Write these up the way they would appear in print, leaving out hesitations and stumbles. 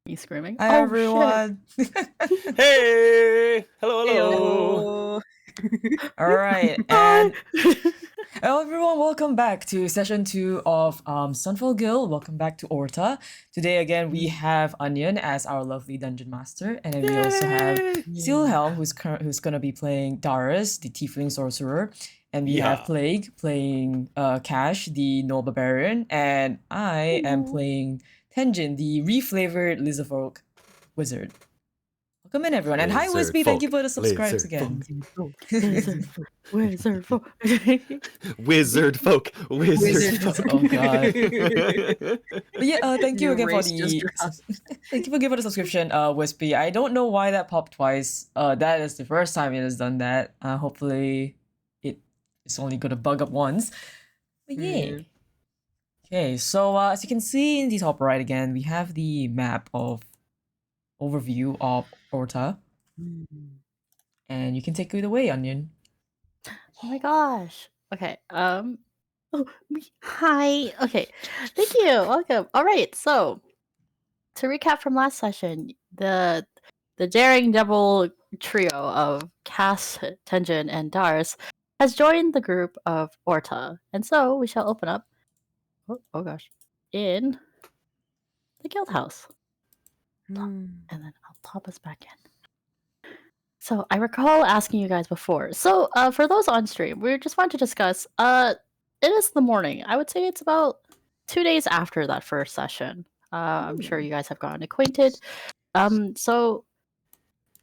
Me screaming. Hi Oh, everyone. Hey! Hello, hello. Hello. All right, and hello everyone. Welcome back to session 2 of Sunfall Guild. Welcome back to Orta. Today again we have Onion as our lovely dungeon master, and then we also have Steelhelm, who's gonna be playing Darius, the tiefling sorcerer, and we have Yeah. Plague playing Cash, the noble barbarian, and I am playing Tenjin, the reflavored lizardfolk wizard. Welcome in everyone, and hi Wispy, thank you for the subscribes again. Wizard folk. Wizard folk. Wizard folk. Oh god. But yeah, thank you New again for race just the dropped. thank you for giving the subscription, Wispy. I don't know why that popped twice. That is the first time it has done that. Hopefully it's only gonna bug up once. But yeah. Okay, so as you can see in the top right again, we have the map of overview of Orta. And you can take it away, Onion. Oh my gosh. Okay. Hi. Okay. Thank you. Welcome. All right. So, to recap from last session, the daring devil trio of Cass, Tenjin, and Dars has joined the group of Orta, and so we shall open up. Oh gosh, in the guild house, and then I'll pop us back in. So I recall asking you guys before. So for those on stream, we just want to discuss. It is the morning. I would say it's about 2 days after that first session. I'm sure you guys have gotten acquainted. So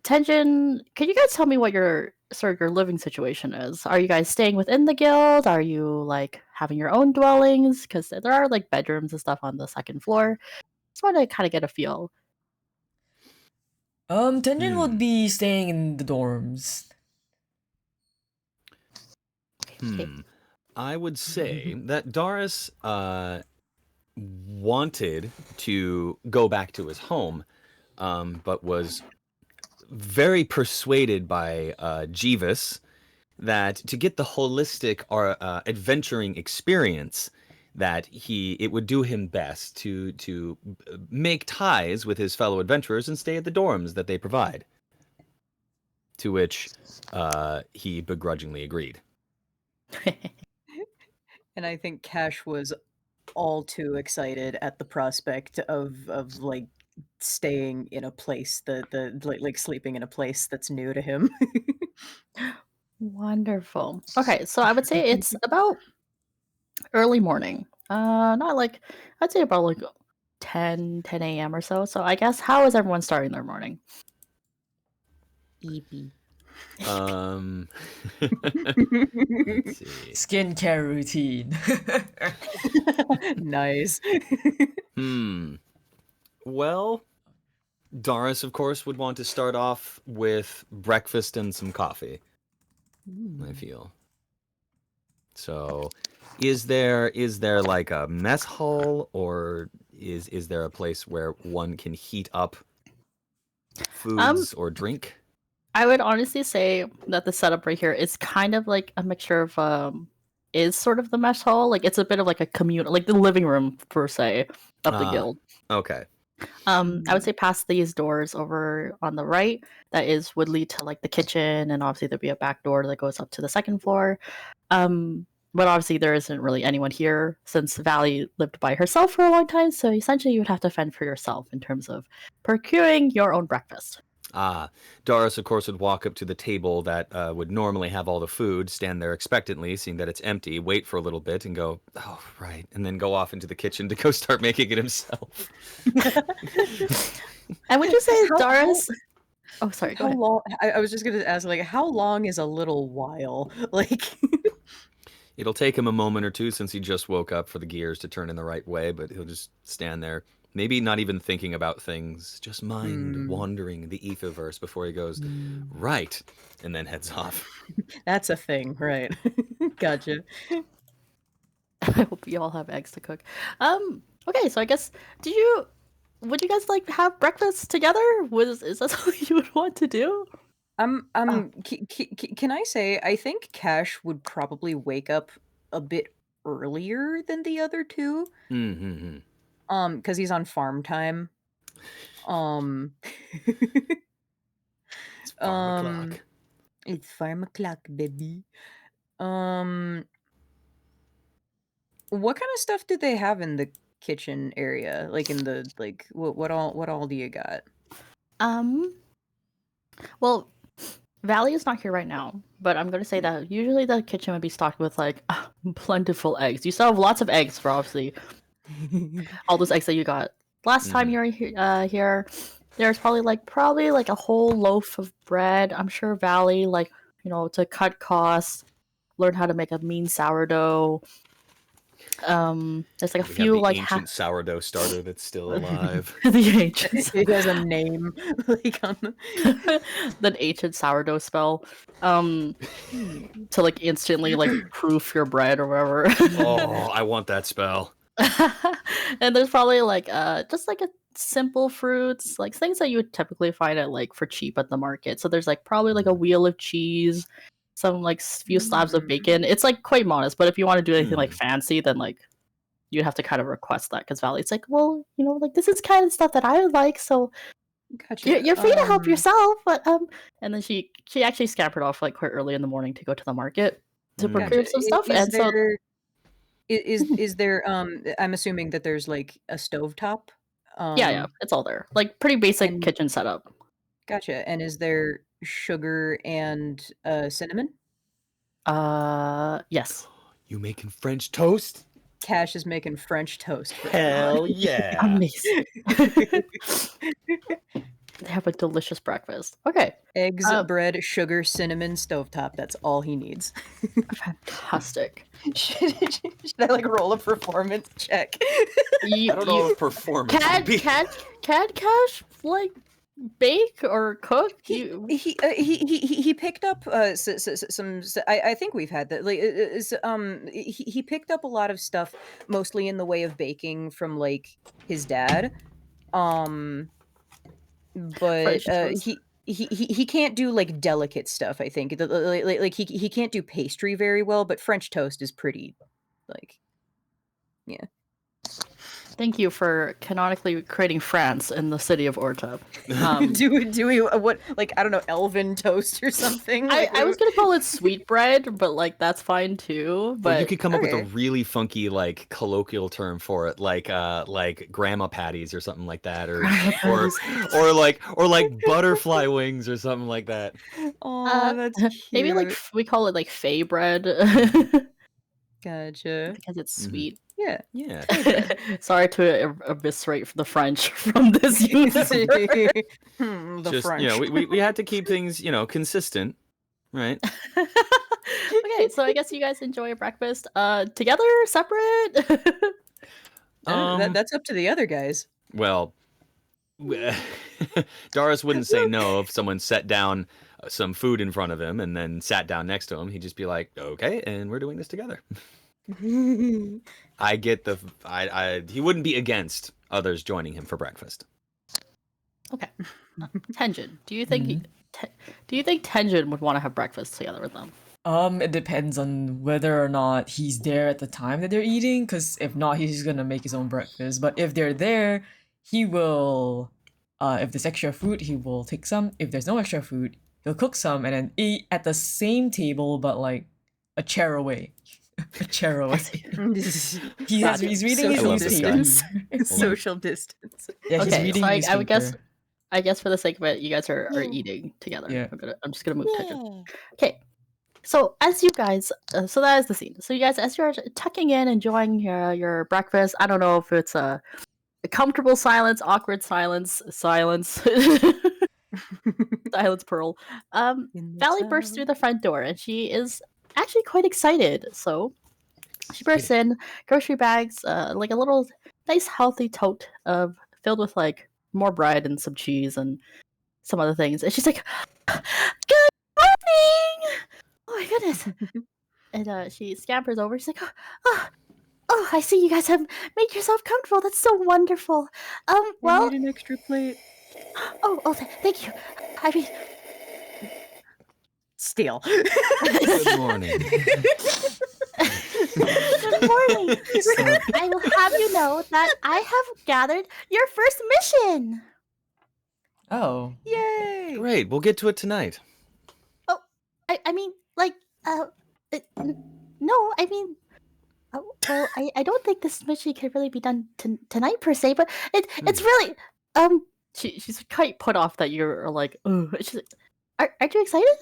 Tenjin, can you guys tell me what your living situation is? Are you guys staying within the guild? Are you like having your own dwellings? Because there are like bedrooms and stuff on the second floor. Just want to kind of get a feel. Tenjin would be staying in the dorms. Okay. I would say that Darius wanted to go back to his home, but was very persuaded by Jeeves that to get the holistic adventuring experience, that it would do him best to make ties with his fellow adventurers and stay at the dorms that they provide. To which he begrudgingly agreed. And I think Cash was all too excited at the prospect of like staying in a place like sleeping in a place that's new to him. Wonderful. Okay, so I would say it's about early morning. Not like, I'd say about like 10 a.m. or so. So I guess, how is everyone starting their morning? Eepy. Let's see. Skincare routine. Nice. Well, Darius, of course, would want to start off with breakfast and some coffee. I feel. So, is there like a mess hall, or is there a place where one can heat up foods or drink? I would honestly say that the setup right here is kind of like a mixture of is sort of the mess hall. Like it's a bit of like a communal, like the living room per se of the guild. Okay. I would say past these doors over on the right, would lead to like the kitchen, and obviously there'd be a back door that goes up to the second floor. But obviously there isn't really anyone here since Valley lived by herself for a long time, so essentially you would have to fend for yourself in terms of procuring your own breakfast. Darius, of course, would walk up to the table that would normally have all the food, stand there expectantly, seeing that it's empty, wait for a little bit, and go, oh, right, and then go off into the kitchen to go start making it himself. And would you say Darius... Oh, sorry, go ahead. Long? I was just going to ask, like, how long is a little while? Like... It'll take him a moment or two since he just woke up for the gears to turn in the right way, but he'll just stand there, maybe not even thinking about things, just mind wandering the etherverse before he goes, right, and then heads off. That's a thing, right? Gotcha. I hope you all have eggs to cook. Okay, so I guess, would you guys like have breakfast together? Is that something you would want to do? Can I say, I think Cash would probably wake up a bit earlier than the other two. Because he's on farm time. Um, It's 5 o'clock. it's 5 o'clock, baby. What kind of stuff do they have in the kitchen area? Like in the what all do you got? Well, Valley is not here right now, but I'm gonna say that usually the kitchen would be stocked with like plentiful eggs. You still have lots of eggs for obviously all those eggs that you got last time you were here. There's probably like a whole loaf of bread. I'm sure Valley, like, you know, to cut costs, learn how to make a mean sourdough. There's like a We few have the like ancient sourdough starter that's still alive. the ancient It has a name like on the... the ancient sourdough spell. To like instantly like proof your bread or whatever. Oh, I want that spell. And there's probably like just like a simple fruits, like things that you would typically find at like for cheap at the market. So there's like probably like a wheel of cheese, some like few slabs of bacon. It's like quite modest, but if you want to do anything like fancy, then like you'd have to kind of request that because Valley's like, well, you know, like this is kind of stuff that I would like, so Gotcha. you're free to help yourself. But and then she actually scampered off like quite early in the morning to go to the market to procure some stuff, and so Is there I'm assuming that there's like a stovetop? yeah, it's all there. Like pretty basic and- kitchen setup. Gotcha. And is there sugar and cinnamon? Yes. You making French toast? Cash is making French toast for Hell yeah. Amazing. They have a delicious breakfast. Okay. eggs, bread, sugar, cinnamon, stovetop. That's all he needs. Fantastic. should I like roll a performance check? I don't know if performance would be... Can Cash like bake or cook? He picked up some. I think we've had that. Like, he picked up a lot of stuff, mostly in the way of baking from like his dad. But he can't do like delicate stuff. I think like he can't do pastry very well. But French toast is pretty, like, yeah. Thank you for canonically creating France in the city of Orta. Do we what, like, I don't know, elven toast or something? Like, I was gonna call it sweetbread, but like that's fine too. But Well, you could come up with a okay. really funky, like, colloquial term for it, like grandma patties or something like that, or like butterfly wings or something like that. Oh, that's cute. maybe like we call it like fey bread Gotcha. because it's sweet. Yeah. Yeah. Sorry to eviscerate the French from this universe. The Just, French. you know, we had to keep things, you know, consistent, right? Okay, so I guess you guys enjoy a breakfast together, separate. That's up to the other guys. Well, Doris wouldn't say no if someone set down some food in front of him and then sat down next to him. He'd just be like, "Okay, and we're doing this together." I get the he wouldn't be against others joining him for breakfast. Okay, Tenjin, do you think Tenjin would want to have breakfast together with them? It depends on whether or not he's there at the time that they're eating, because if not, he's gonna make his own breakfast. But if they're there, he will, if there's extra food, he will take some. If there's no extra food, he'll cook some and then eat at the same table, but like a chair away. A chair away. He's reading his Social newspaper. distance. Social distance. Yeah, he's Okay, reading so his I guess for the sake of it, you guys are eating together. Yeah. I'm just gonna move Tenjin. Okay. So as you guys, so that is the scene. So you guys, as you're tucking in, enjoying your breakfast, I don't know if it's a comfortable silence, awkward silence, silence Pearl. Valley bursts through the front door, and she is actually quite excited. So she bursts in, grocery bags, like a little nice healthy tote of filled with like more bread and some cheese and some other things, and she's like, "Good morning! Oh my goodness!" And she scampers over. She's like, "Oh, I see you guys have made yourself comfortable. That's so wonderful. Well, need an extra plate. oh, thank you. I mean, Steal. Good morning. Good morning. So- I will have you know that I have gathered your first mission. Oh. Yay! Great, we'll get to it tonight. I mean, like, no, I mean, well, I don't think this mission can really be done tonight per se, but it's really, she's quite put off that you're like, oh, she's like, aren't you excited?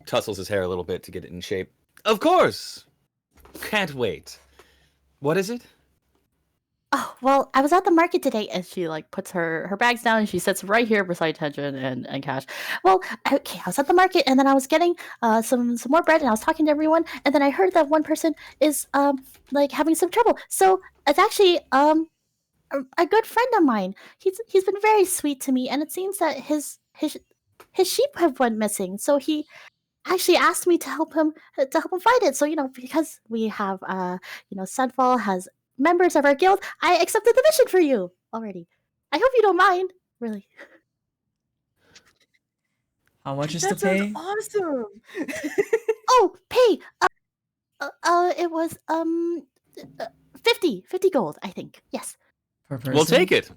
Tussles his hair a little bit to get it in shape. Of course! Can't wait. What is it? Oh, well, I was at the market today, and she like puts her bags down, and she sits right here beside Tenjin and Cash. Well, okay, I was at the market, and then I was getting some more bread, and I was talking to everyone, and then I heard that one person is like having some trouble. So it's actually a good friend of mine. He's been very sweet to me, and it seems that his sheep have went missing. So he actually asked me to help him find it. So because we have Sunfall has members of our guild, I accepted the mission for you already. I hope you don't mind, really. How much is That to sounds pay? awesome. Oh, pay. It was 50 gold, I think. Yes. Per person? We'll take it.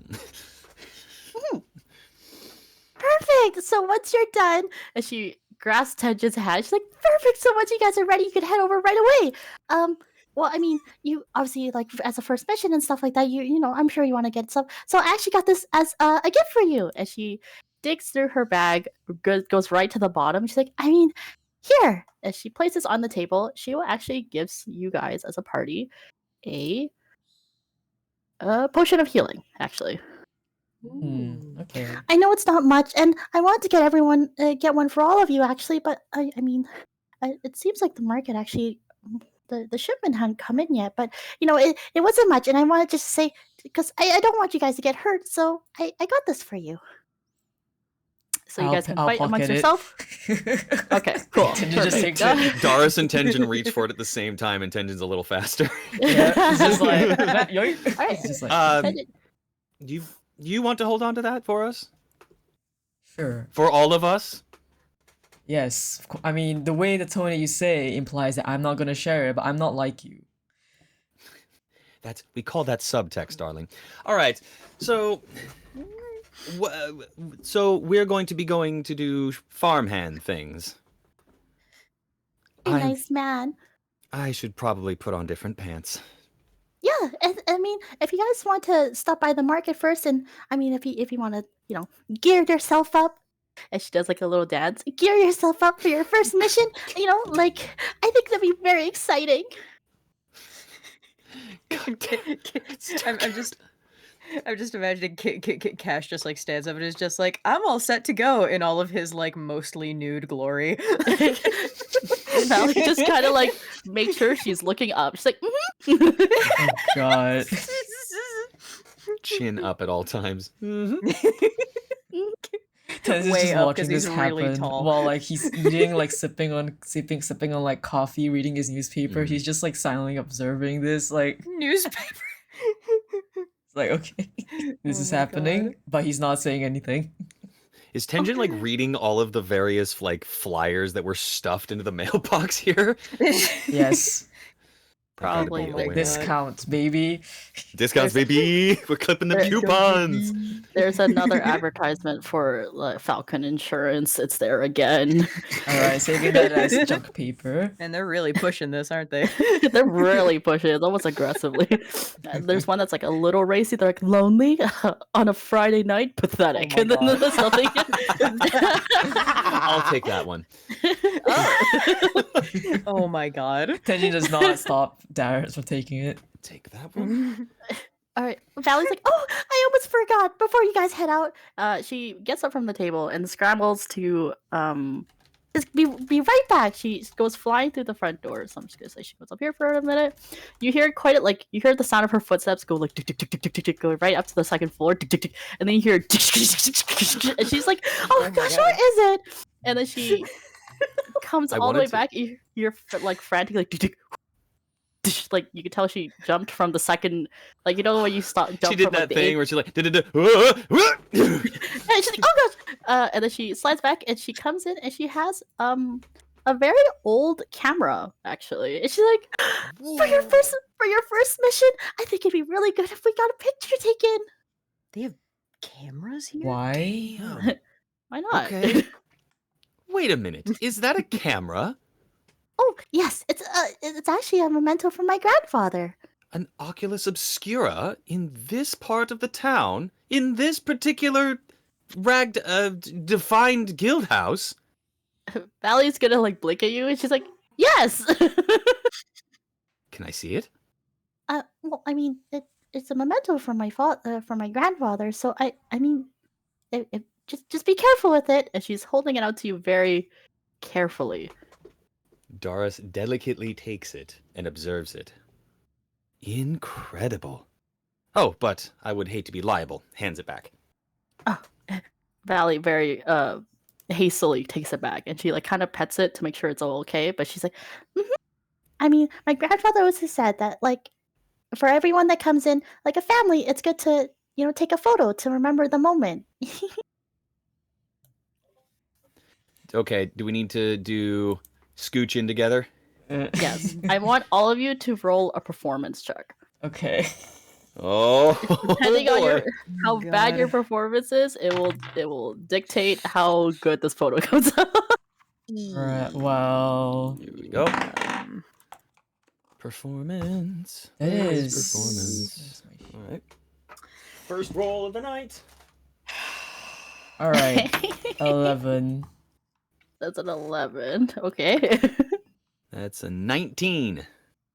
Perfect. So once you're done, and she grasps Tenjin's hand, she's like, "Perfect. So once you guys are ready, you can head over right away." Well, I mean, you obviously like as a first mission and stuff like that. You know, I'm sure you want to get some. So I actually got this as a gift for you. And she digs through her bag, goes right to the bottom. She's like, "I mean, here." As she places on the table, she will actually gives you guys as a party a potion of healing. Actually. Okay. I know it's not much, and I wanted to get one for all of you actually, but I mean, it seems like the market actually the shipment hadn't come in yet, but it wasn't much, and I wanted just to say because I don't want you guys to get hurt, so I got this for you. So you guys can I'll fight amongst pocket it. yourself. Okay, cool. Tenjin just Perfect. takes it. Doris and Tenjin reach for it at the same time, and Tenjin's a little faster. Yeah, it's just like, yoink. Alright. It's just like, You want to hold on to that for us? sure. For all of us? Yes. I mean, the way the tone that you say implies that I'm not gonna share it, but I'm not like you. We call that subtext, darling. All right. So so we're going to be going to do farmhand things. A I- nice man. I should probably put on different pants. Yeah, I mean, if you guys want to stop by the market first, and I mean, if you want to, gear yourself up, and she does like a little dance, gear yourself up for your first mission. Like I think that'd be very exciting. I'm just imagining Cash just like stands up and is just like, I'm all set to go in all of his like mostly nude glory. Valley just kind of like make sure she's looking up. She's like, Oh god. Chin up at all times. Tez is Way just up 'cause watching this he's really happen tall. while like he's eating, like sipping on like coffee, reading his newspaper. He's just like silently observing this, like Newspaper. it's like okay, this Oh is my happening, God. but he's not saying anything. Is Tenjin like reading all of the various like flyers that were stuffed into the mailbox here? Yes, Probably, Gotta be like, aware. discounts, baby. Discounts, baby. We're clipping the coupons. there's another advertisement for Falcon Insurance. It's there again. All right, saving that as junk paper. And they're really pushing this, aren't they? They're really pushing it, almost aggressively. There's one that's like a little racy. They're like lonely on a Friday night, pathetic. Oh my And then God. there's something. I'll take that one. Oh my god. Tenji does not stop Darius from taking it. Take that one. All right, Valley's like, oh, I almost forgot. Before you guys head out, she gets up from the table and scrambles to be right back. She goes flying through the front door. So I'm just gonna say she goes up here for a minute. You hear you hear the sound of her footsteps go like tick tick tick tick tick tick tick, go right up to the second floor, tick tick tick, and then you hear tick tick tick tick tick tick, and she's like, oh my gosh, God. where is it? And then she comes I all the way wanted to- back. You're like frantic, like tick tick. Like you could tell she jumped from the second, like when you stop. Jump She did from, like, that the thing eighth- where she like did. and she's like, oh gosh! And then she slides back and she comes in and she has a very old camera, actually. And she's like, for your first mission, I think it'd be really good if we got a picture taken. They have cameras here? Why? Damn. Why not? Okay. Wait a minute. Is that a camera? Oh yes, it's actually a memento from my grandfather. An Oculus Obscura in this part of the town? In this particular defined guild house? Valley's gonna like blink at you, and she's like, "Yes." Can I see it? Well, I mean, it's a memento from my grandfather. So I mean, just be careful with it. And she's holding it out to you very carefully. Doris delicately takes it and observes it. Incredible. Oh, but I would hate to be liable. Hands it back. Oh, Valley very hastily takes it back, and she like kind of pets it to make sure it's all okay. But she's like, I mean, my grandfather always said that like for everyone that comes in, like a family, it's good to take a photo to remember the moment. Okay, do we need to do scooch in together? Yes, I want all of you to roll a performance check. Okay. Oh, Depending on boy. how bad your performance is, it will dictate how good this photo comes out. Right, well, Here we go. Performance. that is Performance. All right. First roll of the night. All right. 11. That's an 11. Okay. That's a 19.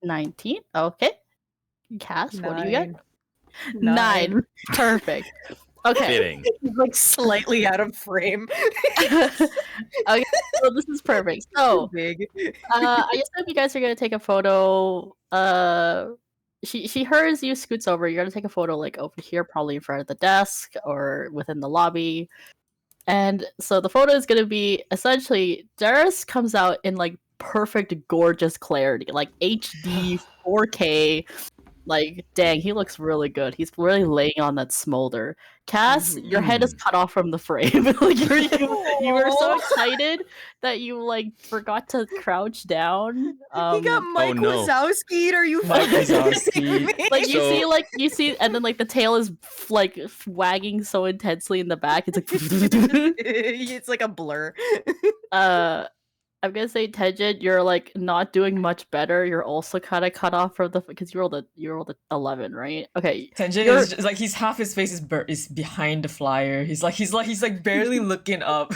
19. Okay. Cass, what do you get? 9. 9. Perfect. Okay. Fitting. He's like slightly out of frame. Okay, so this is perfect. So, Big. I assume you guys are gonna take a photo. She hears you, scoots over. You're gonna take a photo like over here, probably in front of the desk or within the lobby. And so the photo is gonna be essentially Darius comes out in like perfect, gorgeous clarity, like HD 4K. Like, dang, he looks really good. He's really laying on that smolder. Cass, your head is cut off from the frame. Like you were so excited that you like forgot to crouch down. He got Mike no. Wazowski'd. Are you Mike fucking Wazowski. kidding me? Like So- you see, and then like the tail is like wagging so intensely in the back. It's like, It's like a blur. I'm gonna say Tenjin, you're like not doing much better. You're also kind of cut off from the because you rolled a 11, right? Okay, Tenjin You're- is just, like half his face is behind the flyer. He's like barely looking up.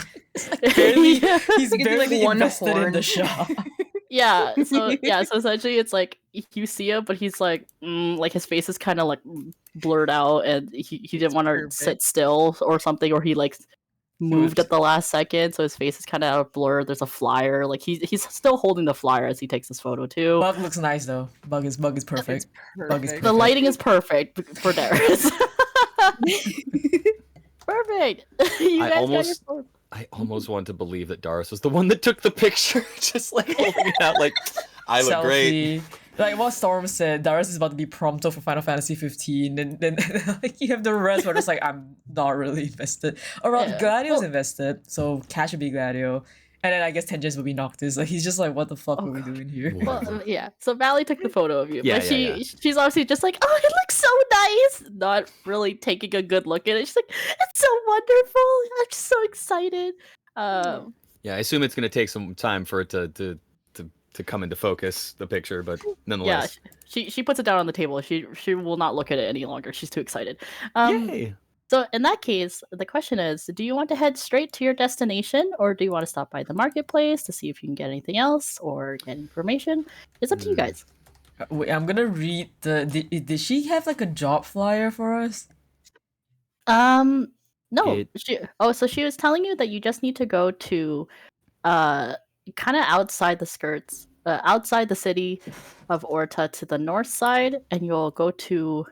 Barely, Yeah. he's You can do, barely like, one invested in horn. the shot. Yeah, so essentially it's like you see him, but he's like his face is kind of like blurred out, and he didn't want to perfect. sit still or something, or he like moved at the last second, so his face is kind of out of blur. There's a flyer, like he's still holding the flyer as he takes this photo too. Bug looks nice though. Bug is perfect. Bug is The perfect. lighting is perfect for Darius. Perfect. You I guys got your almost- photo. I almost want to believe that Doris was the one that took the picture, just like holding it out, like I look great. Selfie. Like what Storm said, Darius is about to be prompto for Final Fantasy 15, and then like you have the rest where it's like I'm not really invested. Or well, Yeah. Gladio's Well- invested, so Cash would be Gladio. And then I guess Tenjin's would be Noctis. Like he's just like, what the fuck Oh, are we God. doing here? Wow. Well, yeah. So Valley took the photo of you, Yeah, but yeah, she's obviously just like, oh, it looks so nice. Not really taking a good look at it. She's like, it's so wonderful. I'm just so excited. Yeah, I assume it's gonna take some time for it to come into focus, the picture, but Yeah, nonetheless. she puts it down on the table. She will not look at it any longer. She's too excited. Yay! So in that case, the question is, do you want to head straight to your destination, or do you want to stop by the marketplace to see if you can get anything else or get information? It's up to you guys. Wait, I'm gonna read the. Did she have like a job flyer for us? No. It- So she was telling you that you just need to go to kind of outside the skirts, outside the city of Orta to the north side, and you'll go to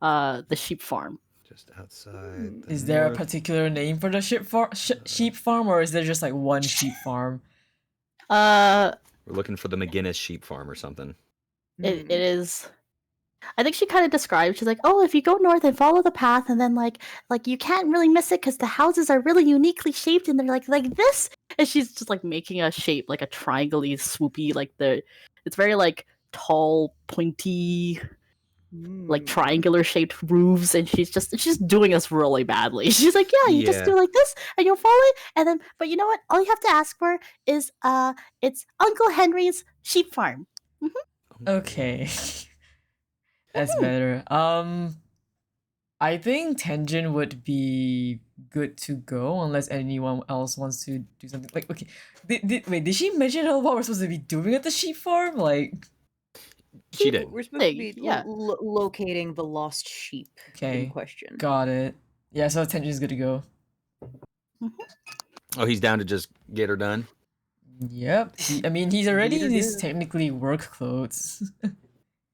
the sheep farm. Just outside. the Is there a north. particular name for the sheep farm, or is there just like one sheep farm? It We're looking for the McGinnis sheep farm or something. it is I think she kind of described. She's like, "Oh, if you go north and follow the path, and then like you can't really miss it because the houses are really uniquely shaped, and they're like this." And she's just like making a shape like a triangle-y, swoopy, like it's very like tall, pointy, like triangular shaped roofs, and she's doing us really badly. She's like, "Yeah, you just Yeah. do like this, and you'll follow it, and then but you know what? All you have to ask for is it's Uncle Henry's sheep farm." Okay. That's better. I think Tenjin would be good to go unless anyone else wants to do something. Like, okay, wait, did she mention what we're supposed to be doing at the sheep farm? Like, She did. We're supposed to be Yeah. locating the lost sheep okay, in question. got it. Yeah, so Tenjin's good to go. Oh, he's down to just get her done. Yep. I mean, he's already in his Yeah. technically work clothes.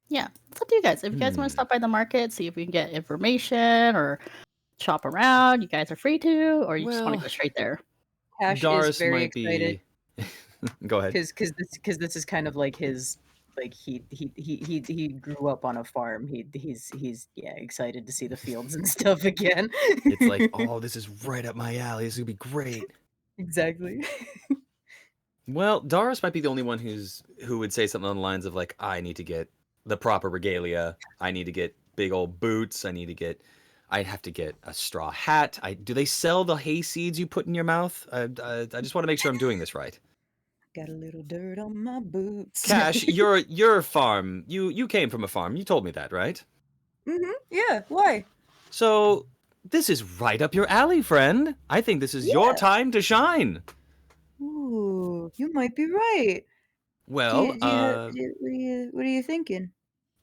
Yeah, it's up to you guys. If you guys want to stop by the market, see if we can get information or shop around, you guys are free to, or you just want to Well, go straight there. Cash Doris is very might excited be. Go ahead. because this is kind of like his like he grew up on a farm. He's excited to see the fields and stuff again. It's like, oh, this is right up my alley. This is gonna be great. Exactly. Well, Doris might be the only one who would say something on the lines of like, I need to get the proper regalia. I need to get big old boots. I'd have to get a straw hat. Do they sell the hay seeds you put in your mouth? I just want to make sure I'm doing this right. Got a little dirt on my boots. Cash, your farm. You came from a farm. You told me that, right? Yeah. Why? So this is right up your alley, friend. I think this is your Yeah. time to shine. Ooh, you might be right. Well, what are you thinking?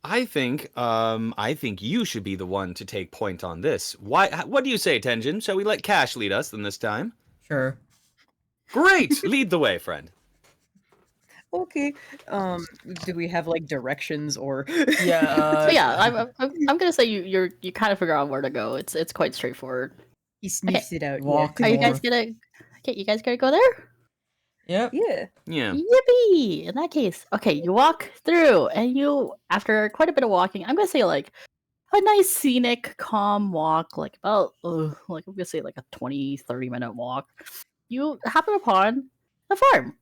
I think you should be the one to take point on this. What do you say, Tenjin? Shall we let Cash lead us this time? Sure. Great! Lead the way, friend. Okay. Do we have like directions or? Yeah. So yeah, I'm gonna say you kind of figure out where to go. It's quite straightforward. He sniffs it out. Walk Are you guys north. gonna? Okay, you guys gonna go there? Yep. Yeah. Yeah. Yippee! In that case, okay, you walk through, and after quite a bit of walking, I'm gonna say like a nice scenic, calm walk, like about like I'm gonna say like a 20-30 minute walk. You happen upon a farm.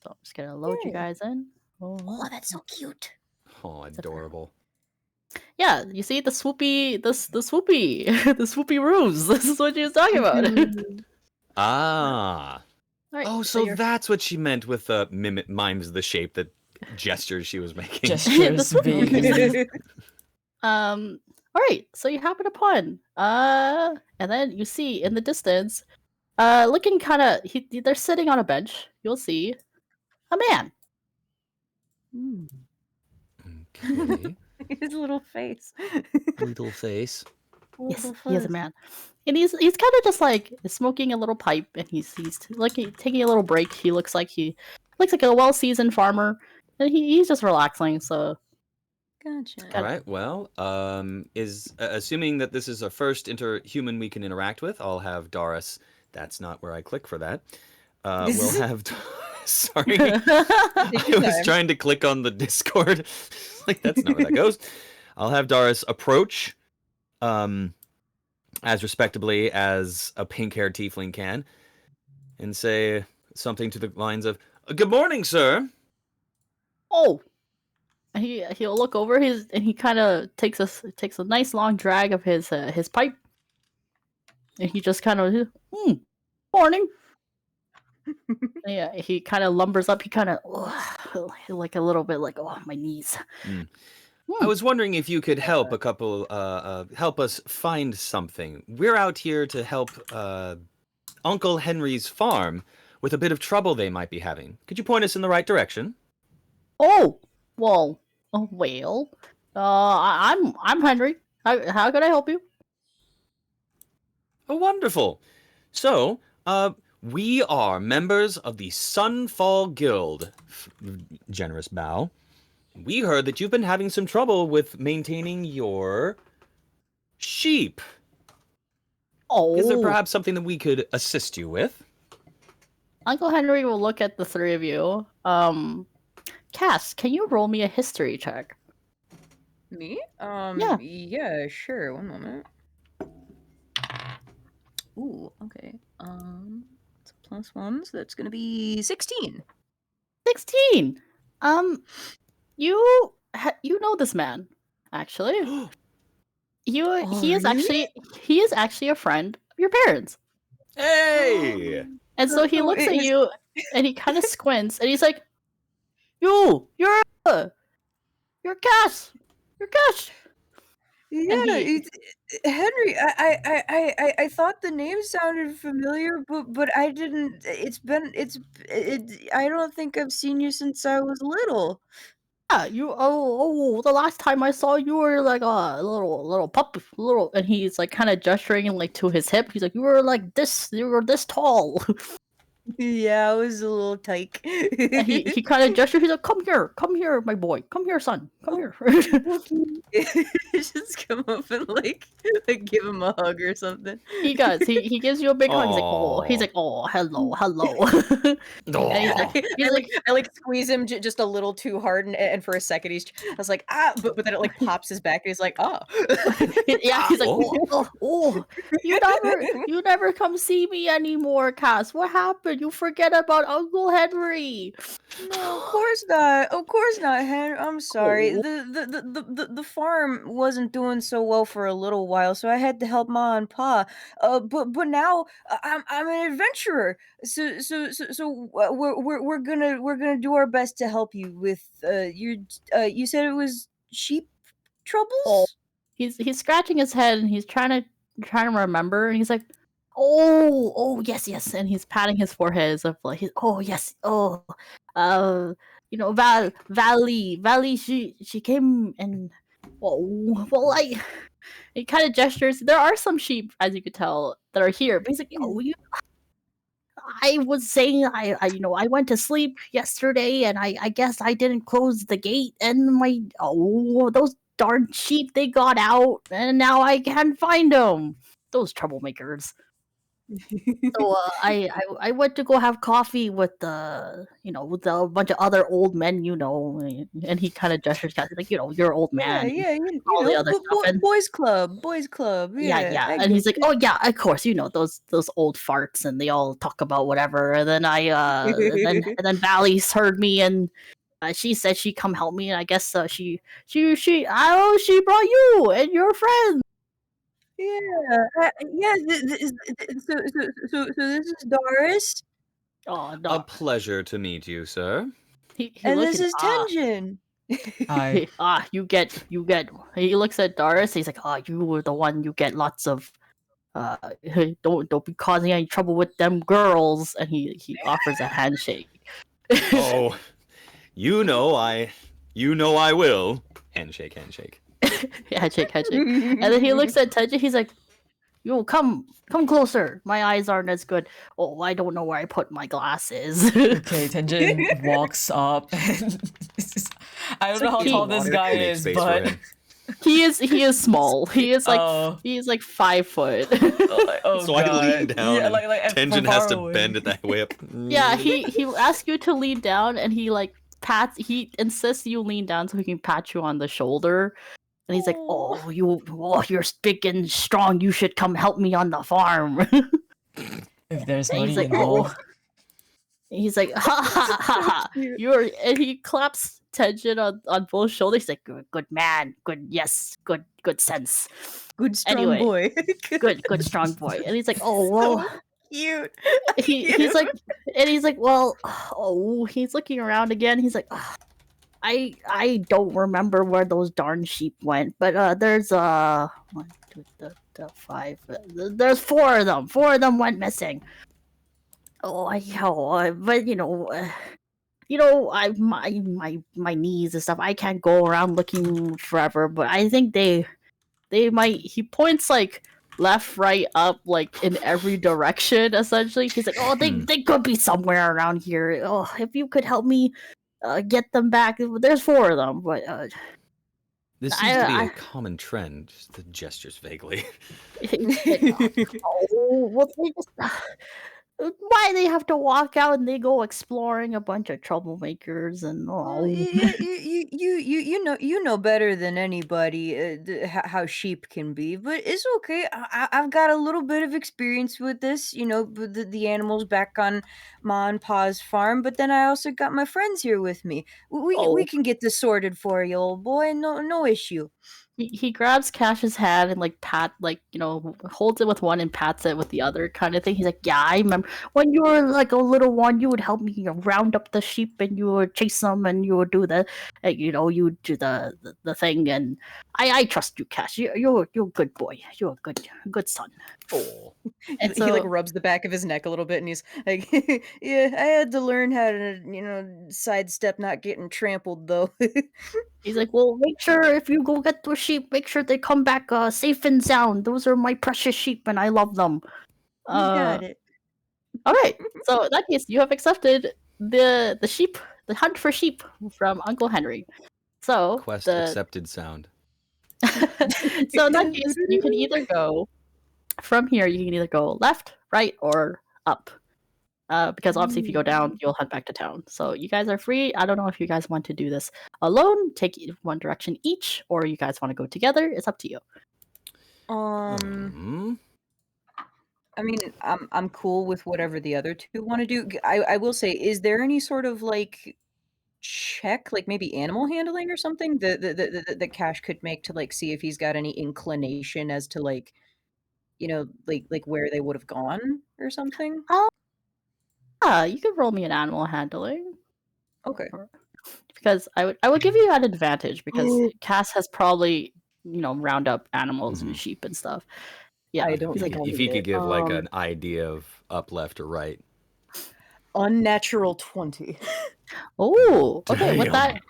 So I'm just gonna load you Yeah. guys in. Oh, that's so cute. Oh, adorable. Yeah, you see the swoopy, the swoopy, the swoopy roofs. This is what she was talking about. Ah. All right, Oh, so you're- that's what she meant with the mimes the shape, the gestures she was making. Gestures, swoopy baby. all right, so you happen upon and then you see in the distance, looking kind of, they're sitting on a bench. You'll see a man. Okay. His little face. Little face. Yes, he is a man, and he's kind of just like smoking a little pipe, and he's like taking a little break. He looks like a well-seasoned farmer, and he's just relaxing. So Gotcha. All right. Well, assuming that this is a first interhuman we can interact with, I'll have Doris. That's not where I click for that. We'll have. Sorry, I was trying to click on the Discord. Like that's not where that goes. I'll have Doris approach, as respectably as a pink-haired tiefling can, and say something to the lines of, "Good morning, sir." oh. And he'll look over and he kind of takes a nice long drag of his pipe, and he just kind of morning. Yeah, he kind of lumbers up. He kind of like a little bit like, oh, my knees. I was wondering if you could help help us find something. We're out here to help Uncle Henry's farm with a bit of trouble they might be having. Could you point us in the right direction? Oh, well, I'm Henry. How can I help you? Oh, wonderful. So, we are members of the Sunfall Guild. Generous bow. We heard that you've been having some trouble with maintaining your sheep. Oh, Is there perhaps something that we could assist you with? Uncle Henry will look at the three of you. Cass, can you roll me a history check? Me? Yeah. Yeah, sure. One moment. Ooh, okay. It's a +1, so that's gonna be 16. 16. You know this man, actually. Oh, really? He is actually a friend of your parents. Hey! And so he So looks it at is. you and he kind of squints and he's like, you're Cass. You're Cass. And Yeah, he Henry. I thought the name sounded familiar, but I didn't. I don't think I've seen you since I was little. Yeah, the last time I saw you were like a little pup, little, and he's like kind of gesturing like to his hip. He's like, you were this tall, Yeah, I was a little tyke. and he kind of gestures. He's like, come here, my boy, come here, son, come Oh, here. okay. Just come up and like give him a hug or something. He does. He gives you a big hug. He's Aw. like, oh, hello, and Aw. I like squeeze him just a little too hard, and for a second I was like, ah, but then it like pops his back, and he's like, oh. yeah, he's like, Oh. you never come see me anymore, Cass. What happened? You forget about Uncle Henry. No, of course not. Of course not, Hen. I'm sorry. Oh. The farm wasn't doing so well for a little while, so I had to help Ma and Pa. But now I'm an adventurer. So we're gonna do our best to help you with you said it was sheep Oh, troubles? he's scratching his head and he's trying to remember, and he's like, yes, and he's patting his forehead as if like, oh yes, Valley, she came and well, he kind of gestures. There are some sheep, as you could tell, that are here, but he's like, I was saying I went to sleep yesterday and I guess I didn't close the gate and those darn sheep, they got out and now I can't find them. Those troublemakers. So I went to go have coffee with with a bunch of other old men, and he kind of gestures, like, you're an old Yeah, man and yeah, all the other stuff, and boys club. yeah, Yeah, yeah. I And get he's like, it. "Oh yeah, of course, those old farts and they all talk about whatever." And then Valley's heard me and she said she come help me and I guess she brought you and your friend. Yeah, yeah. So this is Doris, Oh, A no. pleasure to meet you, sir. He and looks this at is Tenjin. Hi. you get he looks at Doris, he's like, "Oh, you were the one, you get lots of uh don't be causing any trouble with them girls," and he offers a handshake. Oh, you know I will. Handshake, handshake. Handshake. And then he looks at Tenji, he's like, "Yo, come closer. My eyes aren't as good. Oh, I don't know where I put my glasses." Okay, Tenjin walks up and I don't know how like tall water. this guy Make is, space for but him. He is small. He is like Oh. 5 foot. Oh So I lean god. down Yeah, and from Tenjin has far to away. bend at that whip. Yeah, he asks you to lean down and he insists you lean down so he can pat you on the shoulder. And he's like, Aw. you're big and strong. You should come help me on the farm." If there's And he's money like, "Oh." involved. He's like, "Ha ha ha So ha." cute. And he claps Tenjin on both shoulders. He's like, good man. Good sense. Good strong Anyway, boy. good strong boy. And he's like, "Oh, well." So cute. He's like, and he's like, "Well," oh, he's looking around again. He's like, I don't remember where those darn sheep went, but there's one, two, five. There's four of them. Four of them went missing. Oh, but I my knees and stuff. I can't go around looking forever, but I think they might. He points like left, right, up, like in every direction. Essentially, he's like, "Oh, they could be somewhere around here. Oh, if you could help me get them back. There's four of them, but This seems to be a I common trend. Just the gestures vaguely. oh, well, why they have to walk out and they go exploring a bunch of troublemakers and Well, oh. you know better than anybody how sheep can be, but it's okay. I've got a little bit of experience with this, you know, with the animals back on Ma and Pa's farm. But then I also got my friends here with me. We Oh, can get this sorted for you, old boy. No issue. he grabs Cash's hand and like holds it with one and pats it with the other kind of thing. He's like, "Yeah, I remember when you were like a little one, you would help me, round up the sheep and you would chase them and you would do you would do the thing. And I trust you, Cash. You're a good boy. You're a good son." Oh. And He like so rubs the back of his neck a little bit, and he's like, "Yeah, I had to learn how to, sidestep not getting trampled, though." he's like, "Well, make sure if you go get those sheep, make sure they come back safe and sound. Those are my precious sheep, and I love them." You Uh, got it. all right. So in that case, you have accepted the hunt for sheep from Uncle Henry. So Quest the accepted sound. so in that case, you can either go from here. You can either go left, right, or up. Because obviously, if you go down, you'll head back to town. So you guys are free. I don't know if you guys want to do this alone, take one direction each, or you guys want to go together. It's up to you. Um, I mean, I'm cool with whatever the other two want to do. I will say, is there any sort of like check, like maybe animal handling or something that Cash could make to like see if he's got any inclination as to like like where they would have gone or something? Oh, yeah, you could roll me an animal handling. Okay. Because I would give you an advantage because Cass has probably round up animals and Mhm. sheep and stuff. Yeah, I If don't he's you like, think could, I'll if need you could it. give like an idea of up, left, or right. Unnatural 20. oh, okay. With that,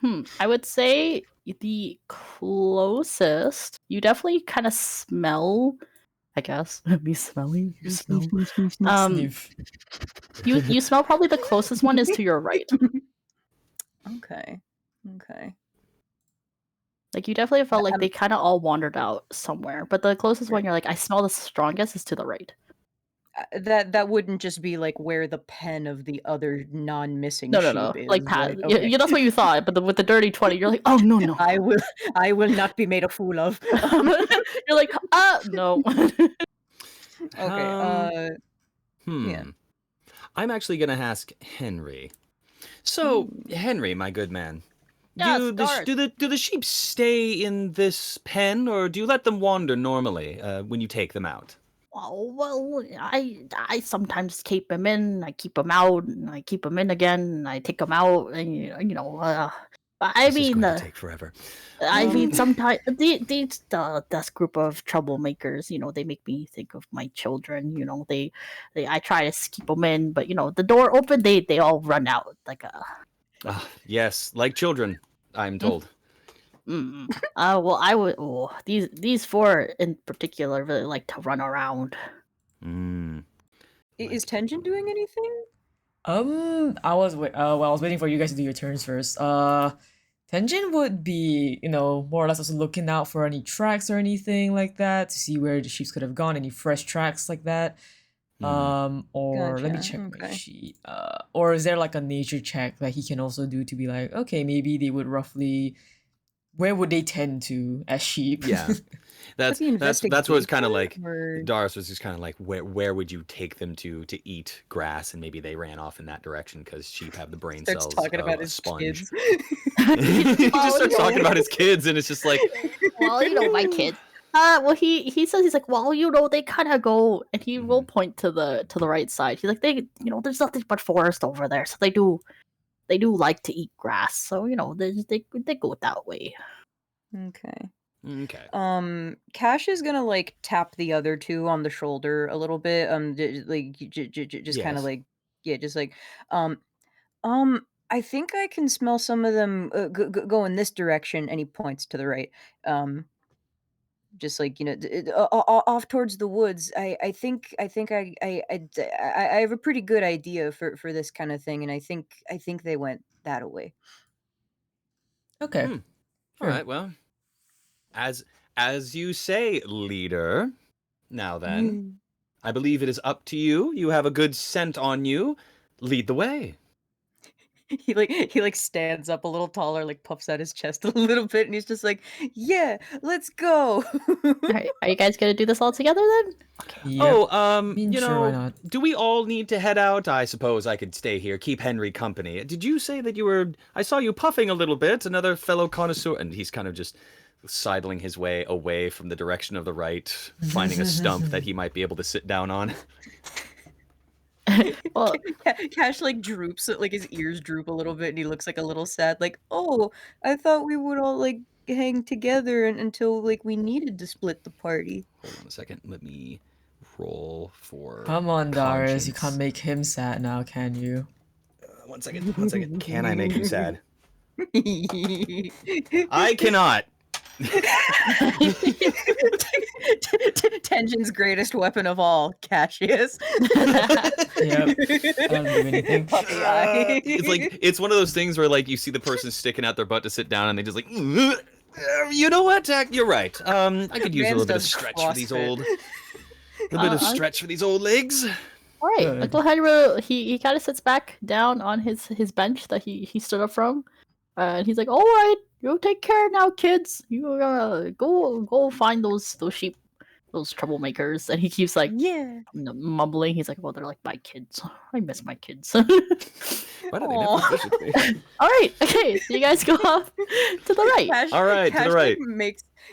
Damn. I would say the closest you definitely kind of smell. I guess me smelling. You smell. Sniff. You smell probably the closest one is to your right. Okay. Okay. Like you definitely felt like I'm they kind of all wandered out somewhere, but the closest one right. you're like, I smell the strongest is to the right. That wouldn't just be like where the pen of the other non-missing No, no, sheep no. Like is, Pat, right? Okay. that's what you thought, but with the dirty 20, you're like, oh no, no. I will I will not be made a fool of. You're like, no. Okay. Yeah. I'm actually gonna ask Henry. So, Hmm. Henry, my good man, Yes, do the sheep stay in this pen, or do you let them wander normally when you take them out? Oh, well, I sometimes keep them in, I keep them out, and I keep them in again, and I take them out, and I This is mean going to take forever. sometimes this group of troublemakers, they make me think of my children. They I try to keep them in, but the door open, they all run out like a. Yes, like children, I'm told. Well, I would. Oh, these four in particular really like to run around. Is Tenjin doing anything? I was waiting for you guys to do your turns first. Tenjin would be, more or less also looking out for any tracks or anything like that to see where the sheep could have gone, any fresh tracks like that. Or let me Gotcha. check my Okay. sheet. Or is there like a nature check that he can also do to be like, okay, maybe they would roughly, where would they tend to as sheep? Yeah, that's Could be that's what it's kind of investigation like. or Doris was just kind of like, where would you take them to eat grass, and maybe they ran off in that direction because sheep have the brain starts cells talking of about a his sponge. kids. He Well, just starts talking about his kids, and it's just like, well, my kids. Well, he says he's like, well, they kind of go, and he will point to the right side. He's like, there's nothing but forest over there, so they do like to eat grass. So they go that way. Okay. okay. Cash is gonna like tap the other two on the shoulder a little bit. Just kind of Yes. like, yeah, just like, um, I think I can smell some of them go in this direction. And he points to the right. Just like off towards the woods. I think I have a pretty good idea for this kind of thing, and I think they went that way. Okay. All Sure. right. Well, as you say, leader. Now then, I believe it is up to you. You have a good scent on you. Lead the way. He stands up a little taller, like puffs out his chest a little bit, and he's just like, "Yeah, let's go." All right, are you guys gonna do this all together then? Yep. You sure, why know, not? do we all need to head out? I suppose I could stay here, keep Henry company. Did you say that you were? I saw you puffing a little bit. Another fellow connoisseur, and he's kind of just sidling his way away from the direction of the right, finding a stump that he might be able to sit down on. Well, Cash like droops, like his ears droop a little bit, and he looks like a little sad. Like, oh, I thought we would all like hang together until like we needed to split the party. Hold on a second. Let me roll for. Come on, Darius. You conscience. can't make him sad now, can you? 1 second. 1 second. Can I make him sad? I I cannot. Tenjin's greatest weapon of all, Cassius. Yep. I don't do anything. Puppy eye. It's one of those things where like you see the person sticking out their butt to sit down and they just like you know what, you're right. I could use a little bit of stretch for these old stretch for these old legs. all right, Good. Uncle Henry, he kind of sits back down on his bench that he stood up from, and he's like, "All right, you take care now, kids. You go find those sheep, those troublemakers." And he keeps like Yeah. mumbling. He's like, "Well, they're like my kids. I miss my kids." Why do they Aw. never visit me? All right, okay, so you guys go off to the right. Cash, All right, to the Cash, right.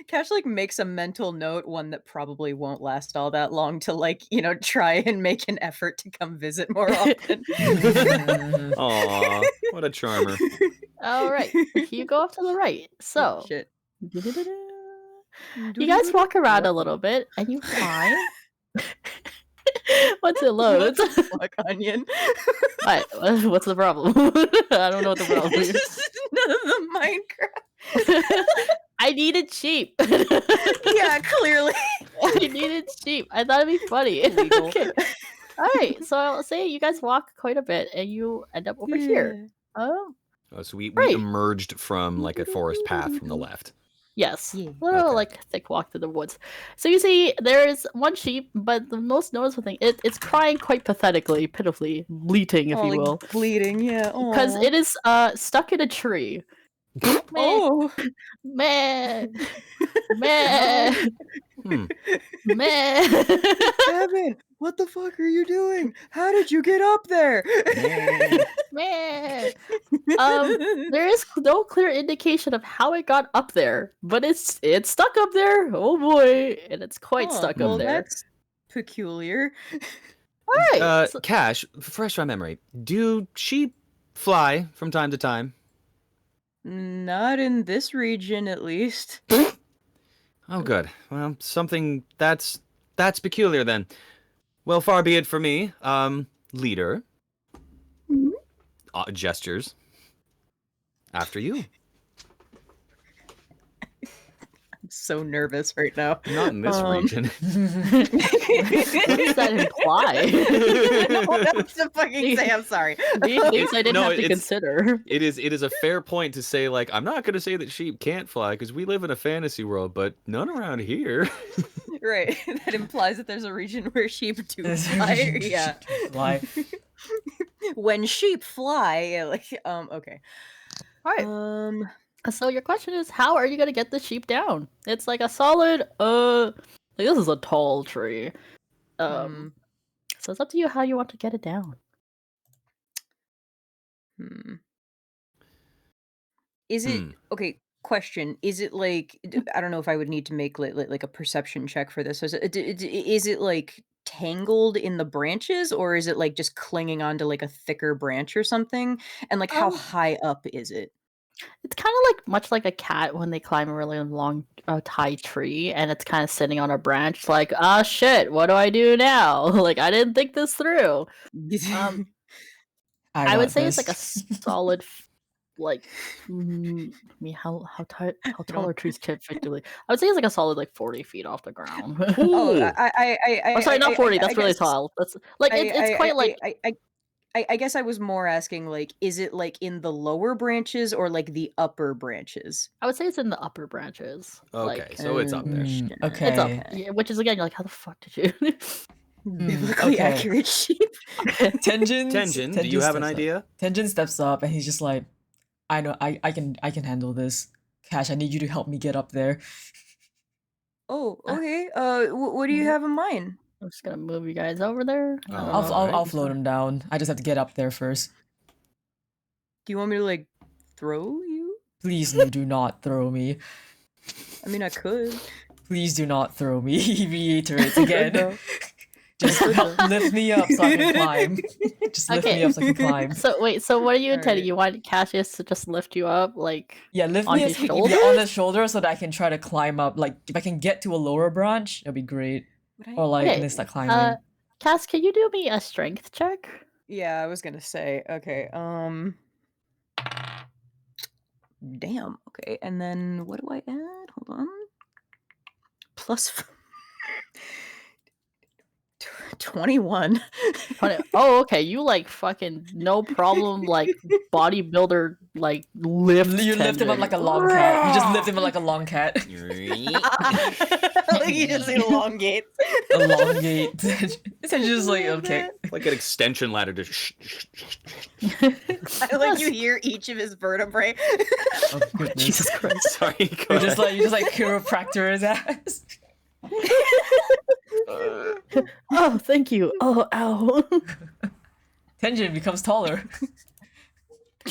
Cash makes a mental note, one that probably won't last all that long, to like, try and make an effort to come visit more often. Aw, what a charmer. All right, you go off to the right. So Shit. you guys walk around a little bit, and you find once it loads. What the fuck, Onion? What? What's the problem? I don't know what the problem is. None of the Minecraft. I needed sheep. Yeah, clearly. I needed sheep. I thought it'd be funny. Illegal. Okay. All right. So I'll say you guys walk quite a bit, and you end up over here. Oh, Oh, so we Right. emerged from like a forest path from the left. yes. Yeah. Little Okay. like thick walk through the woods. So you see, there's one sheep, but the most noticeable thing, it's crying quite pathetically, pitifully, bleating, if Oh, you like will, bleeding, yeah. because Aw. it is stuck in a tree. Meh, Oh. meh, meh, Hmm. meh. Kevin, what the fuck are you doing? How did you get up there? Meh. There is no clear indication of how it got up there, but it's stuck up there. Oh boy, and it's quite Huh, stuck well, up there. that's peculiar. All right. so- Cash, fresh my memory. Do sheep fly from time to time? Not in this region, at least. Oh, good. Well, something that's peculiar then. Well, far be it for me. Leader. Mhm. Gestures. After you. I'm so nervous right now. Not in this region. what does that imply? What else to fucking say? I'm sorry. These things I didn't No, have to it's- consider. It is a fair point to say, like, I'm not going to say that sheep can't fly because we live in a fantasy world, but none around here. Right. That implies that there's a region where sheep do fly. Yeah. Fly. When sheep fly, yeah, like, okay. All right. Um, So your question is, how are you gonna get the sheep down? It's like a solid. Like this is a tall tree. So it's up to you how you want to get it down. Is it Hmm. okay? Question: Is it like I don't know if I would need to make like a perception check for this. Is it like tangled in the branches, or is it like just clinging onto like a thicker branch or something? And like, how Um, high up is it? It's kind of like much like a cat when they climb a really long, high tree, and it's kind of sitting on a branch. Like, ah, shit, what do I do now? Like, I didn't think this through. I would got say it's like a this. solid, like, I mean, how tall are trees typically? I would say it's like a solid like 40 feet off the ground. Oh, Ooh. I Or sorry, not 40. That's really guess- tall. That's like it's quite like I guess I was more asking, like, is it like in the lower branches or like the upper branches? I would say it's in the upper branches. Okay, Like, so it's up there. Mm, it's up, okay. yeah, which is again, you're like, how the fuck did you? Biblically okay. accurate sheep. Tenjin, do you have an steps up. idea? Tenjin steps up and he's just like, I know, I can handle this. Cash, I need you to help me get up there. Oh, okay. What do you Mhm. have in mind? I'm just gonna move you guys over there. I don't Oh, know. alright. I'll float him down. I just have to get up there first. Do you want me to like throw you? Please do not throw me. I mean, I could. Please do not throw me. He reiterates again. No. Just help lift me up so I can climb. Just lift me Okay. up so I can climb. So wait, so what are you intending? Alright. You want Cassius to just lift you up, like Yeah, lift on me his up shoulders? on the shoulder so that I can try to climb up. Like if I can get to a lower branch, that'd be great. Would I- Or like Okay, then start climbing. Cass, can you do me a strength check? Yeah, I was gonna say. Okay. Damn. Okay, and then what do I add? Hold on. Plus 21. 20 Oh, okay. You like fucking no problem, like bodybuilder, like lift. You lift him up like a long cat. You just lift him up like a long cat. Like you just elongate. Elongate. It's just like okay. Like an extension ladder to I like you hear each of his vertebrae. Oh goodness. Jesus Christ. Sorry, go You just like chiropractor his ass. Oh, thank you. Oh, ow. Tenjin becomes taller.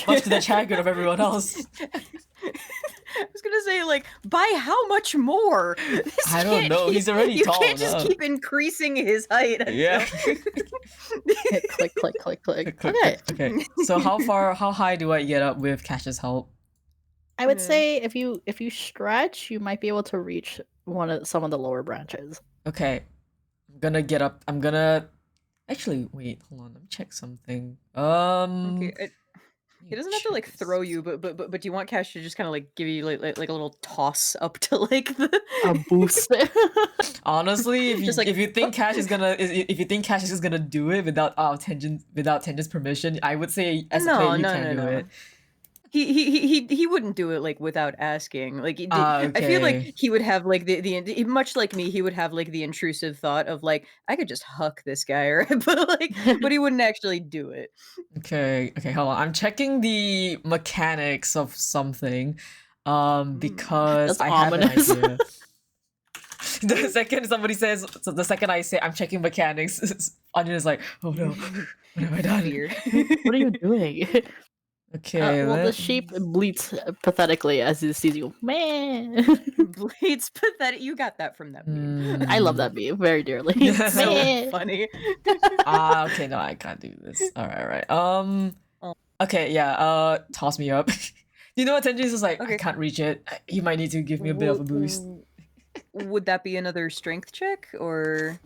Much to the chagrin of everyone else. I was gonna say, like, by how much more? This I don't can't know, keep- he's already you tall can't just enough. keep increasing his height. Until... Yeah. Click, click, click, click. Click, Okay. click. Okay. So how high do I get up with Cash's help? I would Yeah. say if you stretch, you might be able to reach some of the lower branches. Okay. I'm gonna get up. I'm gonna actually wait, hold on, let me check something. Okay, he doesn't have to like throw you, but do you want Cash to just kind of like give you like a little toss up to like the A boost. Honestly, if you Just like, if you think Cash is gonna do it without Tenjin's permission, I would say as a player you can't do it. He wouldn't do it like without asking. Like I feel okay. like he would have like the much like me, he would have like the intrusive thought of like I could just huck this guy, right? but he wouldn't actually do it. Okay, hold on. I'm checking the mechanics of something. Because That's I have an ominous. idea. The second somebody says, so the second I say I'm checking mechanics, Onion is like, oh no, what have I done? Fear. What are you doing? Okay, Well, the let- sheep bleats pathetically as it sees you. Man, Blades pathetic. You got that from that meme. I love that meme very dearly. Yes. So Man. funny. Okay, no, I can't do this. Alright. Oh. Okay, yeah, toss me up. You know what, Tenji's just like, I Okay. can't reach it. You might need to give me a bit of a boost. Would that be another strength check or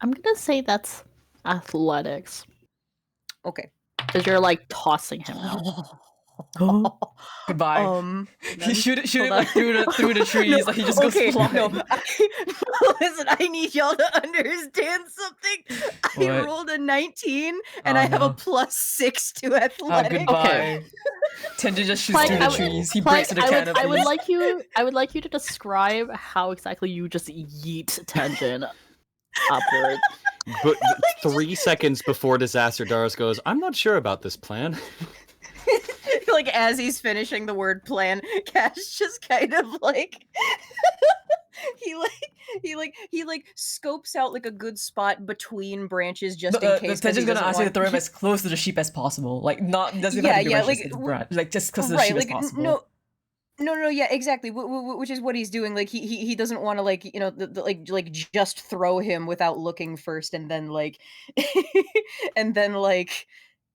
I'm gonna say that's athletics okay? because you're like tossing him out. Goodbye. He shoot it hold like on. through the trees, like he just goes okay, flying. no. Listen, I need y'all to understand something. I What? rolled a 19 and Oh, I have no. a +6 to Ah, athletics. goodbye. Tenji just shoots Like, through I the would- trees. He Like, breaks through the I canopies. would like you to describe how exactly you just yeet Tenjin upward. But 3 seconds before disaster, Darius goes, I'm not sure about this plan. Like as he's finishing the word plan, Cash just kind of like he like scopes out like a good spot between branches just in case. 'cause Tenji's he gonna doesn't ask you to want- throw him as close to the sheep as possible. Like, not doesn't Yeah, have to be yeah, right like, next to the w- branch. Like, just close to the right, sheep like as possible. no, yeah, exactly. Which is what he's doing. Like he doesn't want to like like just throw him without looking first, and then like and then like.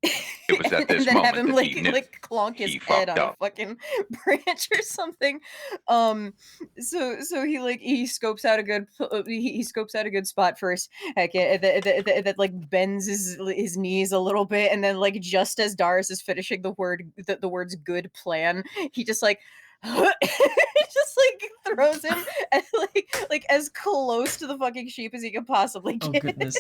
It was at this and then have moment him that he knew like clonk his he head fucked on a up. fucking branch or something. So he scopes out a good he scopes out a good spot first, like, that like bends his knees a little bit, and then like just as Darius is finishing the words "good plan," he just like. just like throws him and, like as close to the fucking sheep as he can possibly Oh get. goodness.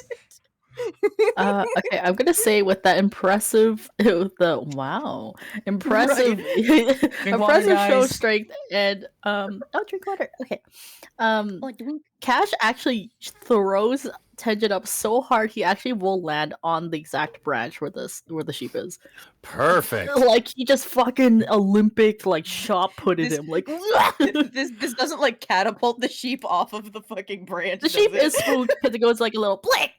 Okay, I'm gonna say with that impressive, impressive, water, impressive show guys. strength and drink water. Okay, Like, Cash actually throws Tenjin up so hard he actually will land on the exact branch where the sheep is. Perfect. Like he just fucking Olympic like shot putted This- him like this doesn't like catapult the sheep off of the fucking branch. the does sheep it? is spooked because it goes like a little blick.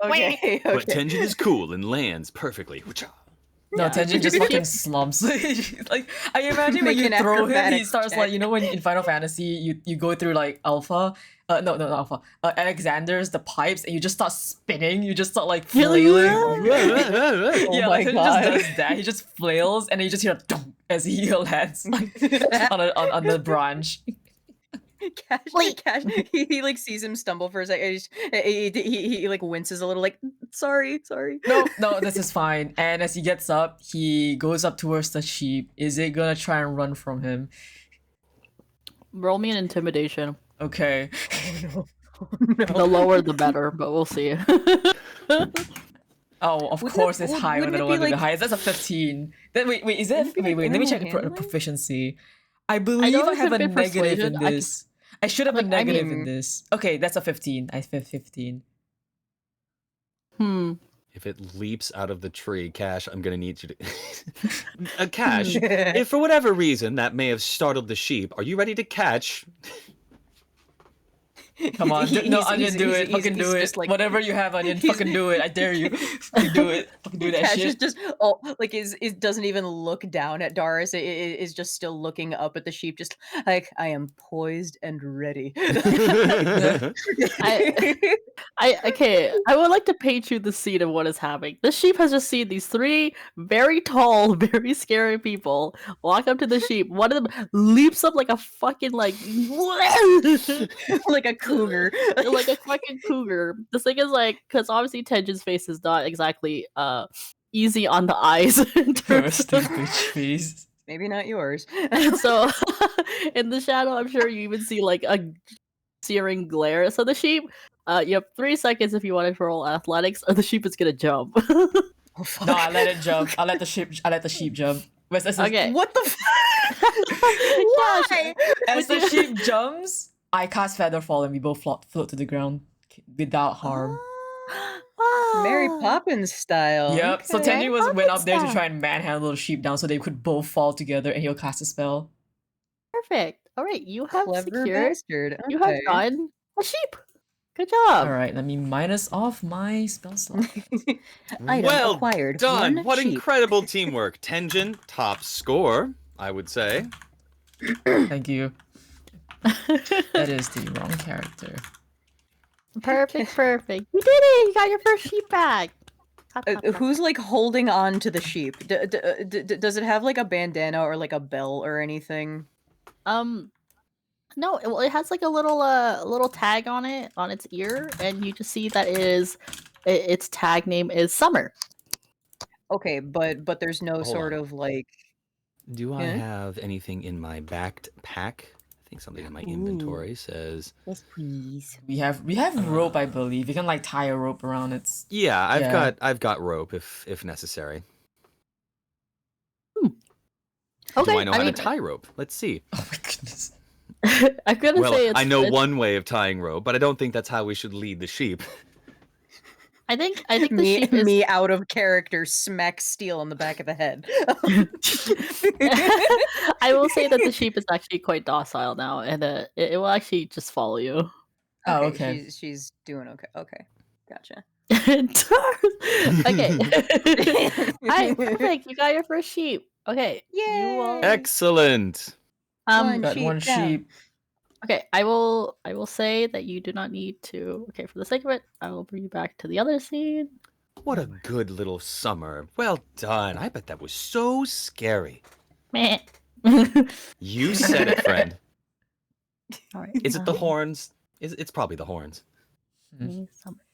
Okay, But okay. Tenjin is cool and lands perfectly. No, Yeah. Tenjin just fucking slumps. Like I imagine when you Make an throw him, he acrobatics starts check. like when in Final Fantasy you go through like Alpha, not Alpha, Alexander's the pipes, and you just start spinning. You just start like You're like, flailing. Perfect. Yeah, my like Tenjin God. just does that. He just flails, and then you just hear a dunk as he lands on the branch. Cash, he like sees him stumble for a second. He like winces a little, like sorry. No, this is fine. And as he gets up, he goes up towards the sheep. Is it gonna try and run from him? Roll me an intimidation. Okay. The lower the better, but we'll see. Oh, of Wouldn't course it- it's would- higher wouldn't than it the be one with the like- highest. That's a 15. Then wait, is that Wouldn't it be wait, like let me check animal the handling? proficiency. I believe I it's have a a bit negative in persuasion. I this. I should have a like, I negative in mean- this. Okay, that's a 15. I have 15. If it leaps out of the tree, Cash, I'm gonna need you to. Cash, Hmm. if for whatever reason that may have startled the sheep, are you ready to catch? Come on, no, He's- Onion, he's- do he's- it. Fucking he's do it. just like- Whatever you have, Onion, he's- fucking do it. I dare you. Fucking do it. Fucking do that Cash is shit. just like is doesn't even look down at Doris. Is just still looking up at the sheep, just like I am poised and ready. I would like to paint you the scene of what is happening. The sheep has just seen these three very tall, very scary people walk up to the sheep. One of them leaps up like a fucking like like a cougar. like a fucking cougar. This thing is like, because obviously Tenjin's face is not exactly easy on the eyes in terms Stupid of, bitch face. Maybe not yours. so in the shadow I'm sure you even see like a searing glare. So the sheep, you have 3 seconds if you want to roll athletics, or the sheep is gonna jump. Oh, fuck. No, I let it jump. I let the sheep jump. Okay. What the? Why? As the sheep jumps, I cast Featherfall and we both float to the ground without harm. Mary Poppins style. Yep. So okay. Tenji went up there to style. try and manhandle the sheep down so they could both fall together and he'll cast a spell. Perfect. All right, you have Clever secured. bastard. You have okay. gotten a sheep. Good job. Alright, let me minus off my spell slot. Item Well acquired. done! One What sheep. incredible teamwork. Tenjin, top score, I would say. Thank you. That is the wrong character. Perfect. You did it. You got your first sheep back. Who's like holding on to the sheep? Does it have like a bandana or like a bell or anything? No, well, it has like a little tag on it on its ear, and you just see that its tag name is Summer. Okay, but there's no Hold sort on. of like. Do I Yeah. have anything in my backed pack? I think something in my inventory says. Yes, please. We have rope, I believe. You can like tie a rope around its. Yeah, Yeah. I've got rope if necessary. Okay, Do I know how mean, to tie rope? Let's see. Oh my goodness. I'm gonna Well, say it's, I know it's- one way of tying rope, but I don't think that's how we should lead the sheep. I think the Me, sheep is. me out of character, smack steel on the back of the head. I will say that the sheep is actually quite docile now, and it will actually just follow you. Oh, okay. She's doing okay. Okay, gotcha. Okay. Alright, perfect. You got your first sheep. Okay. You will, Yay! Excellent. One Got sheep one down. sheep. Okay, I will say that you do not need to. Okay, for the sake of it, I will bring you back to the other scene. What a good little summer. Well done. I bet that was so scary. Meh. You said it, friend. All right. Is it the horns? It's probably the horns.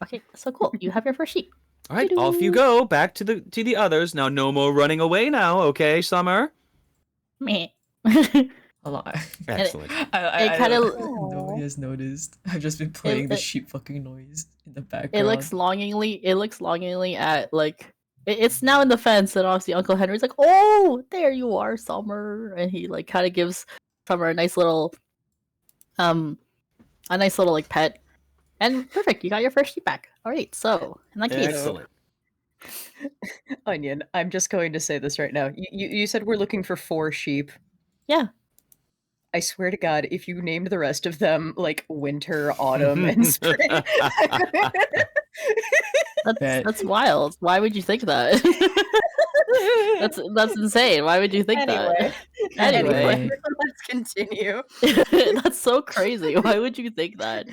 Okay, so cool. You have your first sheep. All right, off you go. Back to the others. Now, no more running away now, okay, Summer? Meh. Hold on. Excellent. It kinda- Nobody has noticed. I've just been playing the it- sheep fucking noise in the background. It looks longingly at like it's now in the fence, and obviously Uncle Henry's like, "Oh, there you are, Summer," and he like kind of gives Summer a nice little like pet, And perfect, you got your first sheep back. All right, so in that case, Excellent. Onion, I'm just going to say this right now. You said we're looking for 4 sheep. yeah, I swear to God, if you named the rest of them like winter, autumn, and spring. that's wild. Why would you think that? that's insane. Why would you think that? Anyway, let's continue. that's so crazy. Why would you think that?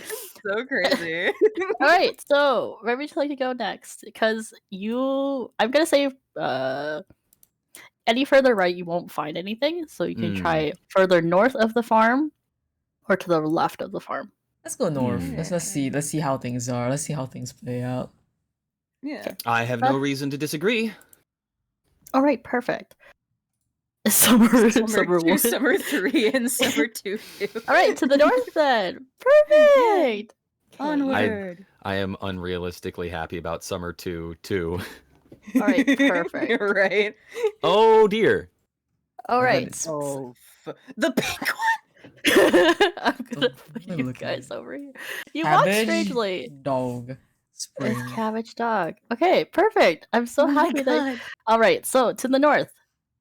So crazy. All right, so where would you like to go next? Because I'm gonna say any further right, you won't find anything. So you can try further north of the farm, or to the left of the farm. Let's go north. Let's see. Let's see how things are. Let's see how things play out. Yeah. I have no reason to disagree. All right, perfect. Summer 2, 1. summer 3, and summer 2. All right, to the north then. Perfect. Onward. I am unrealistically happy about summer 2 too. All right, perfect. Right. Oh dear. All right. Oh, the pink one. I'm gonna put Let me you look at guys it. over here. You walk Cabbage strangely. Dog. Spring. It's cabbage dog. Okay, perfect. I'm so happy that. All right, so to the north.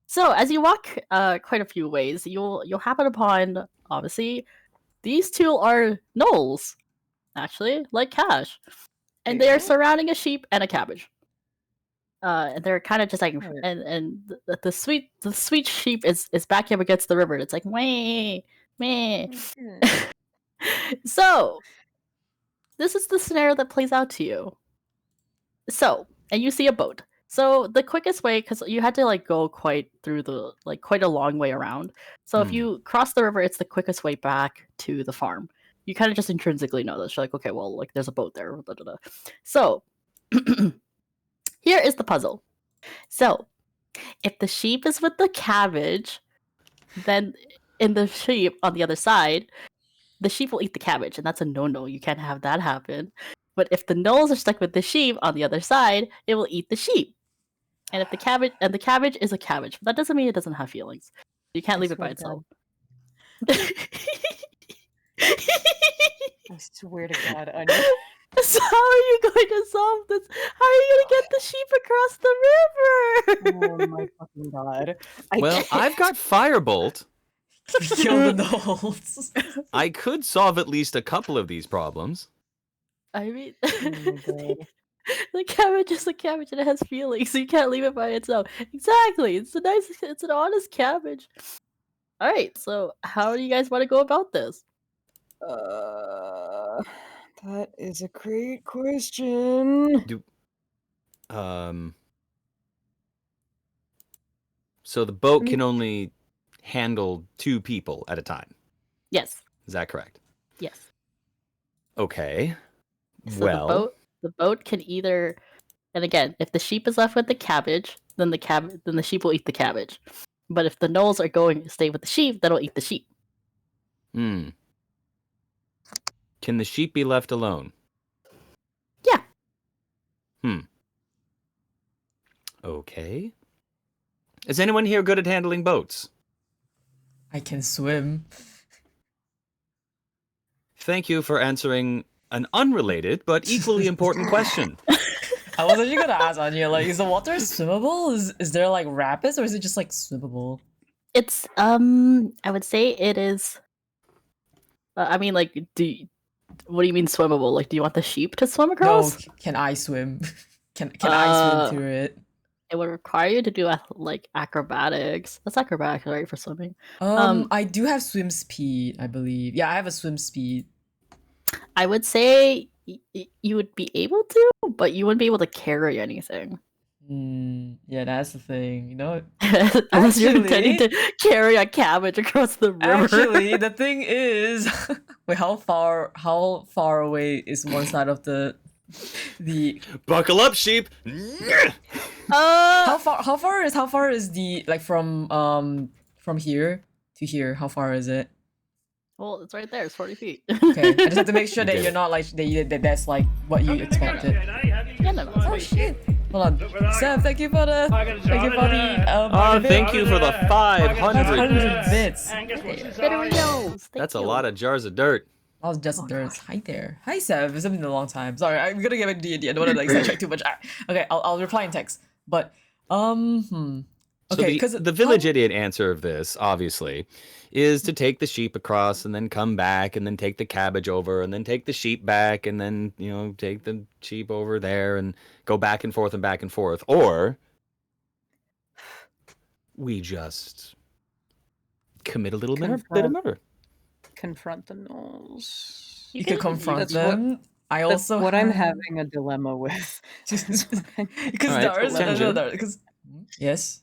So as you walk quite a few ways, you'll happen upon obviously these 2 are gnolls, actually, like Cash, and they are surrounding a sheep and a cabbage. And they're kind of just like, and the sweet sheep is backing up against the river. And it's like, meh, meh. So this is the scenario that plays out to you. So, and you see a boat. So the quickest way, because you had to like go quite a long way around. So if you cross the river, it's the quickest way back to the farm. You kind of just intrinsically know this. You're like, okay, well, like there's a boat there. Blah, blah, blah. So here is the puzzle. So if the sheep is with the cabbage, then in the sheep on the other side, the sheep will eat the cabbage, and that's a no-no. You can't have that happen. But if the gnolls are stuck with the sheep on the other side, it will eat the sheep. And if the cabbage is a cabbage, but that doesn't mean it doesn't have feelings. You can't leave it by itself. I swear to God, Onion. So how are you going to solve this? How are you going to get the sheep across the river? Oh my fucking God. Well, I've got Firebolt. Kill the gnolls. I could solve at least a couple of these problems. I mean, Oh my God. the cabbage is a cabbage and it has feelings, so you can't leave it by itself. Exactly. It's an honest cabbage. All right. So how do you guys want to go about this? That is a great question. So the boat can only handle 2 people at a time. Yes. Is that correct? Yes. Okay. So well, the boat can either, and again, if the sheep is left with the cabbage, then the sheep will eat the cabbage. But if the gnolls are going to stay with the sheep, that'll eat the sheep. Can the sheep be left alone? Yeah. Okay. Is anyone here good at handling boats? I can swim. Thank you for answering an unrelated but equally important question. I was actually gonna ask Anya, like, is the water swimmable? Is there like rapids, or is it just like swimmable? It's I would say it is. I mean, like, what do you mean swimmable? Like, do you want the sheep to swim across? No, can I swim? Can I swim through it? It would require you to do like acrobatics. That's acrobatics, right, for swimming? I do have swim speed, I believe. Yeah, I have a swim speed. I would say you would be able to, but you wouldn't be able to carry anything. Yeah, that's the thing, you know. Unless you're intending to carry a cabbage across the river. Actually, the thing is, wait, how far away is one side of the Buckle up, sheep. How far is the, like, from here to here? How far is it? Well, it's right there. It's 40 feet. Okay, I just have to make sure that you're not like that's like what you expected. Yeah, no, Oh shit! Hold on, Sam. Thank you for the Thank you for the 500 bits. Bittery nose. That's a lot of jars of dirt. I was just Oh, there. gosh. Hi there. Hi Seb. It's been a long time. Sorry, I'm gonna get back to D&D. I don't want to like sidetrack too much. Okay, I'll reply in text. But So okay, because the village idiot answer of this, obviously, is to take the sheep across and then come back and then take the cabbage over and then take the sheep back and then, take the sheep over there and go back and forth and back and forth. Or we just commit a little bit of Confront murder. confront the gnolls. you could confront That's what- them. I That's also what I'm have- having a dilemma with. That's what I'm- because All right, Dars, Tenjin. because yes.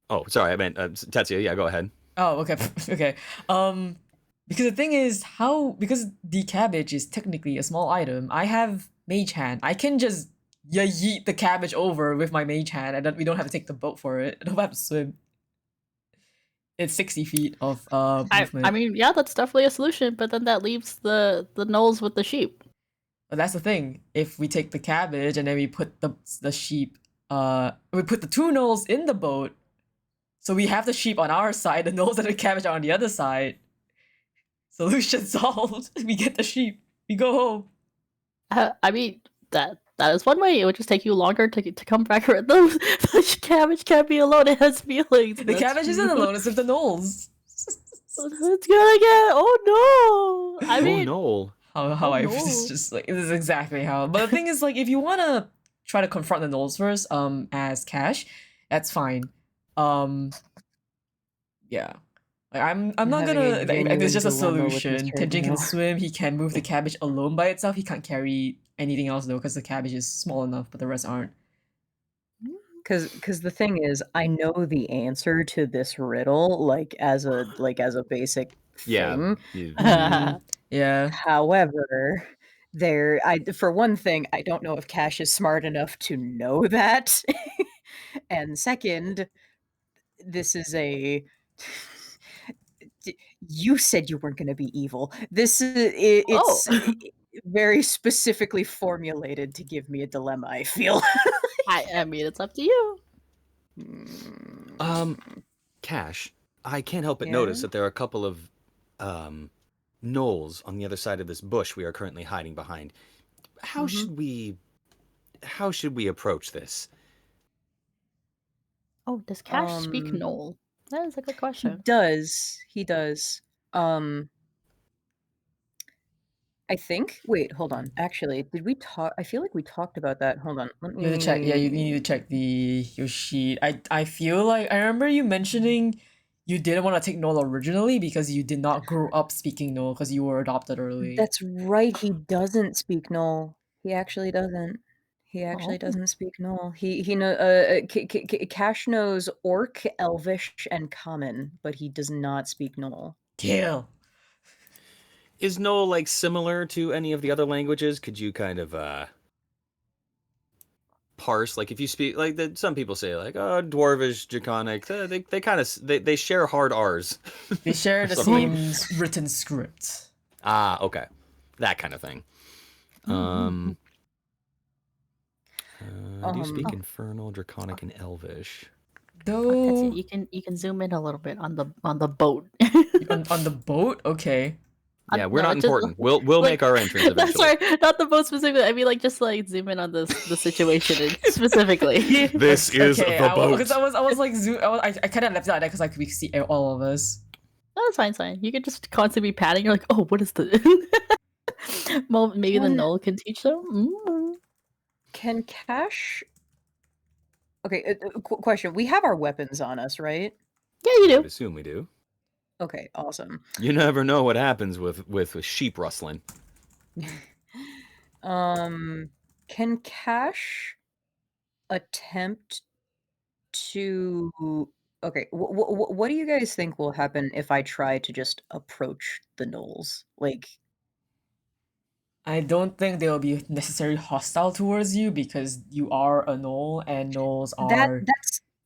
Oh, sorry, I meant Tetsuya. Yeah, go ahead. Oh, okay, okay. Because the thing is, because the cabbage is technically a small item, I have mage hand. I can just yeet the cabbage over with my mage hand, and then we don't have to take the boat for it. I don't have to swim. It's 60 feet of movement. I mean, yeah, that's definitely a solution, but then that leaves the gnolls with the sheep. But that's the thing. If we take the cabbage and then we put the sheep, we put the two gnolls in the boat, so we have the sheep on our side, the gnolls and the cabbage are on the other side. Solution solved. We get the sheep. We go home. I mean, that is one way. It would just take you longer to come back with them. The cabbage can't be alone. It has feelings. The cabbage isn't alone. It's with the gnolls. It's gonna get. Oh no! I mean, no. How Oh, I no. this is just like this is exactly how. But the thing is, like, if you wanna try to confront the gnolls first, as Cash, that's fine. Yeah. Like, I'm not having gonna. a Like, there's just a genuine dilemma with solution. this right Tenjin now. can swim. He can move the cabbage alone by itself. He can't carry anything else though, because the cabbage is small enough, but the rest aren't. Because the thing is, I know the answer to this riddle, like as a basic Yeah. thing. Yeah. However, for one thing, I don't know if Cash is smart enough to know that, and second, this is a. You said you weren't going to be evil. This is it's very specifically formulated to give me a dilemma. I feel. I mean, it's up to you. Cash, I can't help but Yeah? notice that there are a couple of gnolls on the other side of this bush we are currently hiding behind. How should we approach this? Oh, does Cash speak Um, Knoll? That is a good He question. does. He does. I think. Wait, hold on. Actually, did we talk? I feel like we talked about that. Hold on. Let me You need to check. Yeah, you need to check your sheet. I feel like I remember you mentioning you didn't want to take Noel originally because you did not grow up speaking Noel because you were adopted early. That's right. He doesn't speak Knoll. He actually doesn't. He actually Oh. doesn't speak Knoll. He know. Cash knows Orc, Elvish, and Common, but he does not speak Knoll. Kill. Is Gnoll like similar to any of the other languages? Could you kind of parse, like if you speak like some people say like Dwarvish, Draconic, they kind of they share hard R's. They share the same written script. Ah, okay, that kind of thing. Do you speak Infernal, Draconic, and Elvish? That's Though it. You can zoom in a little bit on the boat. on the boat, okay. Yeah, we're no, not just- important. We'll like- make our entrance eventually. Sorry, not the boat specifically. I mean, like just like zoom in on the situation specifically. This is Okay, the boat. Because I was like I kind of left it like that because like we could see all of us. That's fine, it's fine. You could just constantly be patting. You're like, oh, what is the? Well, maybe the Can- Knoll can teach them. Can Cash? Okay. Question: we have our weapons on us, right? Yeah, you I do. would assume we do. Okay. Awesome. You never know what happens with sheep rustling. Can Cash attempt to? Okay. What do you guys think will happen if I try to just approach the gnolls? Like, I don't think they'll be necessarily hostile towards you because you are a gnoll and gnolls are.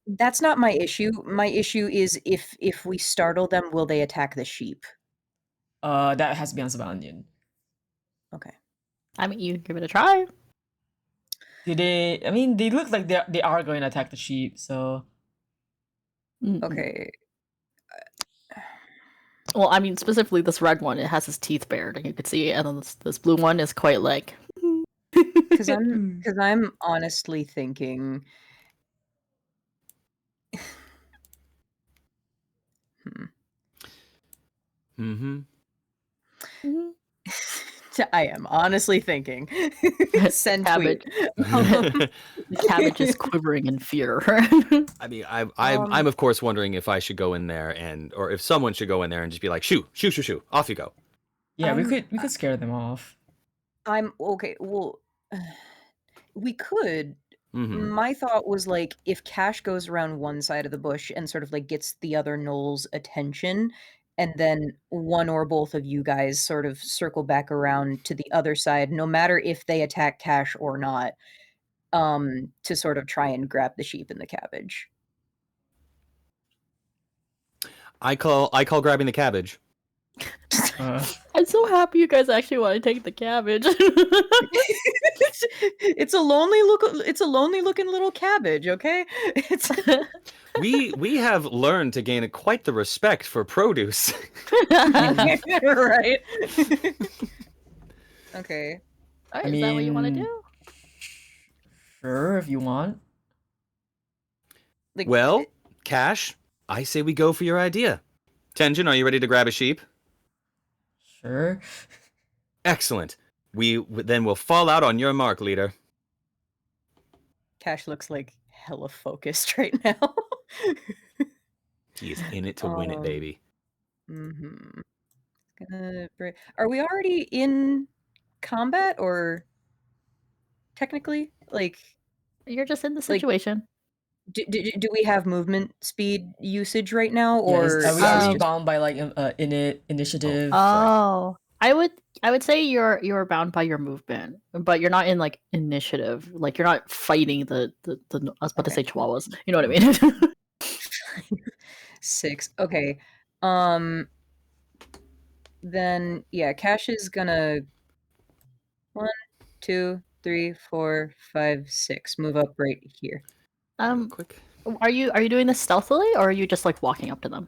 that's not my issue. My issue is if we startle them, will they attack the sheep? That has to be on Savanian. Okay. I mean, you can give it a try. Do they? I mean, they look like they are going to attack the sheep. So Mm. Okay. Well, I mean, specifically this red one, it has his teeth bared, and you could see, and then this blue one is quite like. Because I'm honestly thinking. Mm-hmm. I am honestly thinking. Send Cabbage. tweet. The cabbage is quivering in fear. I mean, I'm of course wondering if I should go in there or if someone should go in there and just be like, shoo, shoo, shoo, shoo, off you go. Yeah, we could scare them off. I'm okay. Well, we could. Mm-hmm. My thought was like if Cash goes around one side of the bush and sort of like gets the other Knoll's attention, and then one or both of you guys sort of circle back around to the other side, no matter if they attack Cash or not, to sort of try and grab the sheep and the cabbage. I call grabbing the cabbage. I'm so happy you guys actually want to take the cabbage. It's a lonely looking little cabbage, okay? It's We have learned to gain quite the respect for produce. right. Okay. All right, is that what you want to do? Sure, if you want. Like, Well, Cash, I say we go for your idea. Tenjin, are you ready to grab a sheep? Sure. Excellent. Then we'll fall out on your mark, leader. Cash looks like hella focused right now. He is in it to win it, baby. Mm-hmm. Are we already in combat, or technically, like, You're just in the situation. do we have movement speed usage right now, Yeah, or are we bound by like initiative? Oh, I would say you're bound by your movement, but you're not in like initiative. Like you're not fighting the I was about to say chihuahuas. You know what I mean? 6? Okay. Then yeah, Cash is gonna 1, 2, 3, 4, 5, 6 move up right here. Quick. Are you doing this stealthily, or are you just like walking up to them?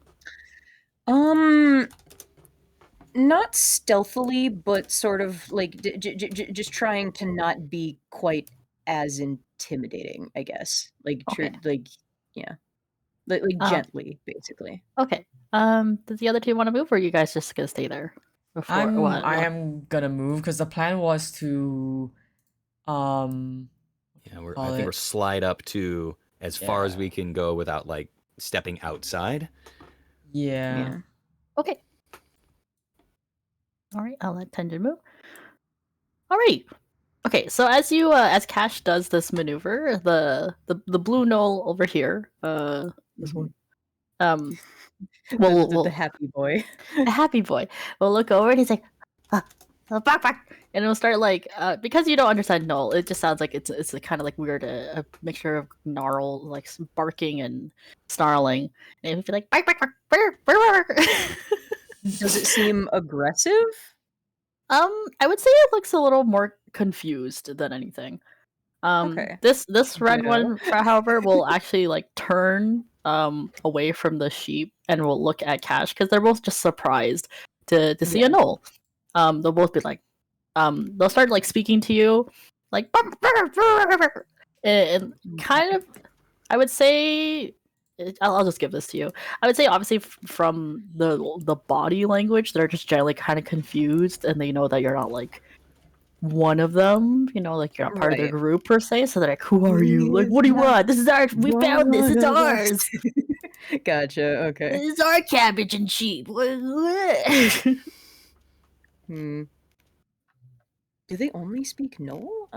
Not stealthily, but sort of like just trying to not be quite as intimidating, I guess. Like, Okay. yeah, like gently, basically. Okay. Does the other two want to move, or are you guys just gonna stay there? I am gonna move because the plan was to, Yeah, I think we're slide up to as far as we can go without like stepping outside. Yeah. Okay. All right, I'll let Tenjin move. All right. Okay, so as you as Cash does this maneuver, the blue knoll over here, this one, the happy boy, a happy boy, will look over and he's like, back, and it'll start like, because you don't understand knoll, it just sounds like it's a kind of like weird, a mixture of gnarl, like barking and snarling, and it'll be like, bark. Does it seem aggressive? I would say it looks a little more confused than anything. Okay. This red one, however, will actually like turn away from the sheep and will look at Cash because they're both just surprised to see a knoll. They'll both be like, they'll start like speaking to you, like, and kind of, I would say. I'll just give this to you. I would say, obviously, from the body language, they're just generally kind of confused, and they know that you're not like one of them. You know, like you're not part of their group per se. So they're like, "Who are you? Like, what do you want? This is ours. We found this. It's ours. Gotcha. Okay. This is our cabbage and sheep." Do they only speak Knoll?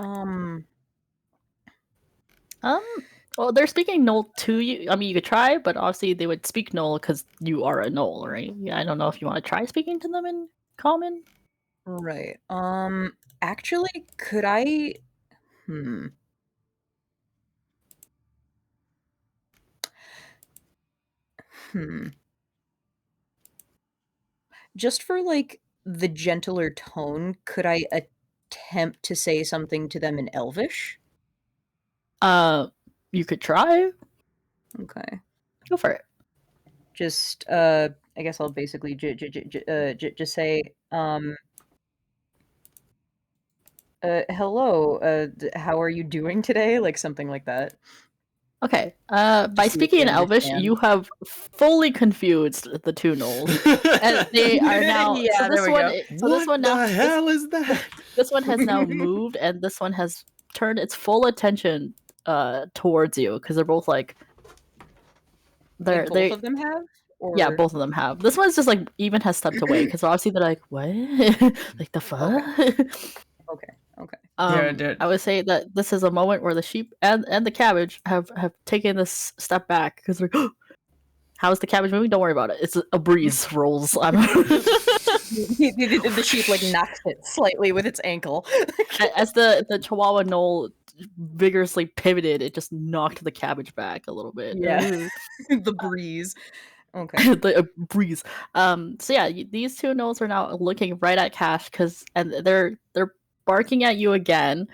Well, they're speaking Knoll to you. I mean, you could try, but obviously they would speak Knoll because you are a Knoll, right? Yeah, I don't know if you want to try speaking to them in common. Right. Actually, could I? Just for like the gentler tone, could I attempt to say something to them in Elvish? You could try. Okay. Go for it. Just I guess I'll basically just say, hello, how are you doing today? Like something like that. Okay. By See if speaking they in Elvish, understand. you have fully confused the two gnolls, and they are now. Yeah, so there this we one, go. so this What one now. the hell is that? This one has now moved, and this one has turned its full attention towards you because they're both like Like both they of them have? yeah, Or both of them have. This one's just like even has stepped away because obviously they're like what like the fuck. okay. I would say that this is a moment where the sheep and the cabbage have taken this step back because they're how's the cabbage moving? Don't worry about it. It's a breeze rolls. The sheep like knocks it slightly with its ankle. As the Chihuahua knoll vigorously pivoted, it just knocked the cabbage back a little bit. Yeah. The breeze. Okay. The breeze. So yeah, these two gnolls are now looking right at Cash and they're barking at you again.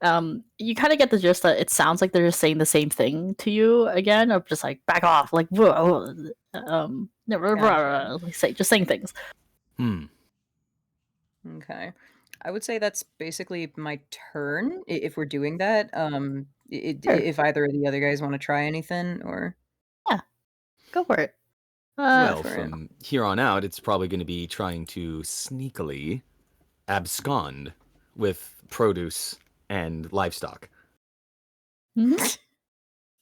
You kind of get the gist that it sounds like they're just saying the same thing to you again, of just like back off, like like just saying things. Okay. I would say that's basically my turn if we're doing that. Sure. If either of the other guys want to try anything or Yeah, go for it. Well, for it. from here on out, it's probably going to be trying to sneakily abscond with produce and livestock.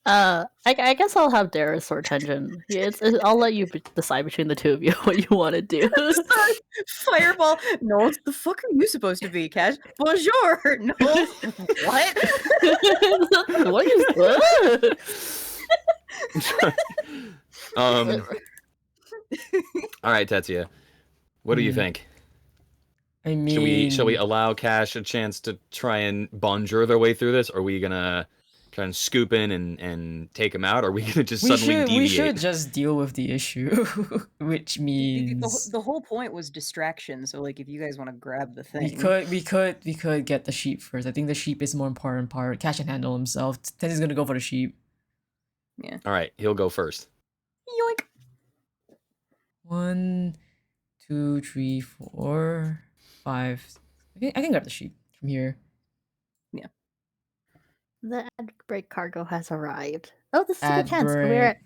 I guess I'll have Darius or Tenjin. Yeah, I'll let you decide between the two of you what you want to do. Fireball. No, what the fuck are you supposed to be, Cash? Bonjour. No. What? What is that? All right, Tetsuya, what do you think? I mean, Shall we allow Cash a chance to try and bonjour their way through this? Or are we gonna try and scoop in and take them out? Or are we gonna just suddenly deviate? We should just deal with the issue, which means the whole point was distraction. So like, if you guys want to grab the thing, we could get the sheep first. I think the sheep is more important part. Cash can handle himself. Ten's gonna go for the sheep. Yeah. All right, he'll go first. Yoink. 1, 2, 3, 4, 5. I can grab the sheep from here. Yeah. The ad break cargo has arrived. Oh, this is a Ad good chance. break.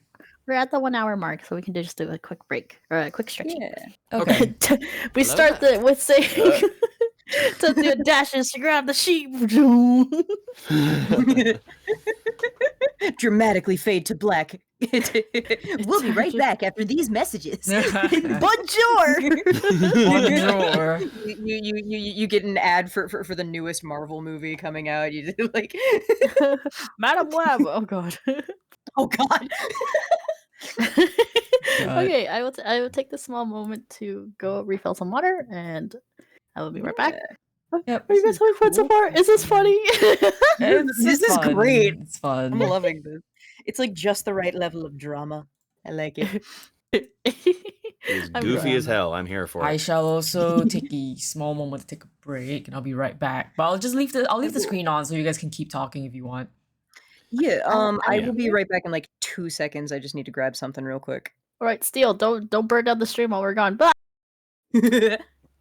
We're at the 1 hour mark, so we can just do a quick break or a quick stretch. Yeah. Okay. We Hello start there. with saying Tetsuya dashes to grab the sheep. Dramatically fade to black. We'll be right back after these messages. Bonjour. Bonjour. You get an ad for the newest Marvel movie coming out. You do like Madam Web. Oh god. oh god. Okay, I will take this small moment to go refill some water, and I will be right back. Yep, Are you guys having fun so far? Is this funny? This is fun. great. It's fun. I'm loving this. It's like just the right level of drama. I like it. He's I'm goofy glad. as hell. I'm here for I it. shall also take a small moment to take a break, and All right back. But I'll just leave the screen on so you guys can keep talking if you want. Yeah, I yeah. will be right back in like 2 seconds. I just need to grab something real quick. All right, Steel, don't burn down the stream while we're gone. Bye.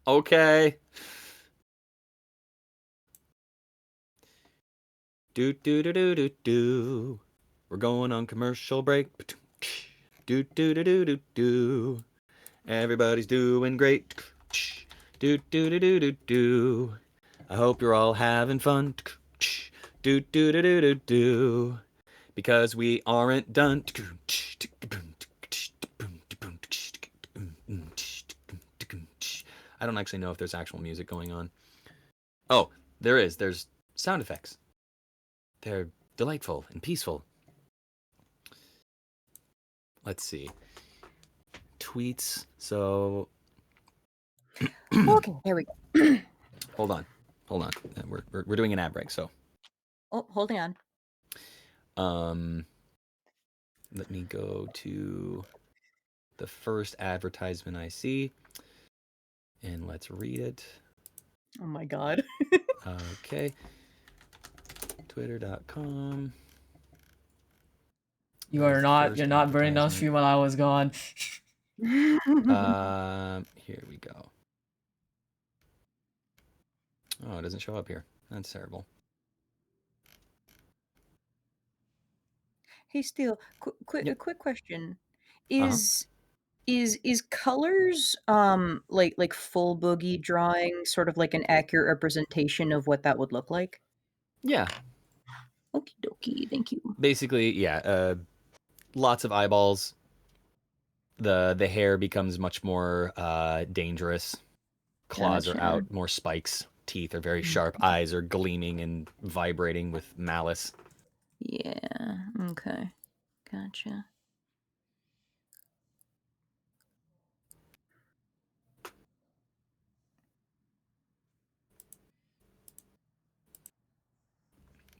Okay. Do do do do do do. We're going on commercial break. Do do do do do do. Everybody's doing great. Do do do do do do. I hope you're all having fun. Do do do do do do. Because we aren't done. I don't actually know if there's actual music going on. Oh, there is. There's sound effects. They're delightful and peaceful. Let's see. Tweets. So. Okay, there we go. Hold on. We're doing an ad break. So. Oh, holding on. Let me go to the first advertisement I see, and let's read it. Oh my god. Okay. Twitter.com. You're not First burning down advertisement. stream while I was gone. Here we go. Oh, it doesn't show up here. That's terrible. Hey, Steele, a Yep. quick question. Uh-huh. Is colors like full boogie drawing sort of like an accurate representation of what that would look like? Yeah. Okie dokie, thank you. Basically, yeah. Lots of eyeballs. The hair becomes much more dangerous. Claws are Gotcha. out, more spikes. Teeth are very sharp. Eyes are gleaming and vibrating with malice. Yeah, okay. Gotcha.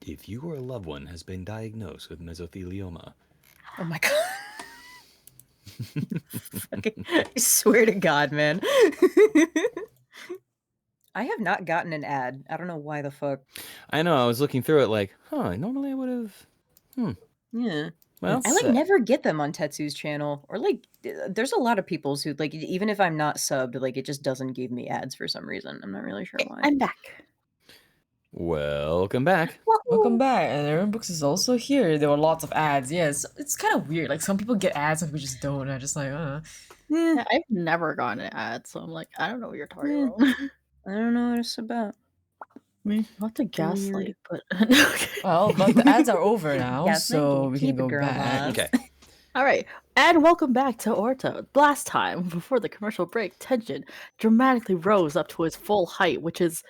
If you or a loved one has been diagnosed with mesothelioma, Oh my god. Fucking, I swear to God, man. I have not gotten an ad. I don't know why the fuck. I know I was looking through it like, normally I would have. Yeah. Well, I like It's, never get them on Tetsu's channel, or like there's a lot of people's who like even if I'm not subbed, like it just doesn't give me ads for some reason. I'm not really sure why. I'm back. welcome back. Welcome back, and Aaron Books is also here. There were lots of ads. Yes, it's kind of weird. Like some people get ads, and we just don't. And I'm just like, Yeah, Yeah, I've never gotten an ad, so I'm like, I don't know what you're talking Yeah. about. I don't know what it's about. I mean, not to gaslight, but well, but the ads are over now, Yes, so thank we you. can Keep it, go girl back. boss. Okay. all right. And welcome back to Orta. Last time, before the commercial break, tension dramatically rose up to his full height, which is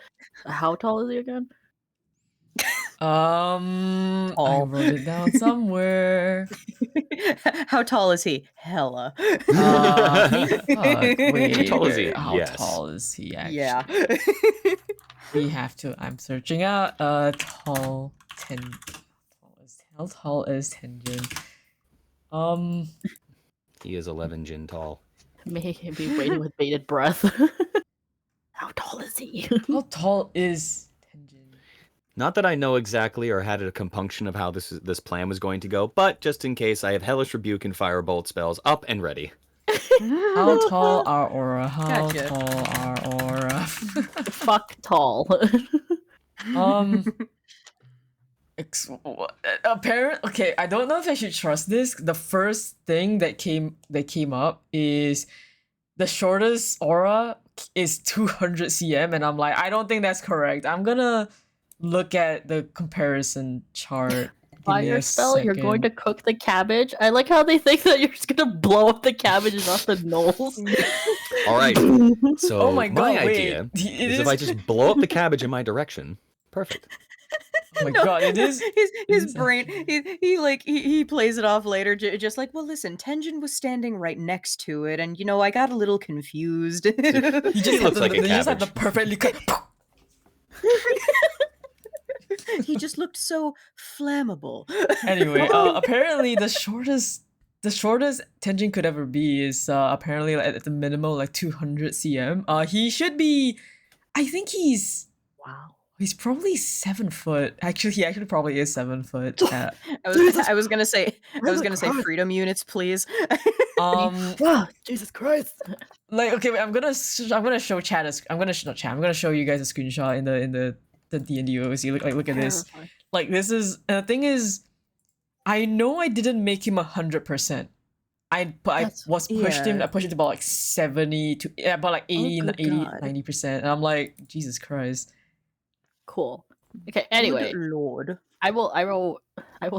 how tall is he again? I Tall. wrote it down somewhere. How tall is he? Hella. Fuck, wait. How tall is he? How Yes. tall is he actually? Yeah. We have to. I'm searching out tall how tall is Tenjin? He is 11 jin tall. Maybe waiting with bated breath. How tall is he? How tall is Tenjin? Not that I know exactly or had a compunction of how this plan was going to go, but just in case, I have Hellish Rebuke and Firebolt spells up and ready. How tall are Aura? How Gotcha. tall are Aura? Fuck tall. Apparent. Okay, I don't know if I should trust this. The first thing that came up is the shortest Aura is 200 cm, and I'm like, I don't think that's correct. I'm gonna look at the comparison chart. By your spell, you're going to cook the cabbage. I like how they think that you're just gonna blow up the cabbage and not the knolls. All right. So Oh my god! idea Wait, it is if I just blow up the cabbage in my direction. Perfect. Oh my god! It is. His is brain. He plays it off later, just like, well, listen, Tenjin was standing right next to it, and I got a little confused. You just He looks have like a you just have the cabbage. perfectly cut. He just looked so flammable. Anyway, apparently the shortest Tenjin could ever be is apparently at the minimum like 200 cm. He should be. I think he's Wow. probably 7 foot. Actually, he actually probably is 7 foot. I was gonna say freedom units, please. Wow, Jesus Christ. Like okay, wait, I'm gonna show chat. I'm gonna show you guys a screenshot in the D&D OC. Look at this. Terrifying. Like this is, and the thing is, I know I didn't make him 100%. I pushed him. Yeah. I pushed him to about like 70 to about like 80, good 80, God. 90%. And I'm like, Jesus Christ. Cool. Okay, anyway. Good Lord. I will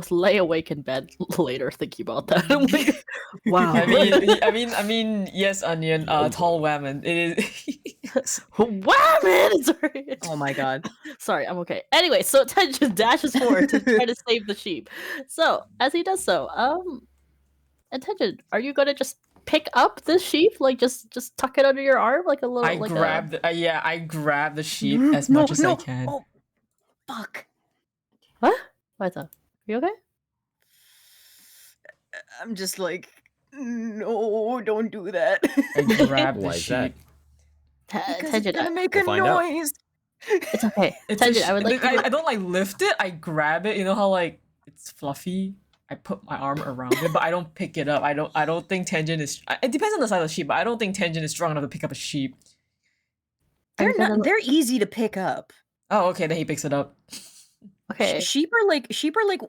lay awake in bed later thinking about that. I'm like, wow. I mean, yes, Onion, tall woman. It is. Whammon! Sorry. Oh my God. Sorry, I'm okay. Anyway, so Tenjin dashes forward to try to save the sheep. So, as he does so, Tenjin, are you gonna just pick up this sheep? Like, just tuck it under your arm like a little. I grab the sheep as much as I can. Oh, fuck. What? What's up? You okay? I'm just like, no, don't do that. I grab the Why is sheep. that? Because Tenjin, it's gonna make We'll a find out. noise. it's okay. It's a Tenjin, I would like. I don't like lift it. I grab it. You know how like it's fluffy. I put my arm around it, but I don't pick it up. I don't think Tenjin is. It depends on the size of the sheep, but I don't think Tenjin is strong enough to pick up a sheep. Are you gonna- They're easy to pick up. Oh, okay, then he picks it up. Okay. Sheep are like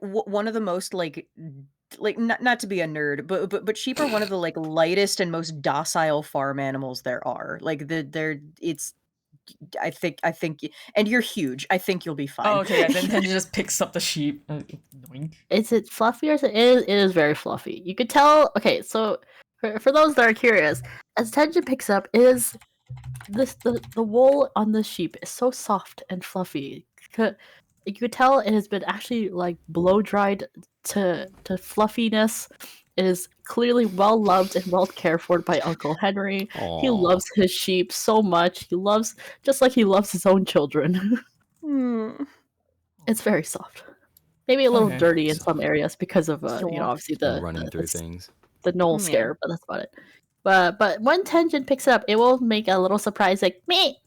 one of the most like not to be a nerd, but sheep are one of the like lightest and most docile farm animals there are. Like they're it's I think and you're huge. I think you'll be fine. Oh, okay, yeah, then Tenjin just picks up the sheep. Doink. Is it fluffy or is it is? It is very fluffy. You could tell. Okay, so for those that are curious, as Tenjin picks up, is the wool on the sheep is so soft and fluffy. You could tell it has been actually like blow dried to fluffiness. It is clearly well loved and well cared for by Uncle Henry. He Aw. loves his sheep so much. He loves just like he loves his own children. Hmm. It's very soft. Maybe a little Okay. dirty in some areas because of Soft. obviously the running through things. the knoll Yeah. scare, but that's about it. But when Tenjin picks it up, it will make a little surprise like me.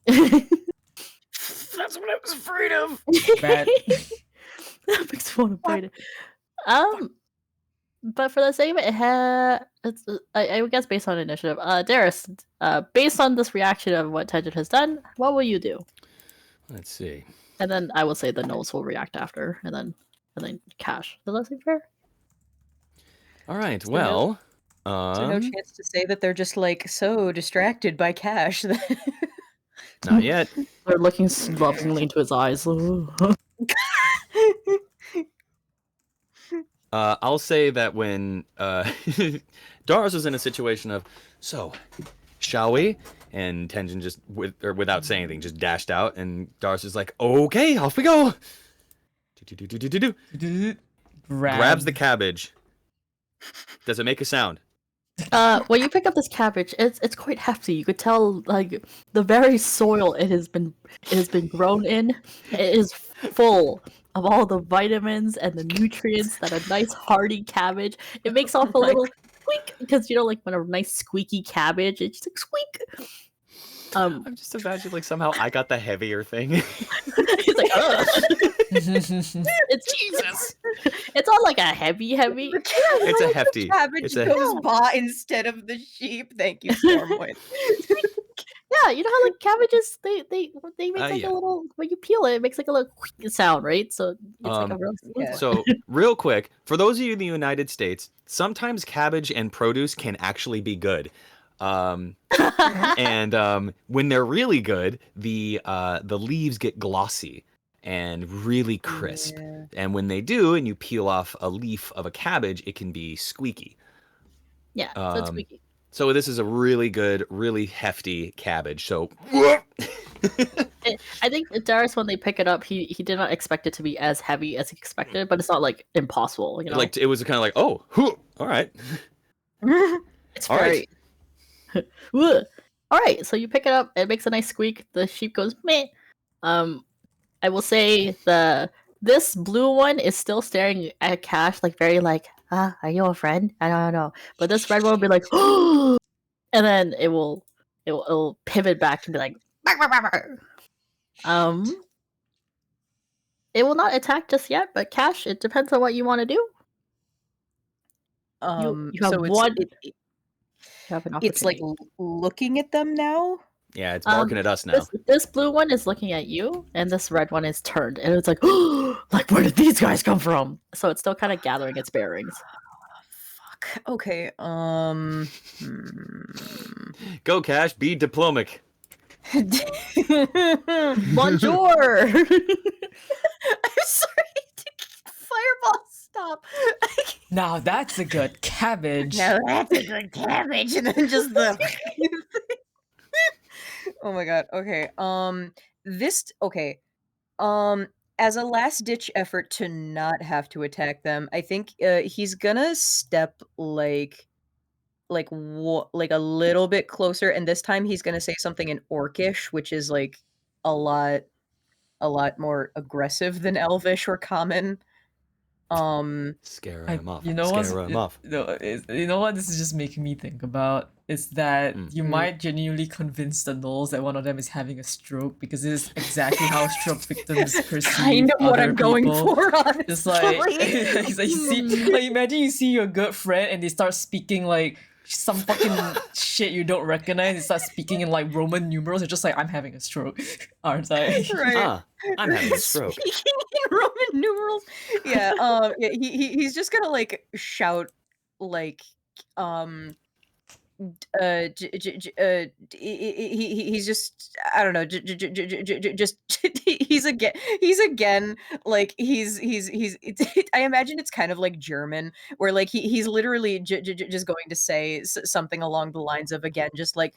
That's what I was afraid of. Bad. That makes me want to bite it. But for the sake of it, it's I would guess based on initiative. Darius, based on this reaction of what Tenjin has done, what will you do? Let's see. And then I will say the gnolls will react after, and then Cash. Does that seem fair? All right. So Well, So no chance to say that they're just like so distracted by cash. not yet. They're looking lovingly into his eyes. I'll say that when Darius was in a situation of, so, shall we? And Tenjin just, without saying anything, just dashed out, and Darius is like, okay, off we go. Grabs the cabbage. Does it make a sound? When you pick up this cabbage, it's quite hefty. You could tell like the very soil it has been grown in. It is full of all the vitamins and the nutrients that a nice hearty cabbage. It makes off a little squeak because like when a nice squeaky cabbage, it's just like squeak. I'm just imagining like somehow I got the heavier thing. He's like, ugh. It's Jesus. It's not like a heavy. It's a hefty. Cabbage It's a goes by instead of the sheep. Thank you, Stormwind. Yeah, you know how like cabbages they make like yeah. a little when you peel it, it makes like a little sound, right? So it's like a real smooth yeah. one. So, real quick, for those of you in the United States, sometimes cabbage and produce can actually be good. And when they're really good, the leaves get glossy and really crisp. Yeah. And when they do, and you peel off a leaf of a cabbage, it can be squeaky. Yeah, so it's squeaky. So this is a really good, really hefty cabbage. So I think Darius, when they pick it up, he did not expect it to be as heavy as he expected, but it's not like impossible, like it was kind of like, oh, all right. It's All very. All right, so you pick it up. It makes a nice squeak. The sheep goes meh. I will say this blue one is still staring at Cash like very like, are you a friend? I don't know. But this red one will be like, oh, and then it'll pivot back and be like, bark, bark, bark, bark. It will not attack just yet, but Cash, it depends on what you want to do. You have so one. You have an it's like opportunity. looking at them now. Yeah, it's barking at us now. This blue one is looking at you, and this red one is turned, and it's like, oh, like where did these guys come from? So it's still kind of gathering its bearings. Fuck. Okay. Go, Cash. Be diplomatic. Bonjour. I'm sorry. Fireball, stop. Now that's a good cabbage. No, that's a good cabbage, and then just the. Oh my god. Okay. Okay. As a last ditch effort to not have to attack them, I think he's gonna step like a little bit closer, and this time he's gonna say something in Orcish, which is like a lot more aggressive than Elvish or Common. Scare him off. You know what? Scare him off. You know what? This is just making me think about is that you Mm. might genuinely convince the gnolls that one of them is having a stroke because this is exactly how stroke victims perceive Kind of what other I'm going people. for, honestly. Just like, it's like you see, like imagine you see your good friend and they start speaking like some fucking shit you don't recognize. They start speaking in like Roman numerals. You're just like, I'm having a stroke, aren't I? Right. Ah, I'm having a stroke. Speaking in Roman numerals. Yeah, yeah, he's just gonna like shout like he's just I don't know just he's again like he's I imagine it's kind of like German where like he's literally just going to say something along the lines of again just like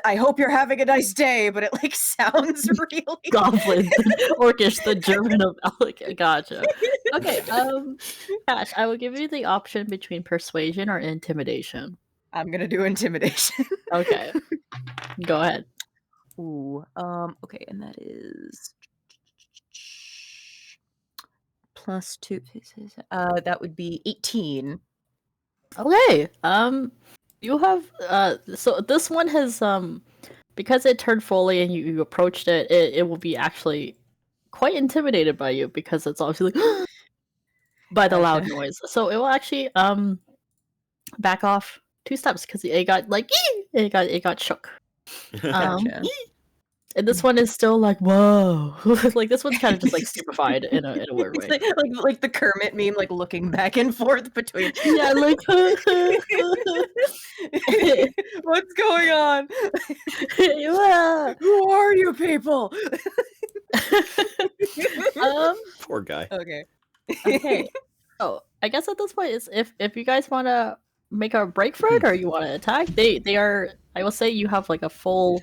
I hope you're having a nice day, but it like sounds really Goblin, Orcish, the German of Alec. Gotcha. Okay, Cash, I will give you the option between persuasion or intimidation. I'm gonna do intimidation. Okay, go ahead. Ooh, okay, and that is +2. That would be 18. Okay, you have so this one has because it turned fully and you approached it, it will be actually quite intimidated by you because it's obviously like by the loud Gotcha. noise. So it will actually back off 2 steps because it got like it got shook. Gotcha. And this one is still like whoa, like this one's kind of just like stupefied in a weird way. It's like the Kermit meme, like looking back and forth between. Yeah, like What's going on? yeah. Who are you people? Poor guy. Okay. Okay. So I guess at this point is if you guys want to make a break for it or you want to attack, they are. I will say you have like a full,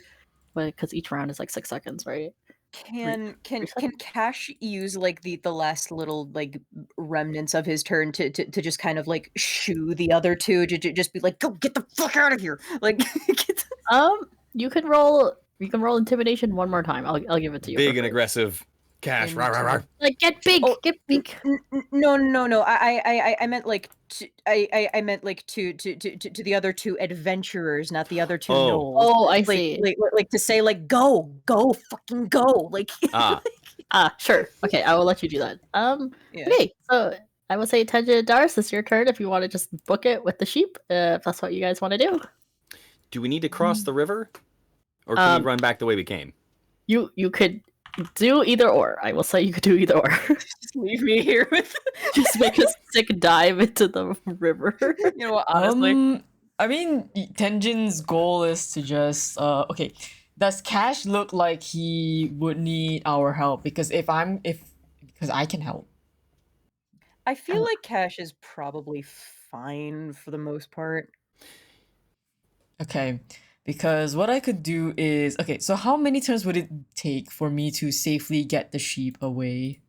because each round is like 6 seconds, right? Can reset? Cash use like the last little like remnants of his turn to just kind of like shoo the other two to just be like, go get the fuck out of here, like get You can roll. You can roll intimidation one more time. I'll give it to you. Big for and free. aggressive. Cash. Rawr, rawr, rawr. Like get big, Oh, get big. No. I meant like I meant like to the other two adventurers, not the other two Oh. gnolls. Oh, I Like, see. like to say like go fucking go like. Ah, Sure. Okay, I will let you do that. Yeah. Okay, so I will say Tenja Dars, it's your turn if you want to just book it with the sheep, if that's what you guys want to do. do we need to cross the river? Or can we run back the way we came? You could do either or. I will say you could do either or. Just leave me here with. Just make a sick dive into the river. You know what? Honestly, I mean, Tenjin's goal is to just okay. Does Cash look like he would need our help? Because because I can help. I feel like Cash is probably fine for the most part. Okay, because what I could do is okay. So how many turns would it take for me to safely get the sheep away?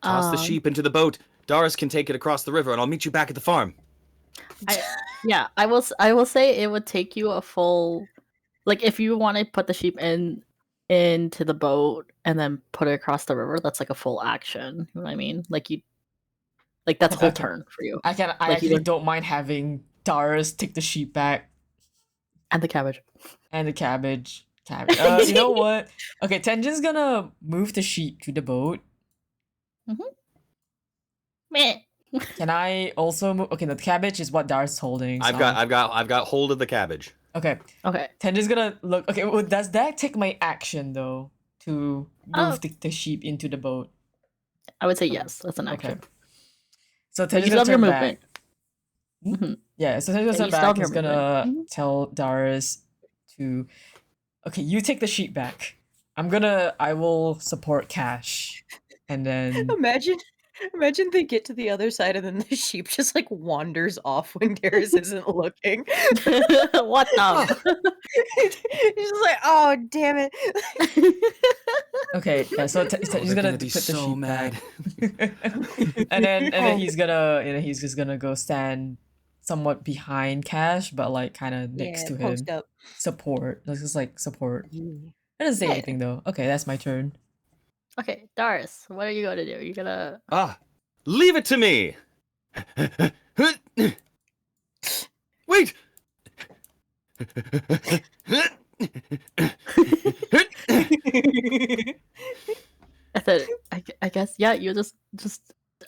Toss the sheep into the boat. Doris can take it across the river, and I'll meet you back at the farm. I will say it would take you a full, like if you want to put the sheep into the boat and then put it across the river, that's like a full action. You know what I mean? Like that's a whole Okay. turn for you. I Like, actually you- don't mind having Doris take the sheep back And the cabbage. and the cabbage. You know what? Okay, Tenjin's gonna move the sheep to the boat. Meh. Can I also move? Okay, the cabbage is what Doris is holding. I've so- got hold of the cabbage. Okay, Okay. Tenjin's gonna look. Okay, well, does that take my action though to move the sheep into the boat? I would say yes. That's an Okay. action. So But you Tenjin's still gonna have your turn back. movement. Mhm. Yeah, so Tenjin's you gonna still turn have back. your He's gonna movement. tell Doris to. Okay, you take the sheep back. I will support Cash, and then Imagine they get to the other side and then the sheep just like wanders off when Darius isn't looking. What the? He's just like, oh damn it. okay, yeah. So he's gonna be put the so sheep mad. back, and then he's gonna he's just gonna go stand somewhat behind Cash, but like kind of next to him. Post up. Support. Let's just like support. It doesn't say Yeah. anything though. Okay, that's my turn. Okay, Darius, what are you going to do? You're gonna. Leave it to me. Wait. I guess yeah. You just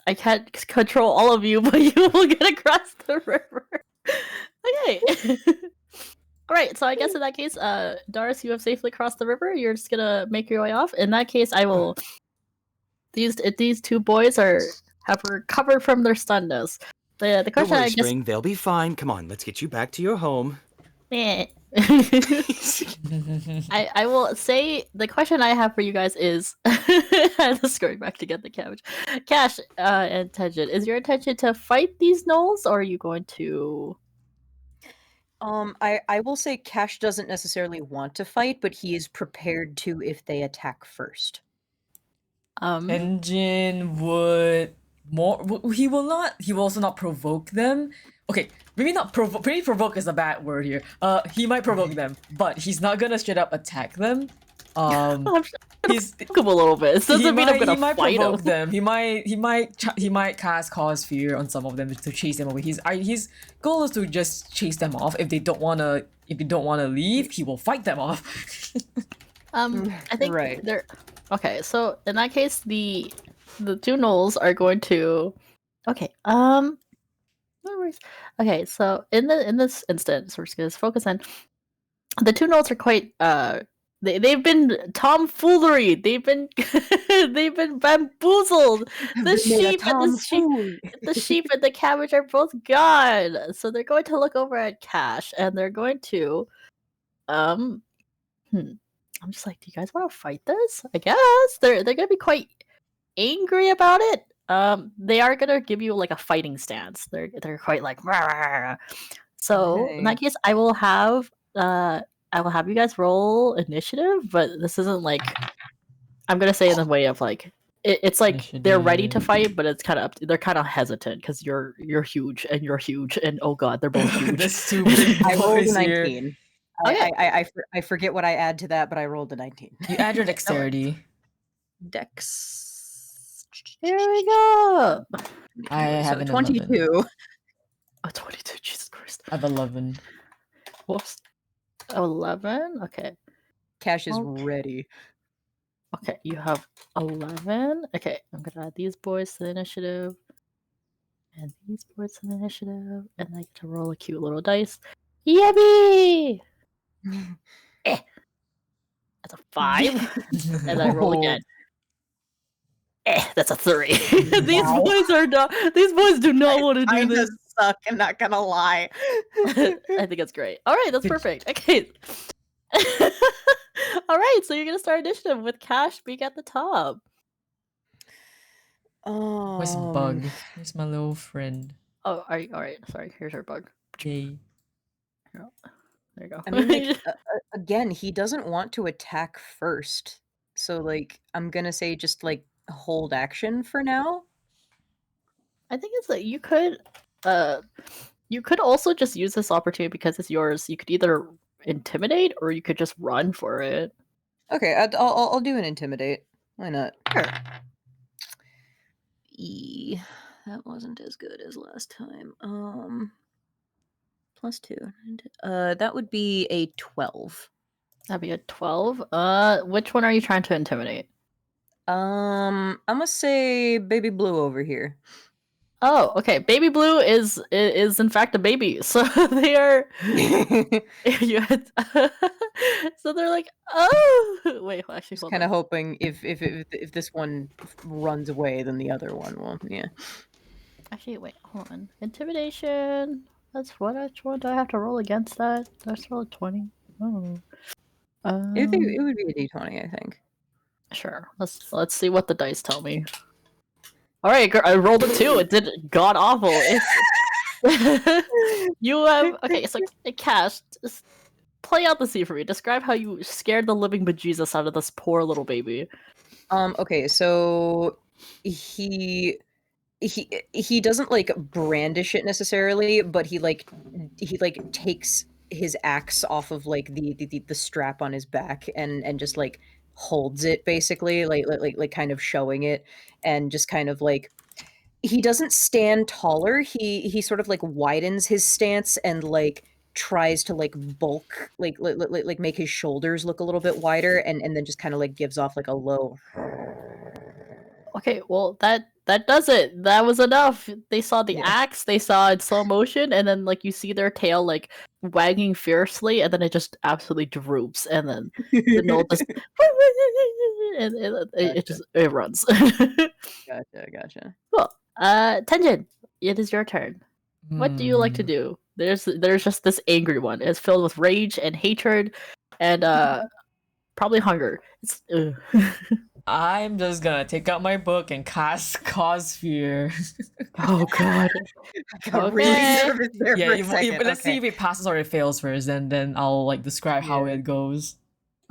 I can't control all of you, but you will get across the river. Okay. All right. So I guess in that case, Darius, you have safely crossed the river. You're just gonna make your way off. In that case, I will. These two boys have recovered from their stunness. The Don't question worry, I guess. Spring. They'll be fine. Come on, let's get you back to your home. I will say the question I have for you guys is I'm just going back to get the cabbage. Cash and Tenjin, is your intention to fight these gnolls or are you going to I will say Cash doesn't necessarily want to fight, but he is prepared to if they attack first. Engine would he will also not provoke them. Okay, maybe not provoke. Maybe provoke is a bad word here. He might provoke them, but he's not gonna straight up attack them. He's a little bit. It doesn't mean I'm gonna might fight provoke them. He might cast cause fear on some of them to chase them away. His goal is to just chase them off. If they don't wanna leave, he will fight them off. I think Right. they're okay. So in that case, the two gnolls are going to. Okay. No worries. Okay. So in this instance, we're just gonna focus on the two gnolls are quite they've been tomfoolery. They've been they've been bamboozled. The sheep and the cabbage are both gone. So they're going to look over at Cash and they're going to I'm just like, do you guys want to fight this? I guess they're gonna be quite angry about it. They are gonna give you like a fighting stance. They're quite like, "Rah." So in that case, I will have you guys roll initiative, but this isn't like I'm gonna say in the way of like it's like they're ready to fight, but it's kind of they're kind of hesitant because you're huge and you're huge and oh god, they're both huge. There's two big I rolled a boys here. 19. Okay. I forget what I add to that, but I rolled a 19. You add your dexterity. Dex. Here we go. I have an 22. 11. Oh, 22. Jesus Christ. I have 11. Whoops. 11. Okay. Cash is Okay. ready. Okay, you have 11. Okay, I'm gonna add these boys to the initiative. And these boys to the initiative. And I get to roll a cute little dice. Yippee! That's a 5. And I roll again. That's a 3. These Wow. boys are not. These boys do not want to do I this. suck. I'm not gonna lie. I think it's great. All right, that's perfect. Okay. All right, so you're gonna start initiative with Cash being at the top. Where's Bug? Where's my little friend? Oh, all right. Sorry, here's her bug. Yay. There you go. I mean, like, again, he doesn't want to attack first. So, like, I'm gonna say just, like, hold action for now. I think it's that you could also just use this opportunity because it's yours. You could either intimidate or you could just run for it. Okay, I'll do an intimidate. Why not? Sure. That wasn't as good as last time. +2. That would be a 12. That'd be a 12. Which one are you trying to intimidate? I'm gonna say Baby Blue over here. Oh, okay. Baby Blue is in fact a baby, so they are. So they're like, oh, wait, actually, hold Kind of on. hoping if this one runs away, then the other one will. Yeah. Actually, wait, hold on. Intimidation. That's what do I have to roll against that? Do I have to roll a 20? Oh. It would be a D20, I think. Sure. Let's see what the dice tell me. All right, I rolled a 2. It did god awful. You have okay. So Cash, just play out the scene for me. Describe how you scared the living bejesus out of this poor little baby. Okay, so he doesn't like brandish it necessarily, but he takes his axe off of like the strap on his back and just like holds it basically like kind of showing it and just kind of like he doesn't stand taller. He sort of like widens his stance and like tries to like bulk, like make his shoulders look a little bit wider, and then just kind of like gives off like a low. Okay, well that does it. That was enough. They saw the Yeah. axe, they saw it in slow motion, and then like you see their tail like wagging fiercely, and then it just absolutely droops, and then the knoll just and it just it runs. Gotcha. Cool. Tenjin, it is your turn. What do you like to do? There's just this angry one. It's filled with rage and hatred, and probably hunger. It's I'm just gonna take out my book and cast Cause Fear. oh god. I got really Okay. nervous there Yeah, for a second. let's see if it passes or it fails first, and then I'll like describe how Yeah. it goes.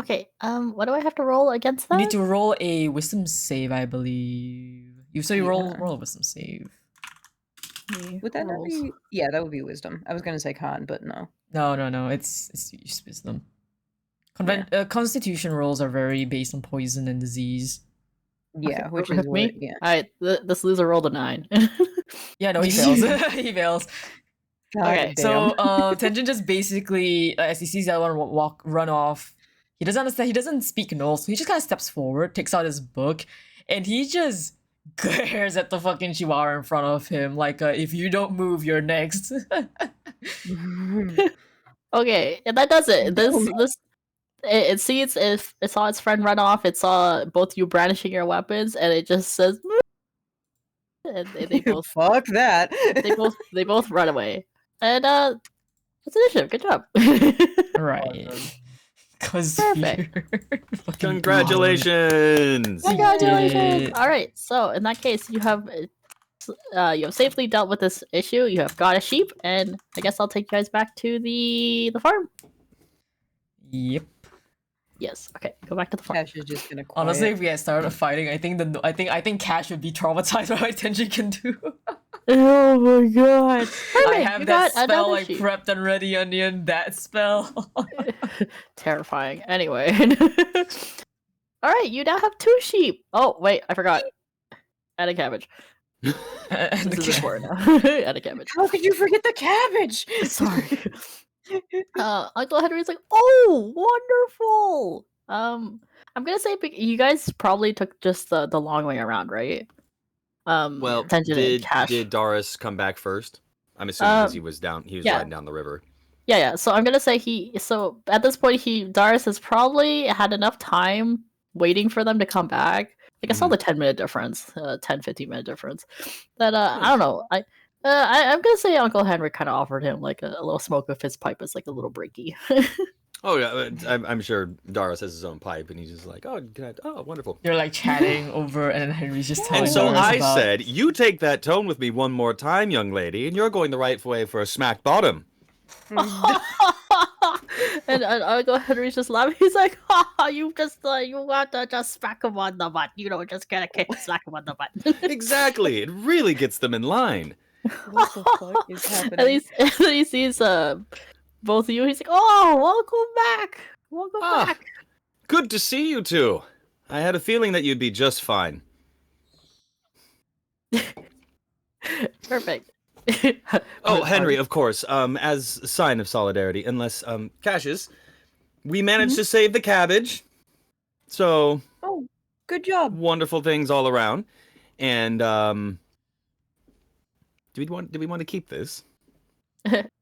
Okay. What do I have to roll against You that? need to roll a wisdom save, I believe. You roll a wisdom save. Would that not Rolls. be? Yeah, that would be wisdom. I was gonna say con, but no. No, it's just wisdom. Constitution rolls are very based on poison and disease. Yeah, Okay, which with is me. what, yeah. Alright, this loser rolled a 9. Yeah, no, he fails. He fails. Okay, God So, damn. Tenjin just basically, as he sees that one run off, he doesn't understand. He doesn't speak no, so he just kind of steps forward, takes out his book, and he just glares at the fucking chihuahua in front of him, like, if you don't move, you're next. okay, and that does it. No. It sees if it saw its friend run off. It saw both you brandishing your weapons, and it just says, and they both Fuck that. they both run away. And that's initiative. Good job. Right. Cause Perfect. Fucking Congratulations! Congratulations! it. All right, so in that case, you have safely dealt with this issue. You have got a sheep, and I guess I'll take you guys back to the farm. Yep. Yes. Okay. Go back to the farm. Cash is just gonna quiet. Honestly, if we had started fighting, I think Cash would be traumatized by what Tenjin can do. Oh my god! I have you that got spell another like sheep. prepped and ready, Onion. That spell. Terrifying. Anyway. All right, you now have 2 sheep. Oh wait, I forgot. Add a cabbage. And This the is cat- important now. Add a cabbage. How could you forget the cabbage? Sorry. Uncle Henry's like, oh, wonderful. I'm gonna say you guys probably took just the long way around, right? Well, Tenjin and Cash. did Doris come back first? I'm assuming because he was yeah. riding down the river. Yeah. So I'm gonna say so at this point Darius has probably had enough time waiting for them to come back. Like I saw the 10-minute difference, 10-15-minute difference. That I don't know. I'm gonna say Uncle Henry kind of offered him like a little smoke of his pipe as like a little breaky. Oh yeah, I'm sure Doris has his own pipe, and he's just like, oh, wonderful. You're like chatting over, and then Henry's just telling And so Doris I about... said, you take that tone with me one more time, young lady, and you're going the right way for a smack bottom. and Uncle Henry's just laughing. He's like, you want to just smack him on the butt. You don't just gotta smack him on the butt. Exactly. It really gets them in line. What the fuck is happening? At least he sees both of you. He's like, oh, welcome back. Welcome back. Good to see you two. I had a feeling that you'd be just fine. Perfect. Oh, Henry, of course. As a sign of solidarity, unless Cassius, we managed to save the cabbage. So Oh, good job. wonderful things all around. And do we want to keep this?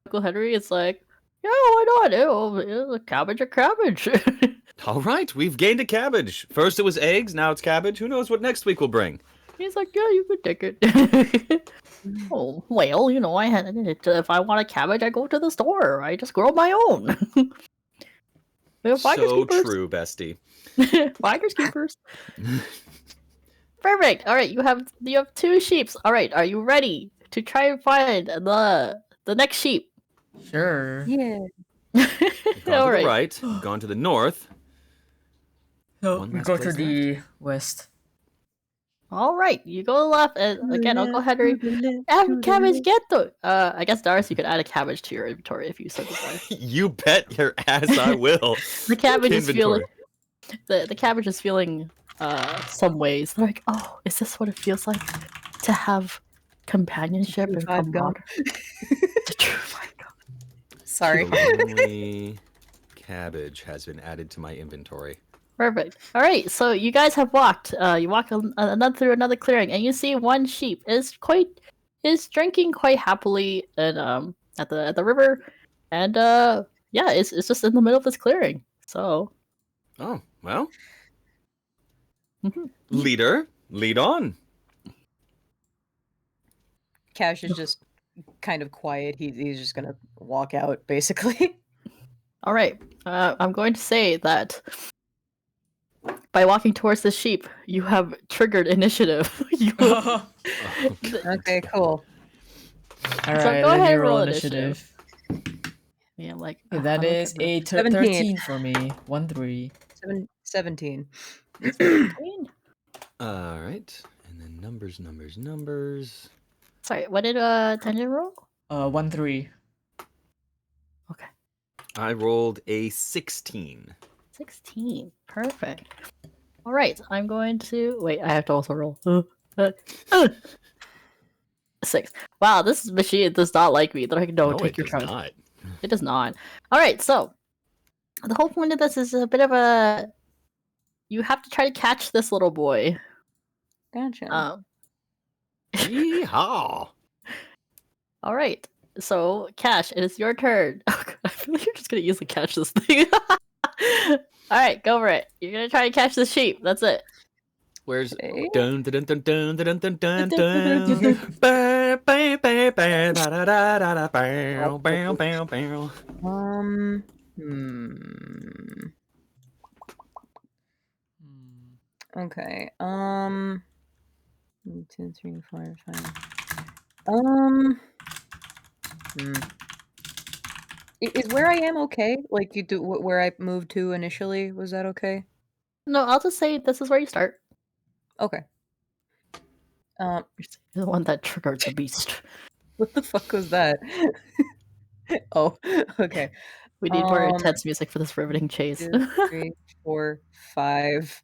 Uncle Henry is like, yeah, why not? A cabbage, a cabbage. All right, we've gained a cabbage. First it was eggs, now it's cabbage. Who knows what next week will bring? He's like, yeah, you could take it. Oh, well, I had if I want a cabbage, I go to the store. I just grow my own. So true, bestie. Finders keepers. Perfect. All right, you have 2 sheeps. All right, are you ready to try and find the next sheep? Sure. Yeah. Gone All to right. the right, gone to the north. So One we last go to place the west. All right, you go left, and again, Uncle Henry. Cabbage ghetto. I guess Darius, you could add a cabbage to your inventory if you so desire. You bet your ass I will. The cabbage is feeling. Inventory. The cabbage is feeling some ways. They're like, oh, is this what it feels like to have companionship True and five gum. camaraderie. The true five gum. Sorry. Lonely cabbage has been added to my inventory. Perfect. All right, so you guys have walked. You walk through another clearing, and you see one sheep is drinking quite happily and at the river, and yeah, it's just in the middle of this clearing. So Oh, well. Mhm. Leader, lead on. Cash is just kind of quiet. He's just gonna walk out, basically. all right, I'm going to say that by walking towards the sheep, you have triggered initiative. You All Oh, God. Okay, cool. right, So go let ahead me and roll roll initiative. yeah, like Okay, that look is at this. a 17. 13 for me. 1-3. 17. 17? All right. And then numbers. Sorry, what did Tenjin roll? 1-3. Okay. I rolled a 16. 16. Perfect. All right, I'm going to wait. I have to also roll. 6. Wow, this machine does not like me. They're like, no, take it your does turn. not. It does not. All right, so the whole point of this is a bit of a. You have to try to catch this little boy. Gotcha. Yeehaw! All right. So, Cash, it is your turn. Oh, God, I feel like you're just gonna easily catch this thing. All right, go for it. You're gonna try to catch the sheep. That's it. Where's Okay. dun dun dun dun dun dun dun dun ba ba ba ba da da da da da bow bow bow bow. Hmm. Okay. 1, 2, 3, 4, 5. Is where I am okay? Like you do where I moved to initially? Was that okay? No, I'll just say this is where you start. Okay. You're the one that triggered the beast. What the fuck was that? Oh, okay. We need more intense music for this riveting chase. 2, 3, 4, 5.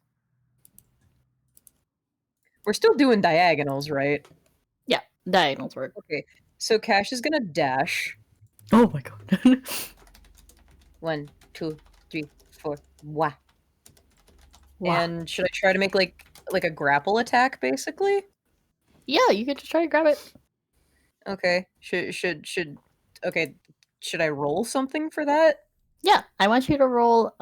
We're still doing diagonals, right? Yeah, diagonals work. Okay. So Cash is gonna dash. Oh my god. 1, 2, 3, 4. Wah. Wow. And should I try to make like a grapple attack, basically? Yeah, you could just try to grab it. Okay. Okay. Should I roll something for that? Yeah, I want you to roll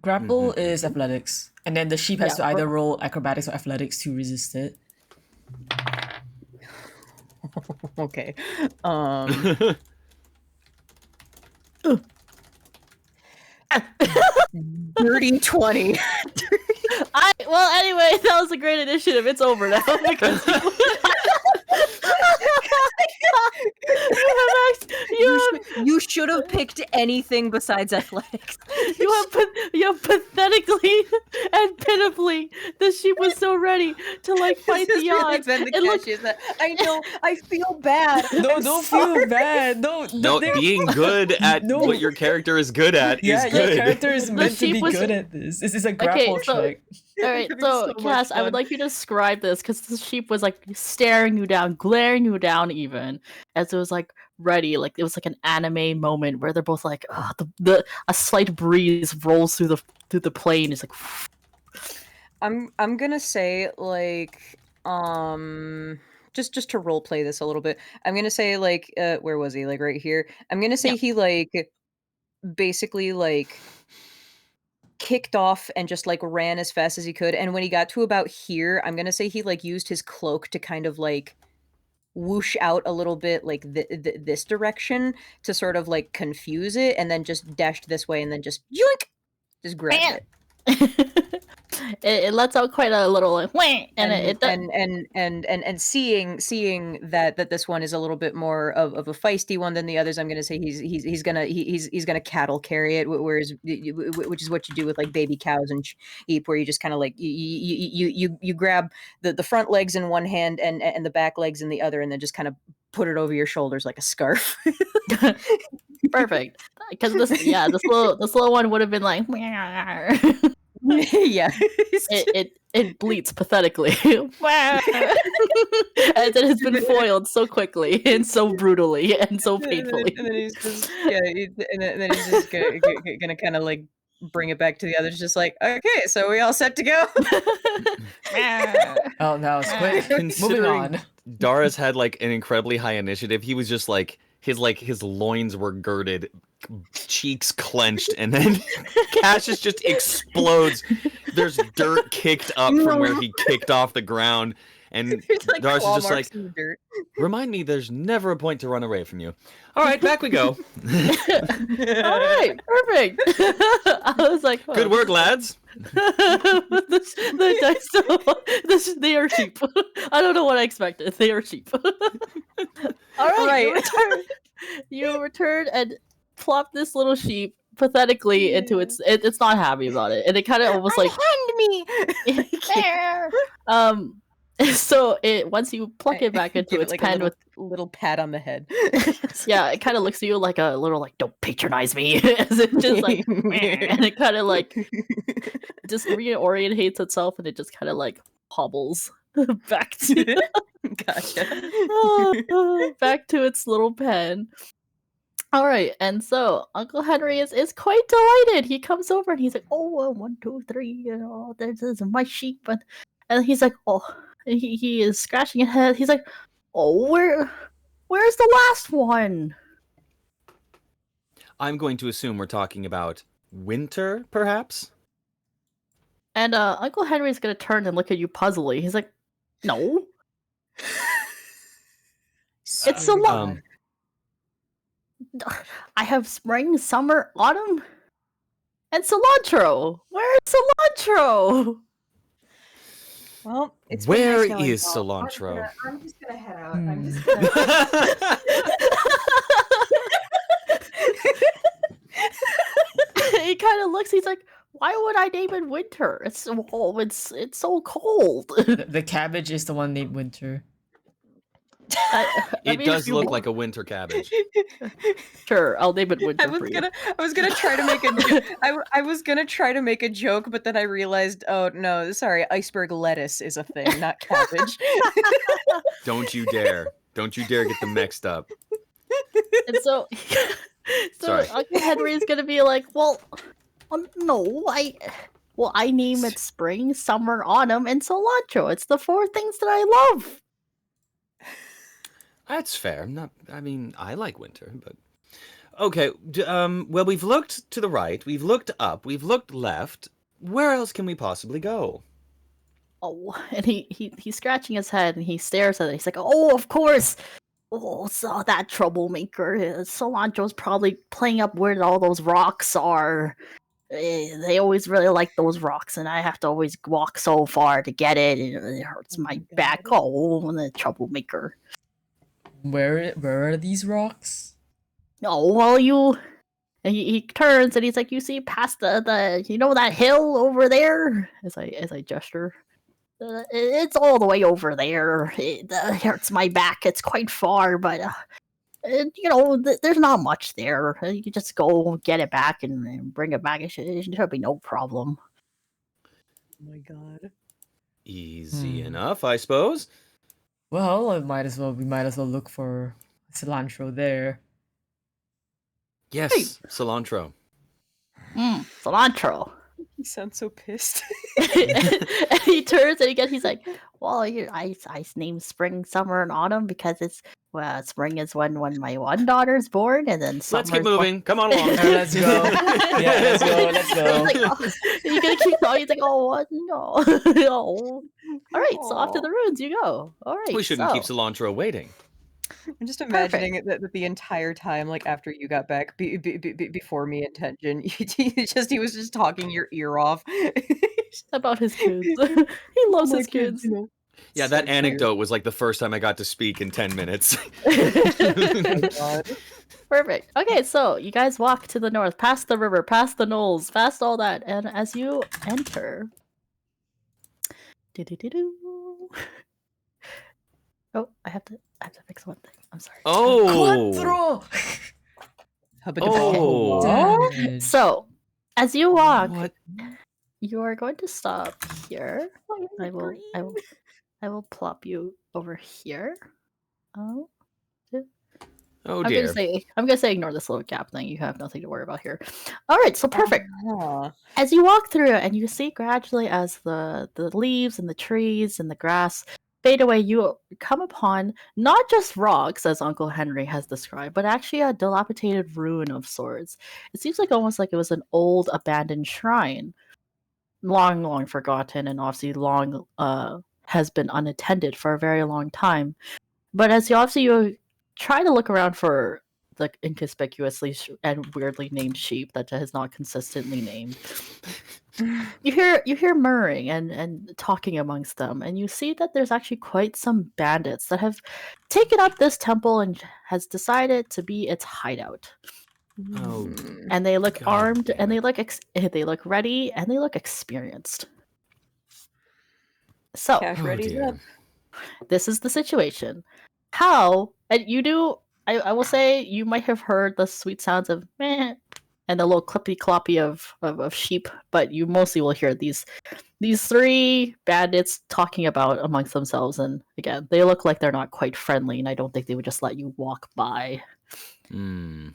Grapple is athletics. And then the sheep has Yeah, to either roll acrobatics or athletics to resist it. Okay. Dirty 20. Well, anyway, that was a great initiative. It's over now because You should have picked anything besides athletics. you have pathetically and pitifully, the sheep was so ready to like fight This the has really odds. been the It looked- catchiest that I know. I feel bad. No, I'm don't sorry. feel bad. No, being good at No. what your character is good at Yeah, is your good. character is meant to sheep be was- good at this. This is a grapple so- check. All right, Having so so much Cass, I would fun. like you to describe this because the sheep was like staring you down, glaring you down, even as it was like ready, like it was like an anime moment where they're both like, a slight breeze rolls through the plane. It's like, I'm gonna say like just to role play this a little bit. I'm gonna say like where was he? Like right here. I'm gonna say Yeah. he like basically like kicked off and just like ran as fast as he could, and when he got to about here, I'm gonna say he like used his cloak to kind of like whoosh out a little bit like this direction to sort of like confuse it, and then just dashed this way and then just yoink, just grabbed Bam! it. it lets out quite a little like, whang, and it does. And seeing that this one is a little bit more of a feisty one than the others, I'm gonna say he's gonna cattle carry it, whereas which is what you do with like baby cows and sheep, where you just kind of like you grab the front legs in one hand and the back legs in the other, and then just kind of put it over your shoulders like a scarf. Perfect, because this little one would have been like Yeah. it bleats pathetically. And then it's been foiled so quickly and so brutally and so painfully. And then he's just and then he's just gonna kind of like bring it back to the others, just like, okay, so we all set to go. Oh, that was quick. Moving Considering on. Dara's had like an incredibly high initiative, he was just like his loins were girded, cheeks clenched, and then Cassius just explodes. There's dirt kicked up from where he kicked off the ground, and There's, like, Dara's claw is just marks like, in the dirt. remind me there's never a point to run away from you. All right, back we go. All right, perfect. I was like, oh. Good work, lads. The dice, they are cheap. I don't know what I expected. They are cheap. All right, Right. you return and plop this little sheep pathetically into its. It's not happy about it, and it kind of almost like Hand me. So it once you pluck it back into Give it, its like, pen a with little pat on the head. yeah, it kind of looks at you like a little like don't patronize me, as it just like and it kind of like just reorientates itself and it just kind of like hobbles back to Gotcha. back to its little pen. All right, and so Uncle Henry is quite delighted. He comes over and he's like, "Oh, 1, 2, 3, you know, this is my sheep," and he's like, "Oh," and he is scratching his head. He's like, "Oh, where's the last one?" I'm going to assume we're talking about winter, perhaps. And Uncle Henry's gonna turn and look at you puzzledly. He's like, "No, it's so long. I have spring, summer, autumn, and cilantro. Where's cilantro?" Well, it's Where been nice knowing is y'all. cilantro? I'm just gonna head out. I'm just gonna. He kind of looks. He's like, "Why would I name it winter? It's so cold." The cabbage is the one named Winter. It mean, does if you look want- like a winter cabbage. Sure, I'll name it winter I was for you. gonna try to make a I was gonna try to make a joke, but then I realized, oh no, sorry, iceberg lettuce is a thing, not cabbage. Don't you dare! Don't you dare get them mixed up. And so, Sorry. Uncle Henry is gonna be like, "Well, no, I name it spring, summer, autumn, and cilantro. It's the 4 things that I love." That's fair. I mean, I like winter, but okay. Well, we've looked to the right, we've looked up, we've looked left. Where else can we possibly go? Oh, and he's scratching his head and he stares at it. He's like, "Oh, of course. Oh, so that troublemaker. Cilantro's probably playing up where all those rocks are. They always really like those rocks, and I have to always walk so far to get it. And it hurts my back. Oh, the troublemaker." Where are these rocks? "Oh, well, you." And he turns and he's like, "You see past the you know that hill over there?" As I gesture. It's all the way over there. It hurts my back. It's quite far, but you know, there's not much there. You can just go get it back and bring it back. It should be no problem." Oh my god. Easy enough, I suppose. Well, we might as well look for cilantro there. Yes, cilantro. Cilantro. You sound so pissed. And he turns and he's like, "Well, I named spring, summer, and autumn because spring is when my one daughter's born, and then summer. Let's keep moving. Come on along. Let's go. Yeah, let's go. He's like, "Oh." You're gonna keep going. He's like, "Oh, what? No." Oh. All right, so off to the ruins you go. All right, We shouldn't keep so- cilantro waiting. I'm just imagining it that the entire time, like after you got back, before me and Tenjin, he was just talking your ear off. about his kids. He loves My his kids. you know. Yeah, So that fair. anecdote was like the first time I got to speak in 10 minutes. God. Perfect. Okay, so you guys walk to the north, past the river, past the knolls, past all that, and as you enter, do-do-do-do. Oh, I have to fix one thing. I'm sorry. Oh, Quattro! Oh. Damn it. So, as you walk, what? You are going to stop here. I will plop you over here. Oh, Oh I'm dear. gonna say ignore this little gap thing. You have nothing to worry about here. All right, so perfect. Uh-huh. As you walk through it and you see gradually as the leaves and the trees and the grass fade away, you come upon not just rocks, as Uncle Henry has described, but actually a dilapidated ruin of sorts. It seems like almost like it was an old abandoned shrine, long forgotten, and obviously long has been unattended for a very long time. But as you try to look around for the inconspicuously and weirdly named sheep that is not consistently named, you hear murmuring and talking amongst them, and you see that there's actually quite some bandits that have taken up this temple and has decided to be its hideout. Oh, And they look God armed, damn and it. they look ready, and they look experienced. So Cash Oh ready's dear. up. this is the situation. How and you do? I will say you might have heard the sweet sounds of meh and the little clippy cloppy of sheep, but you mostly will hear these three bandits talking about amongst themselves, and again, they look like they're not quite friendly, and I don't think they would just let you walk by. Hmm.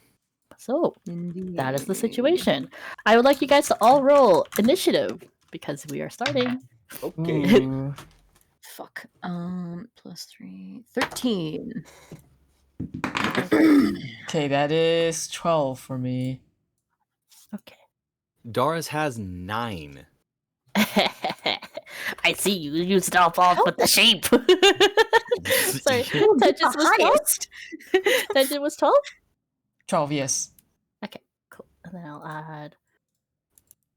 So Indeed. that is the situation. I would like you guys to all roll initiative because we are starting. Okay. Ooh. Fuck. +3. 13. Okay, that is 12 for me. Okay. Doris has 9. I see you used up all but the sheep. Sorry, Who did Tensions the was 12? highest? Tension was 12? 12, yes. Okay, cool. And then I'll add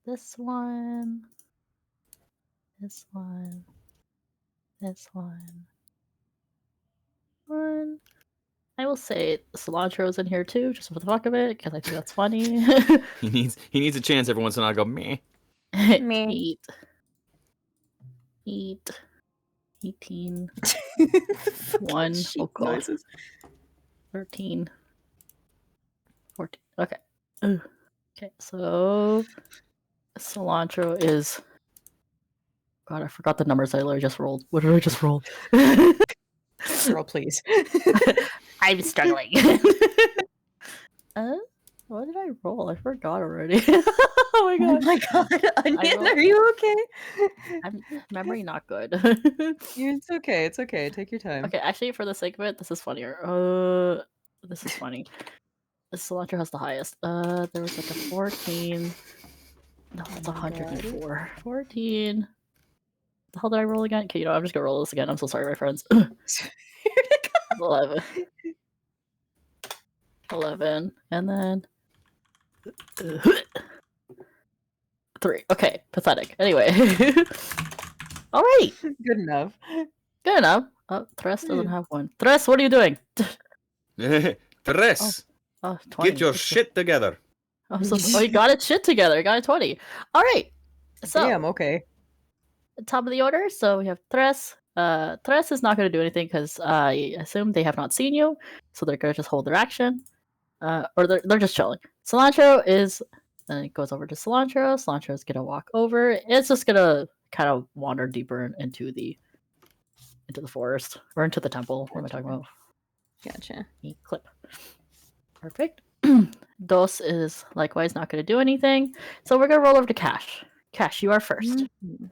this one, this one, this one. I will say cilantro's in here too, just for the fuck of it, because I think that's funny. He needs a chance every once in a while to go meh. Meh. Eat. 18. Fucking 1. sheep Oh god. noises. 13. 14. Okay. Ugh. Okay, so cilantro is. God, I forgot the numbers I literally just rolled. What did I just roll? Girl, please. I'm struggling. What did I roll? I forgot already. Oh my Oh god. my god, Onion, rolled- are you okay? I'm memory not good. It's okay, it's okay. Take your time. Okay, actually, for the sake of it, this is funnier. This is funny. The cilantro has the highest. There was like a 14. No, it's Oh my god. 104. 14. The hell did I roll again? Okay, I'm just gonna roll this again. I'm so sorry, my friends. 11. 11. And then 3. Okay, pathetic. Anyway. Alright. Good enough. Good enough. Oh, Tres doesn't have one. Tres, what are you doing? Tres, Oh, 20. get your shit together. Oh, he got its shit together. He got a 20. Alright. So, Damn, okay. top of the order. So we have Tres. Tres is not going to do anything because I assume they have not seen you, so they're going to just hold their action, or they're just chilling. Cilantro is, then it goes over to Cilantro. Cilantro is going to walk over. It's just going to kind of wander deeper into the forest or into the temple. What am I talking about? Gotcha. Clip. Perfect. Dos is likewise not going to do anything, so we're going to roll over to Cash. Cash, you are first. Mhm.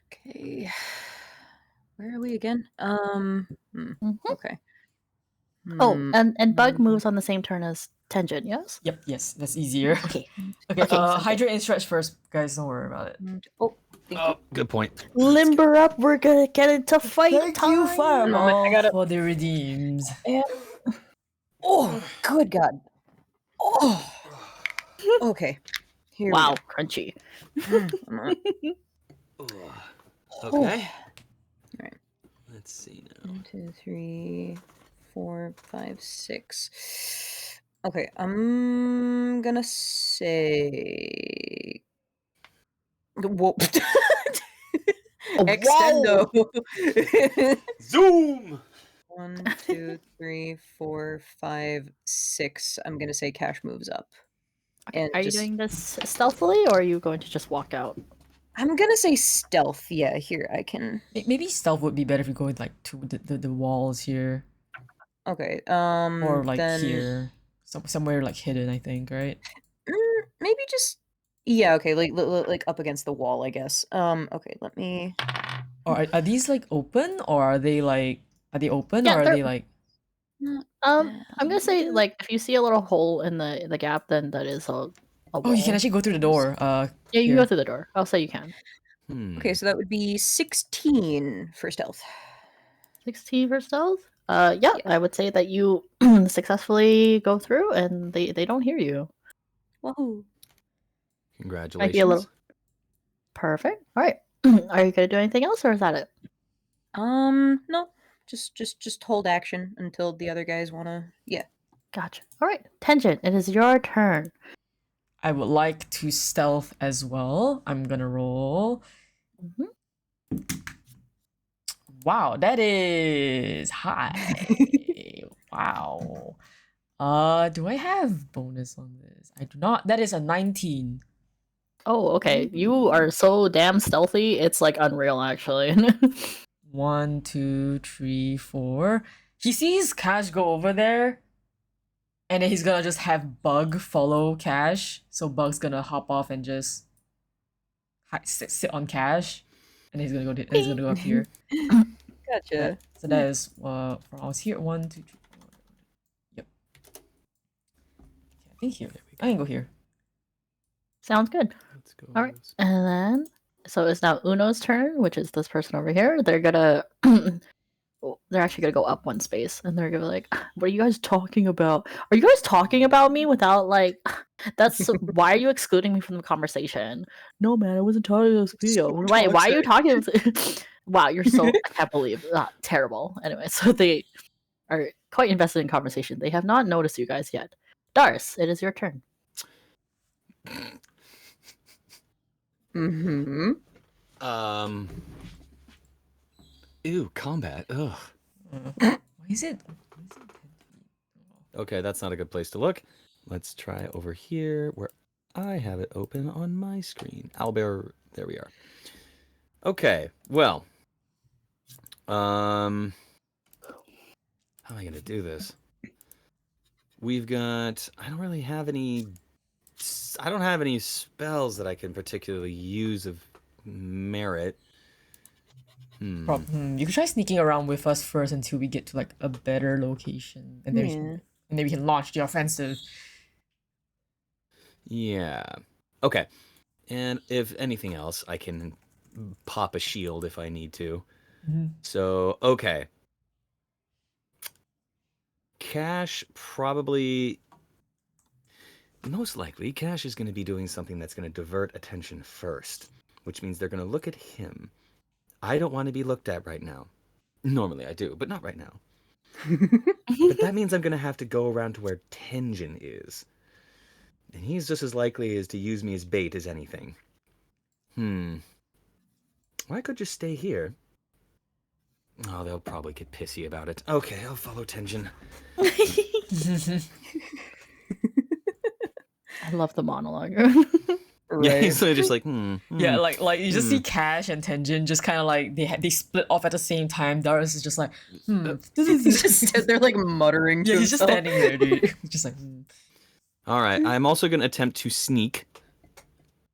Okay. Where are we again? Okay. Oh, and Bug moves on the same turn as Tenjin, yes? Yep, yes, that's easier. Okay. Okay, Okay, so hydrate and stretch first, guys. Don't worry about it. Oh, thank Oh, good point. Limber up, we're gonna get into fight Thank time. you, Fireball, I gotta- for the redeems. and... Oh, good God. Oh. Okay. Here Wow, crunchy. we go. Okay. Alright. Let's see now. 1, 2, 3, 4, 5, 6. Okay, I'm gonna say. Whoa. Extendo. Zoom. 1, 2, 3, 4, 5, 6. I'm gonna say Cash moves up. And Are you just, doing this stealthily, or are you going to just walk out? I'm gonna say stealth. Yeah, here I can. Maybe stealth would be better if you go like to the walls here Okay. or like Then here, somewhere like hidden. I think, right? maybe just. Yeah. Okay. Like up against the wall, I guess. Okay. Let me. Or are these like open, or are they open, or Yeah, are they're they like? I'm gonna say like if you see a little hole in the gap, then that is a wall. Oh, you can actually go through the door. Yeah, you can here. go through the door. I'll say you can. Okay, so that would be 16 for stealth. 16 for stealth. Yeah, Yeah. I would say that you successfully go through, and they don't hear you. Wahoo! Congratulations. Might be a little perfect. All right. Are you gonna do anything else, or is that it? No, just hold action until the other guys wanna. Yeah. Gotcha. All right, Tenjin, it is your turn. I would like to stealth as well. I'm gonna roll. Mhm. Wow, that is high. Wow. Do I have bonus on this? I do not. That is a 19. Oh, okay. You are so damn stealthy. It's like unreal, actually. 1, 2, 3, 4. He sees Cash go over there, and then he's gonna just have Bug follow Cash. So Bug's gonna hop off and just sit on Cash, and he's gonna go up here. Gotcha. So that is from I was here 1, 2, 3, 4. Yep. I think here. I can go here. Sounds good. Let's go. All right. And then, so it's now Uno's turn, which is this person over here. They're gonna, they're actually gonna go up one space, and they're gonna be like, "What are you guys talking about? Are you guys talking about me without like? That's why are you excluding me from the conversation? No, man, I wasn't talking about this video. So Why are you toxic. talking? Wow, you're so I can't believe terrible. Anyway, so they are quite invested in conversation. They have not noticed you guys yet. Dars, it is your turn. Mm-hmm. Ew, combat. Ugh. Why is it? Okay, that's not a good place to look. Let's try over here where I have it open on my screen. Albert, there we are. Okay, well. How am I gonna do this? We've got. I don't really have any. I don't have any spells that I can particularly use of merit. You could try sneaking around with us first until we get to like a better location, and then we can launch the offensive. Yeah. Okay. And if anything else, I can pop a shield if I need to. So, okay. Cash probably... Most likely, Cash is going to be doing something that's going to divert attention first, which means they're going to look at him. I don't want to be looked at right now. Normally I do, but not right now. But that means I'm going to have to go around to where Tenjin is. And he's just as likely as to use me as bait as anything. Well, I could just stay here. Oh, they'll probably get pissy about it. Okay, I'll follow Tenjin. I love the monologue. Right. Yeah, he's just like, Yeah, like you just see Cash and Tenjin just kind of like they split off at the same time. Darius is just like, He's just they're like muttering. To yeah, he's just himself. standing there, dude. He's just like, All right, I'm also going to attempt to sneak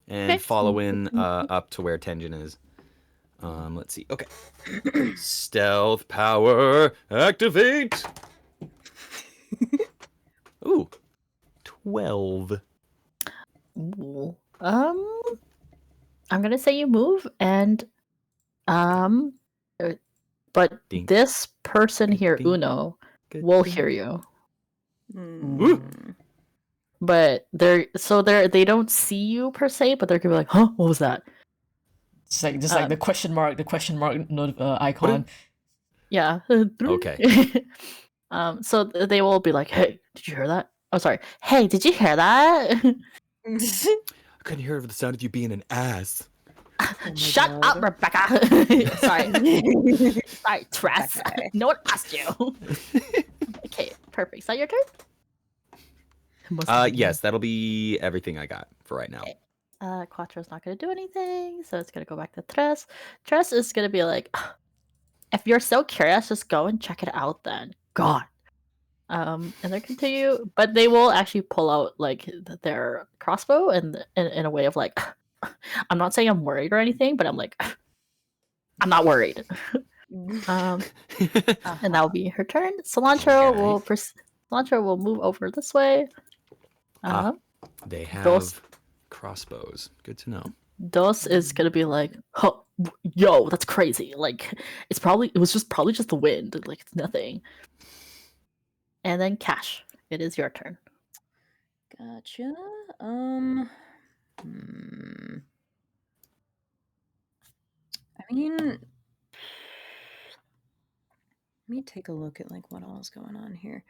and Okay. follow in up to where Tenjin is. Let's see. Okay. Stealth power activate. Ooh. 12. Ooh. I'm gonna say you move, and but Ding. this person here, Ding. Uno, Good will thing. hear you. Mm. But they don't see you per se, but they're gonna be like, "Huh, what was that?" just like the question mark icon. Yeah. Okay. So they will be like, "Hey, did you hear that? Oh, sorry. Hey, did you hear that?" I couldn't hear over the sound of you being an ass. Shut up, God. Rebecca. Sorry. Sorry, Tress. Okay. No one asked you. Okay, perfect. Is that your turn? Must be big Yes, that'll be everything I got for right now. Okay. Quattro's not gonna do anything, so it's gonna go back to Tres. Tres is gonna be like, if you're so curious, just go and check it out then. God. And they continue, but they will actually pull out like their crossbow and in a way of like, I'm not saying I'm worried or anything, but I'm like, I'm not worried. And that will be her turn. Cilantro Okay. Cilantro will move over this way. They have Those- crossbows. Good to know. Dos is gonna be like, huh, yo, that's crazy. Like, it was probably just the wind. Like, it's nothing. And then Cash, it is your turn. Gotcha. I mean, let me take a look at like what all is going on here.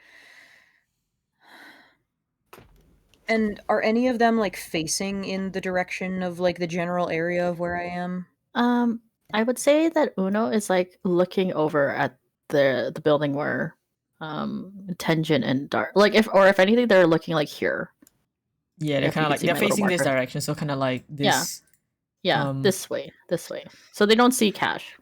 And are any of them like facing in the direction of like the general area of where I am? I would say that Uno is like looking over at the building where Tenjin and Dark if anything they're looking like here. Yeah, they're If you kind of can like see they're my little facing this marker. direction, so kind of like this. Yeah, this way. So they don't see Cash.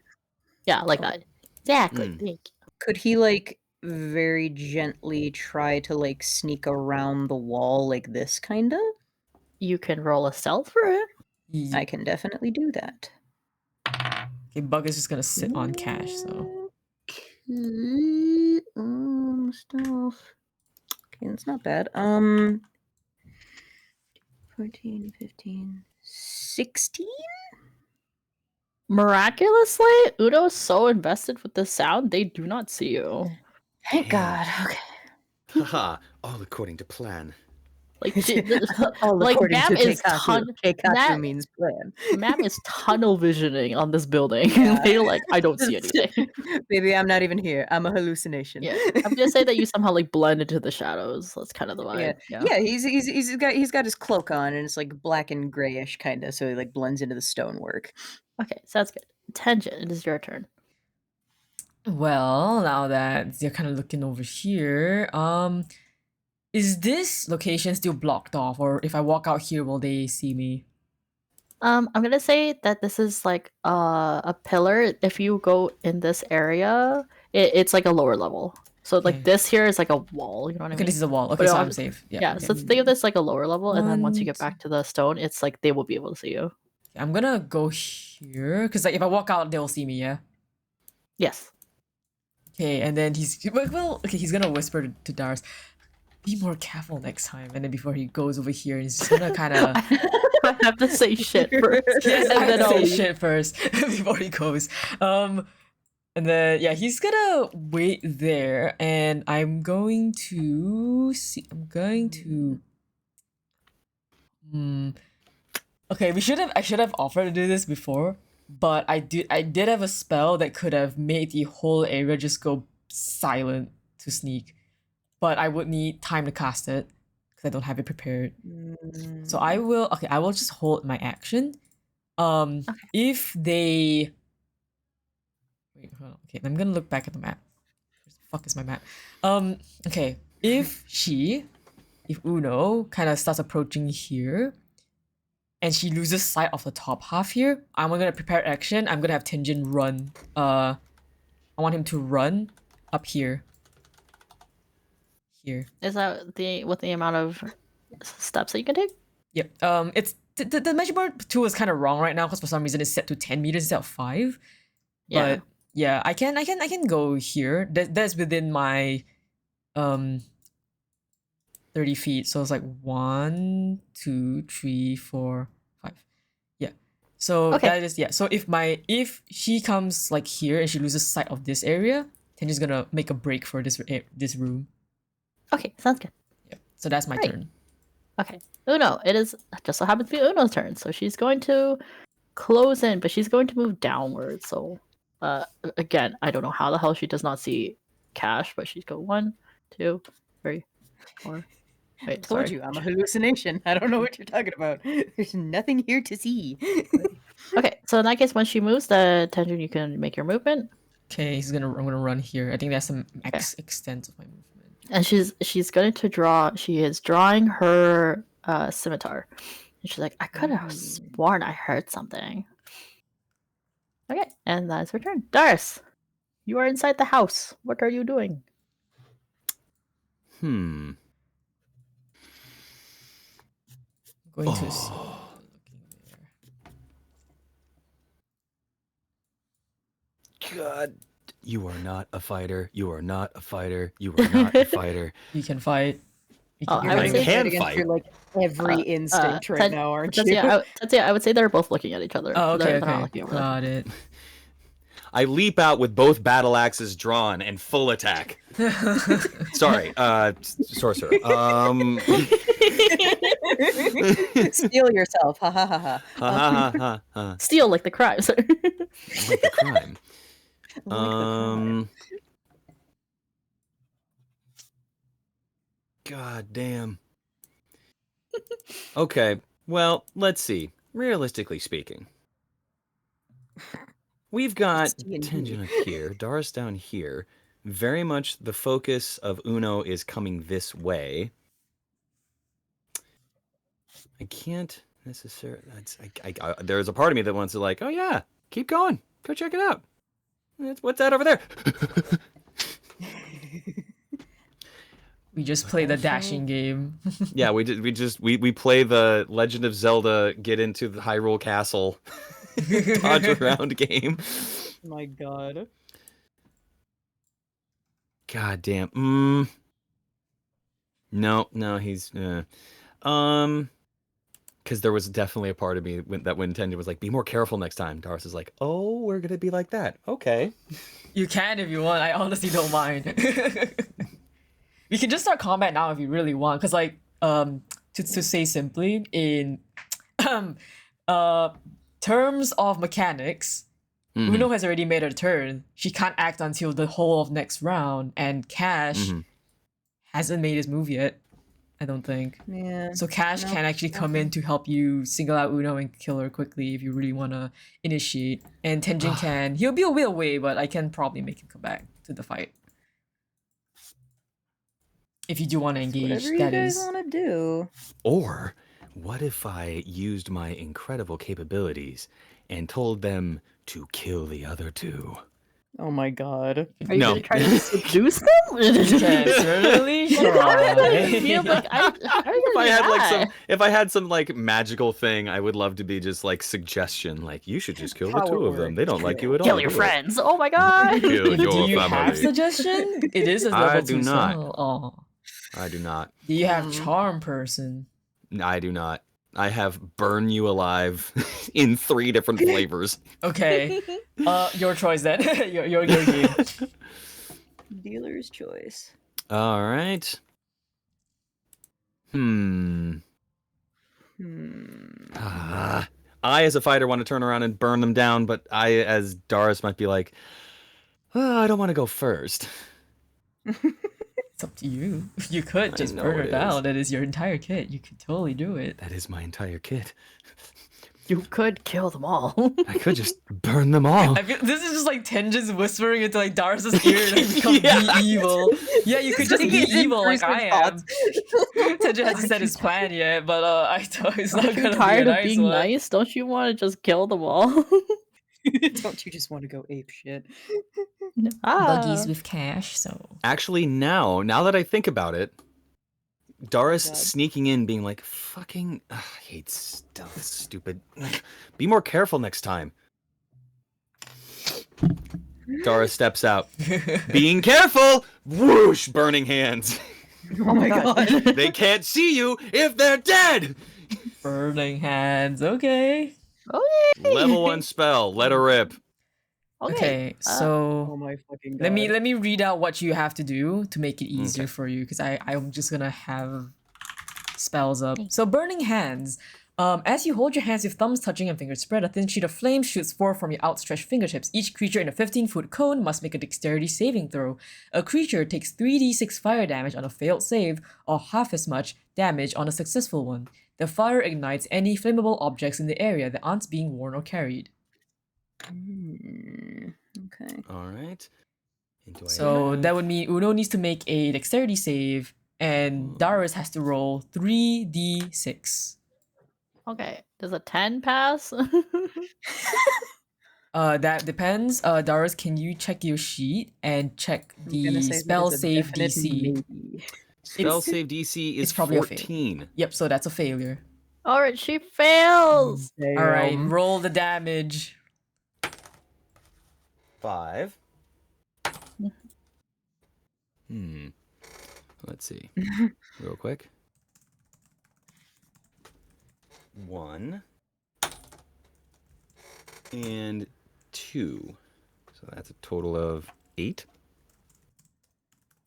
Yeah, like that. Exactly. Mm. Thank you. Could he like very gently try to like sneak around the wall like this kinda? You can roll a stealth for it. I can definitely do that. Okay, Bug is just gonna sit on Cash, so Okay, stealth. Okay, that's not bad. 14, 15, 16? Miraculously, Udo is so invested with the sound, they do not see you. Thank Damn. God. Okay. Haha, all according to plan. Like, All like according Ma'am to is Keikaku. Keikaku Ma'am- means plan. Ma'am is tunnel visioning on this building. Yeah. They're like, I don't see anything. Baby, I'm not even here. I'm a hallucination. Yeah, I'm gonna say that you somehow like blend into the shadows. That's kind of the vibe. Yeah, he's got his cloak on and it's like black and grayish kind of, so he like blends into the stonework. Okay, sounds good. Tenjin, it is your turn. well, now that they're kind of looking over here, is this location still blocked off, or if I walk out here, will they see me? I'm gonna say that this is like a pillar. If you go in this area, it's like a lower level. So like Okay. this here is like a wall. You know what I Okay, mean? this is a wall. Okay, But so I'll- I'm safe. Yeah. Yeah. okay. So think of this like a lower level, and then once you One, get back to the stone, it's like they will be able to see you. I'm gonna go here because like if I walk out, they'll see me. Yeah. Yes. Okay, and then he's gonna whisper to Dars, "Be more careful next time." And then before he goes over here, he's just gonna kind of I have to say shit first, yes, and I then have to I'll say leave. shit first before he goes. And then yeah, he's gonna wait there, and I'm going to see. I'm going to. Okay, I should have offered to do this before, but I did have a spell that could have made the whole area just go silent to sneak, but I would need time to cast it because I don't have it prepared. So I will just hold my action. If they wait, hold on. Okay, I'm gonna look back at the map. Where the fuck is my map? Okay, if Uno kind of starts approaching here, and she loses sight of the top half here, I'm gonna prepare action. I'm gonna have Tenjin run. I want him to run up here. Here. Is that the amount of steps that you can take? Yep. It's the measurement tool is kind of wrong right now because for some reason it's set to 10 meters instead of 5. Yeah. But yeah, I can go here. That's within my 30 feet. So it's like 1, 2, 3, 4, 5. Yeah. So Okay. that is So if she comes like here and she loses sight of this area, then she's gonna make a break for this room. Okay, sounds good. Yeah. So that's my Right. turn. Okay. Uno, it is just so happens to be Uno's turn. So she's going to close in, but she's going to move downwards. So again, I don't know how the hell she does not see Cash, but she's go 1, 2, 3, 4. Wait, Told sorry. you, I'm a hallucination. I don't know what you're talking about. There's nothing here to see. Okay, so in that case, when she moves, the Tenjin, you can make your movement. Okay, I'm gonna run here. I think that's the max extent of my movement. And she's going to draw. She is drawing her scimitar. And she's like, I could have sworn I heard something. Okay, and that's her turn. Darius, you are inside the house. What are you doing? Going to see. God, you are not a fighter. You are not a fighter. You are not a fighter. You can fight. You Oh, can I would fight. say- can against fight. your, like every instinct right now, aren't you? Tetsuya, I would say they're both looking at each other. Oh, okay, They're not okay. looking over there. Got it. I leap out with both battle axes drawn and full attack. Sorry, sorcerer. Steal yourself. Ha ha ha ha. Ha ha ha ha. Steal like the crimes. Like the crime. Like the crime. God damn. Okay, well, let's see. Realistically speaking, we've got It's D&D. Tenjin up here, Darius down here. Very much the focus of Uno is coming this way. I can't necessarily. There's a part of me that wants to like, oh yeah, keep going, go check it out. What's that over there? We just play the dashing game. Yeah, we play the Legend of Zelda get into the Hyrule Castle dodge around game. My God. God damn. No, he's because there was definitely a part of me when Tenjin was like, be more careful next time. Darius is like, oh, we're gonna be like that. Okay. You can if you want. I honestly don't mind. We can just start combat now if you really want. Cause like to say simply, in terms of mechanics, Uno has already made her turn. She can't act until the whole of next round, and Cash hasn't made his move yet. I don't think. Yeah. So Cash can actually come in to help you single out Uno and kill her quickly if you really want to initiate. And Tenjin can. He'll be a bit away, but I can probably make him come back to the fight. If you do want to engage, Whatever you that guys is. want to do. Or what if I used my incredible capabilities and told them to kill the other two? Oh my God. Are you No. gonna try to seduce them? You can certainly I feel try. like If I had some like magical thing, I would love to be just like suggestion, like you should just kill the two of them. They don't like you at all. kill your do it. friends. Oh my god. Kill Do your you have family. suggestion? It is a I level do 2 not. spell. Oh. I do not. Do you have charm person? I do not. I have burn you alive in 3 different flavors. Okay. Your choice then. your game. Dealer's choice. All right. I, as a fighter, want to turn around and burn them down, but I, as Darius, might be like, oh, I don't want to go first. It's up to you. You could just know burn her it down. That is your entire kit. You could totally do it. That is my entire kit. You could kill them all. I could just burn them all. I feel, this is just like Tenjin's whispering into like Darius's ear and like, become Yeah. be evil. Yeah, you could just be It's in evil like I am. thoughts. Tenjin hasn't said his plan yet, but I thought it's not Aren't you gonna tired be a of nice being one. nice? Don't you want to just kill them all? Don't you just want to go ape shit? Buggies with cash, so Actually, now that I think about it, Darius God. sneaking in, being like, fucking, I hate stealth, stupid. Be more careful next time. Darius steps out. Being careful! Whoosh! Burning hands. Oh my God. They can't see you if they're dead! burning hands. Okay. Okay. Level 1 spell. Let her rip. Okay, Oh so my fucking God. let me read out what you have to do to make it easier for you, because I'm just gonna have spells up. So burning hands. As you hold your hands with thumbs touching and fingers spread, a thin sheet of flame shoots forth from your outstretched fingertips. Each creature in a 15-foot cone must make a dexterity saving throw. A creature takes 3d6 fire damage on a failed save, or half as much damage on a successful one. The fire ignites any flammable objects in the area that aren't being worn or carried. Okay. All right. And do I So have- that would mean Uno needs to make a dexterity save, and Darius has to roll 3d6. Okay. Does a 10 pass? That depends. Darius, can you check your sheet and check I'm gonna the say that spell is a save definite DC? maybe. Spell It's- save DC is it's probably a fail. 14. Yep, so that's a failure. Alright, she fails. All right, Damn. roll the damage. 5. Let's see. Real quick. 1 and 2. So that's a total of 8.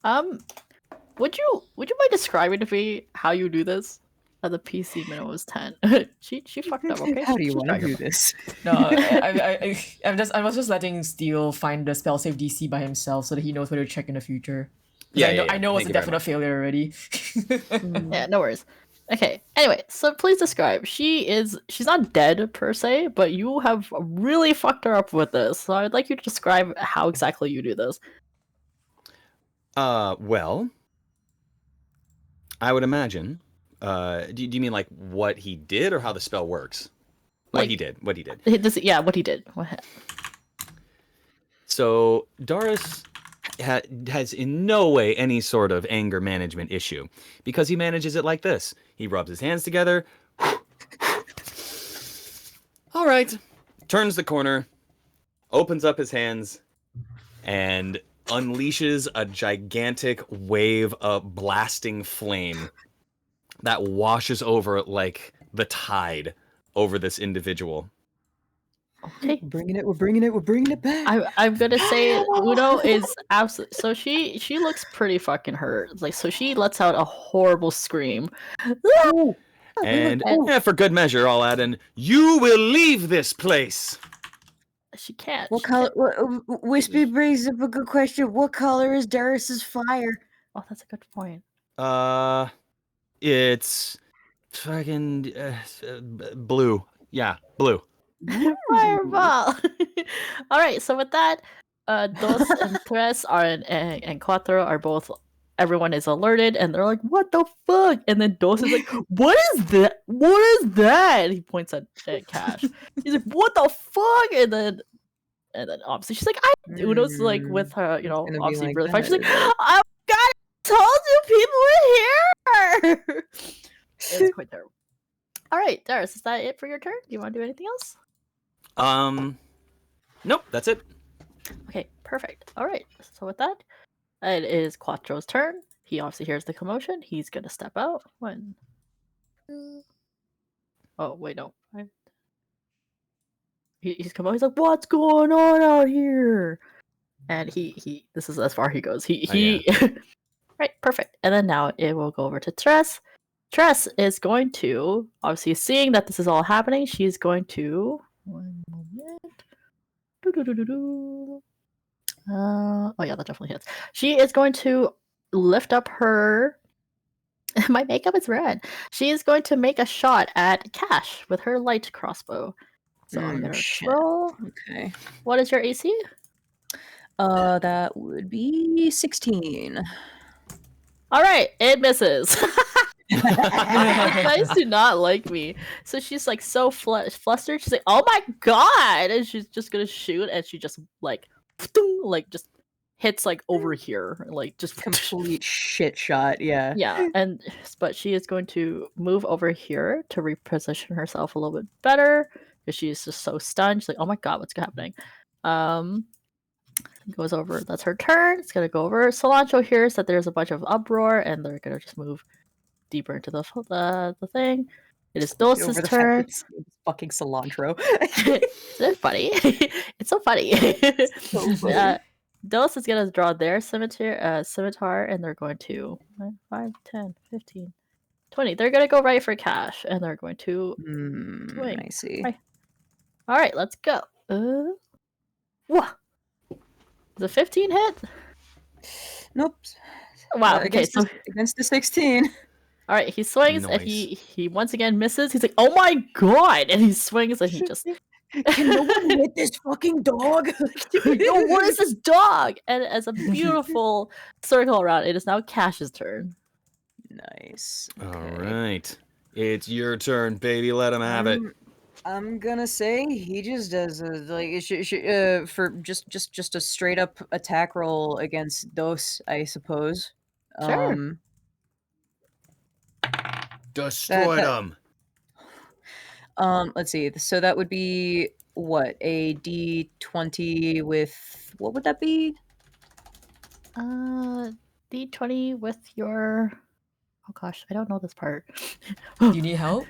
Would you mind describing to me how you do this? The PC minimum was 10. she fucked up, okay? How do you She want to tried her do this? No, I was just letting Steel find the spell save DC by himself so that he knows whether to check in the future. 'Cause I know it's Thank a you very definite failure already. Yeah, no worries. Okay. Anyway, so please describe. She's not dead per se, but you have really fucked her up with this. So I'd like you to describe how exactly you do this. Well, I would imagine. Do you mean like what he did or how the spell works? What Like- he did. What he did. Yeah, what he did. So Darius has in no way any sort of anger management issue because he manages it like this. He rubs his hands together. All right. Turns the corner, opens up his hands, and unleashes a gigantic wave of blasting flame that washes over like the tide over this individual. Okay. We're bringing it back. I'm gonna say Uno is absolutely. So she looks pretty fucking hurt. Like, so she lets out a horrible scream. And for good measure, I'll add in, you will leave this place. She can't. What she color? can't- Wispy brings up a good question. What color is Darius's fire? Oh, that's a good point. It's fucking blue. Yeah, blue. Fireball. All right. So with that, Dos and Tres and Cuatro are both. Everyone is alerted, and they're like, "What the fuck?" And then Dos is like, "What is that? What is that?" And he points at Cash. He's like, "What the fuck?" And then obviously she's like, Uno's like with her, It's gonna be obviously like really fine. She's like, that. "Oh God, I told you people were here." It's quite terrible. All right, Darius, is that it for your turn? Do you want to do anything else? Nope, that's it. Okay, perfect. All right. So with that, it is Quattro's turn. He obviously hears the commotion. He's gonna step out. 1, 2. Oh wait, no. He's coming. He's like, "What's going on out here?" And he. This is as far he goes. He. Right, perfect. And then now it will go over to Tress. Tress is going to, obviously seeing that this is all happening, she's going to. One moment. Oh yeah, that definitely hits. She is going to lift up her. My makeup is red. She is going to make a shot at Cash with her light crossbow. So I'm gonna Shit. roll. Okay. What is your AC? That would be 16. All right, it misses. You guys do not like me. So she's like so flustered. She's like, "Oh my god!" And she's just gonna shoot, and she just like just hits like over here, like just Complete shit shot. Yeah. yeah. But she is going to move over here to reposition herself a little bit better because she's just so stunned. She's like, "Oh my god, what's happening?" Goes over. That's her turn. It's gonna go over. Cilantro hears that there's a bunch of uproar, and they're gonna just move deeper into the thing. It is Get Dulce's over the fact turn. that it's fucking cilantro. It's so funny. It's so funny. So funny. Dulce is gonna draw their scimitar, and they're going to 5, 10, 15, 20. They're gonna go right for Cash, and they're going to. Swing. I see. Right. All right, let's go. Whoa. The 15 hit? Nope. Wow. Okay, Against, so against the 16. all right, he swings and Nice. he once again misses. He's like, "Oh my god!" And he swings and he just Can no one hit this fucking dog? Yo, what is this dog? And as a beautiful circle around, it is now Cash's turn. Nice. All Okay. right. It's your turn, baby. Let him have it. I'm gonna say he just does for just a straight up attack roll against Dos, I suppose. Sure. Destroyed that- him. Let's see. So that would be what, a D20 with what would that be? D20 with your. Oh gosh, I don't know this part. Do you need help?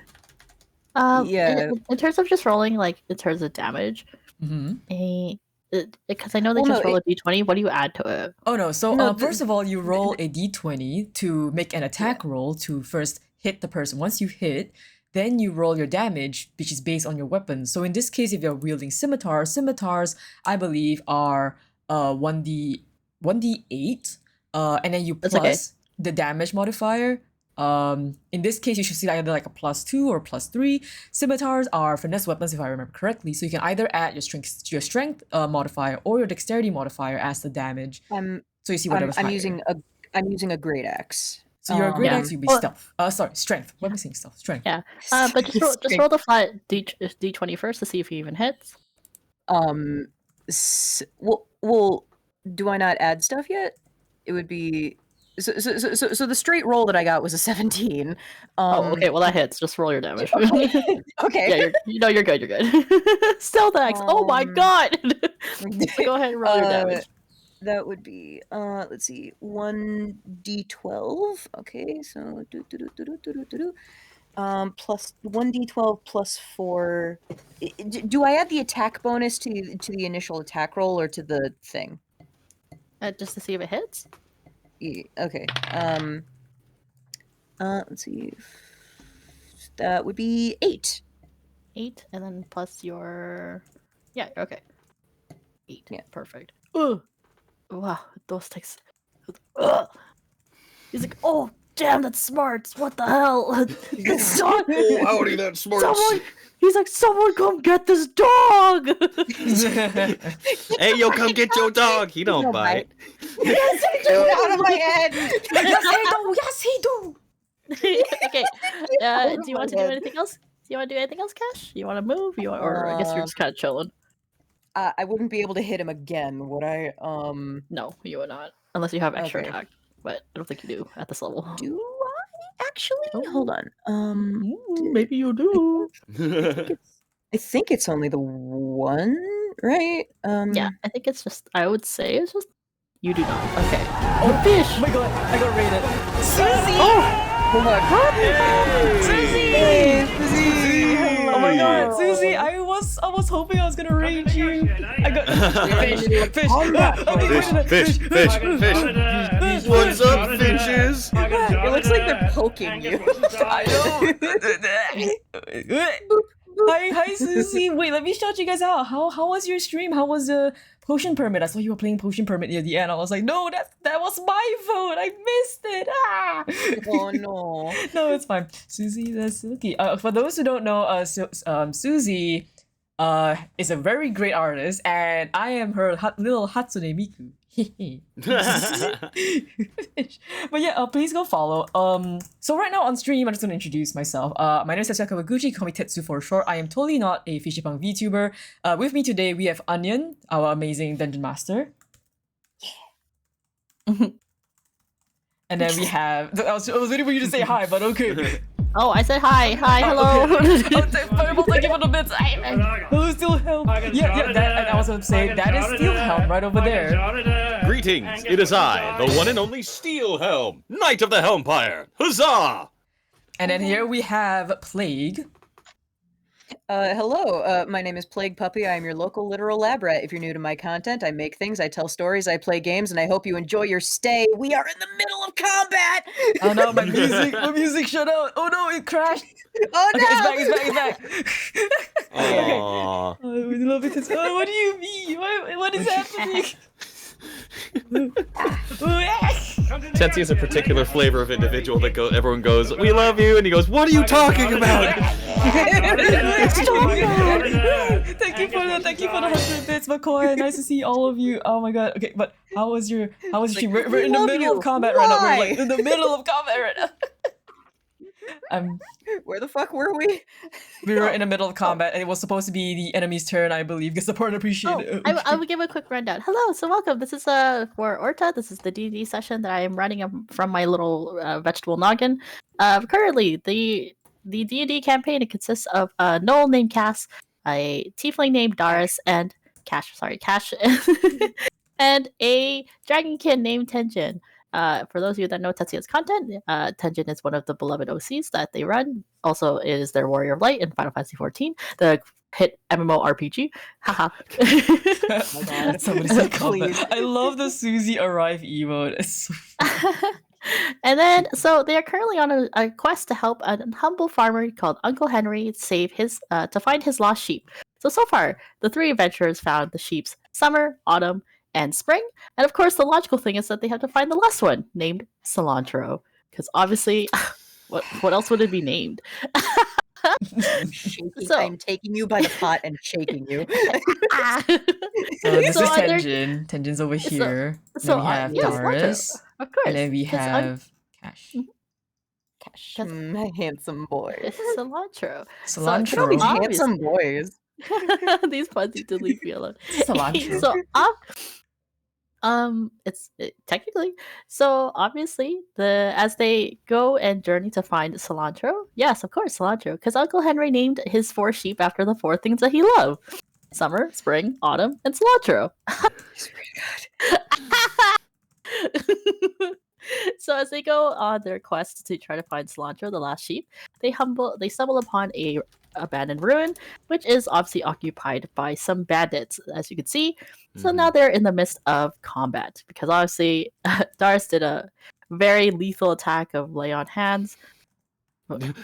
Yeah. In terms of just rolling, like in terms of damage, Mm-hmm. because I know they Well, just no, roll a D20. What do you add to it? Oh no, so No, first of all, you roll a d20 to make an attack roll to first hit the person. Once you hit, then you roll your damage, which is based on your weapon. So in this case, if you're wielding scimitars, I believe are 1d8, and then you That's plus okay. the damage modifier. In this case, you should see either like a +2 or +3. Scimitars are finesse weapons, if I remember correctly. So you can either add your strength modifier or your dexterity modifier as the damage. So you see whatever's I'm higher. using a great axe. So your great Yeah. axe, you'd be Well- stealth. Sorry, strength. What am I saying? Stealth. Strength. Yeah. But just roll the flat D20 first to see if he even hits. Well, do I not add stuff yet? It would be so the straight roll that I got was a 17. Oh, okay. Well, that hits. Just roll your damage. Okay. Yeah, you're good. You're good. Stealth axe. Oh my god. So go ahead and roll your damage. That would be let's see, 1d12. Okay, so plus 1d12 plus 4. Do I add the attack bonus to the initial attack roll or to the thing? Just to see if it hits. Okay. Let's see. That would be 8. 8, and then plus your. Yeah. Okay. 8. Yeah. Perfect. Ugh. Wow. Those takes. Ugh. He's like, oh damn, that's smart. What the hell? Oh, howdy, that smarts. He's like, someone come get this dog. Hey, yo, come get your dog. He don't bite. Yes, I do. Out of my head. Yes, he do. Okay. Do you want to do anything else? Do you want to do anything else, Cash? You want to move? Or I guess you're just kind of chilling. I wouldn't be able to hit him again, would I? No, you would not, unless you have extra Okay. attack. But I don't think you do at this level. Do I actually? Oh. Hold on. Maybe you do. I think it's only the one, right? Yeah, I think it's just. I would say it's just. You do not. Okay. Oh, fish! Oh my god, I got raided. Susie! Oh my god, Susie, I was hoping I was gonna raid you. I got fish. What's up, fishes? It looks like they're poking you. I know. Hi, Susie. Wait, let me shout you guys out. How was your stream? How was the Potion Permit? I saw you were playing Potion Permit near the end. I was like, no, that was my vote. I missed it. Ah. Oh no. No, it's fine. Susie the Silky. For those who don't know, Susie is a very great artist, and I am her little Hatsune Miku. But yeah, please go follow. So right now on stream, I'm just gonna introduce myself. My name is Tetsuya Kawaguchi, call me Tetsu for short. I am totally not a fishy punk VTuber. With me today we have Onion, our amazing dungeon master. And then we have. I was waiting for you to say hi, but okay. Oh, I said hi. Hi, hello. Fireball, thank you for the bits. Hello, Steel Helm. Yeah, that, and I was going to say, that is Steel Helm right over there. Greetings, it is I, the one and only Steel Helm, Knight of the Helmpire. Huzzah! And then here we have Plague. Hello, my name is Plague Puppy. I am your local literal lab rat. If you're new to my content, I make things, I tell stories, I play games, and I hope you enjoy your stay. We are in the middle of combat! Oh no, my music shut out. Oh no, it crashed. Oh no! Okay, it's back. Aww. Oh, we love it. Oh, what do you mean? What is happening? Tetsuya is a particular flavor of individual that everyone goes, "We love you," and he goes, "What are you talking about?" Thank you for the 100 bits, McCoy. Nice to see all of you. Oh my god. Okay, but how was your stream? We're in the love middle of you. combat right now. We're Why? like in the middle of combat right now. Where the fuck were we? We were in the middle of combat, and it was supposed to be the enemy's turn, I believe. Get support and appreciate Oh, it. I will give a quick rundown. Hello, so welcome. This is for Orta. This is the DnD session that I am running from my little vegetable noggin. Currently, the D&D campaign, it consists of a Noel named Cass, a tiefling named Darius, and Cash, and a dragonkin named Tenjin. For those of you that know Tetsuya's content, Tenjin is one of the beloved OCs that they run. Also, it is their Warrior of Light in Final Fantasy XIV, the hit MMORPG. Haha. Oh my god, somebody said combat. I love the Susie arrive emote. It's so And then, so they are currently on a quest to help a humble farmer called Uncle Henry save his to find his lost sheep. So far, the three adventurers found the sheep's summer, autumn, and spring. And of course, the logical thing is that they have to find the last one, named Cilantro, because obviously, what else would it be named? I'm taking you by the pot and shaking you. So this So is are there- Tenjin. Tenjin's over so- here. so, Then we have yes, Darius. Of course. And then we 'cause have Cash. Cash. My handsome boy. Cilantro. Cilantro. These Obvious- handsome boys. These puns need to leave me alone. Cilantro. It's technically so obviously as they go and journey to find cilantro. Yes, of course, cilantro, because Uncle Henry named his 4 sheep after the 4 things that he loved: summer, spring, autumn, and cilantro. He's pretty good. So as they go on their quest to try to find cilantro, the last sheep, they stumble upon a abandoned ruin, which is obviously occupied by some bandits, as you can see. So now they're in the midst of combat because obviously Darius did a very lethal attack of lay on hands.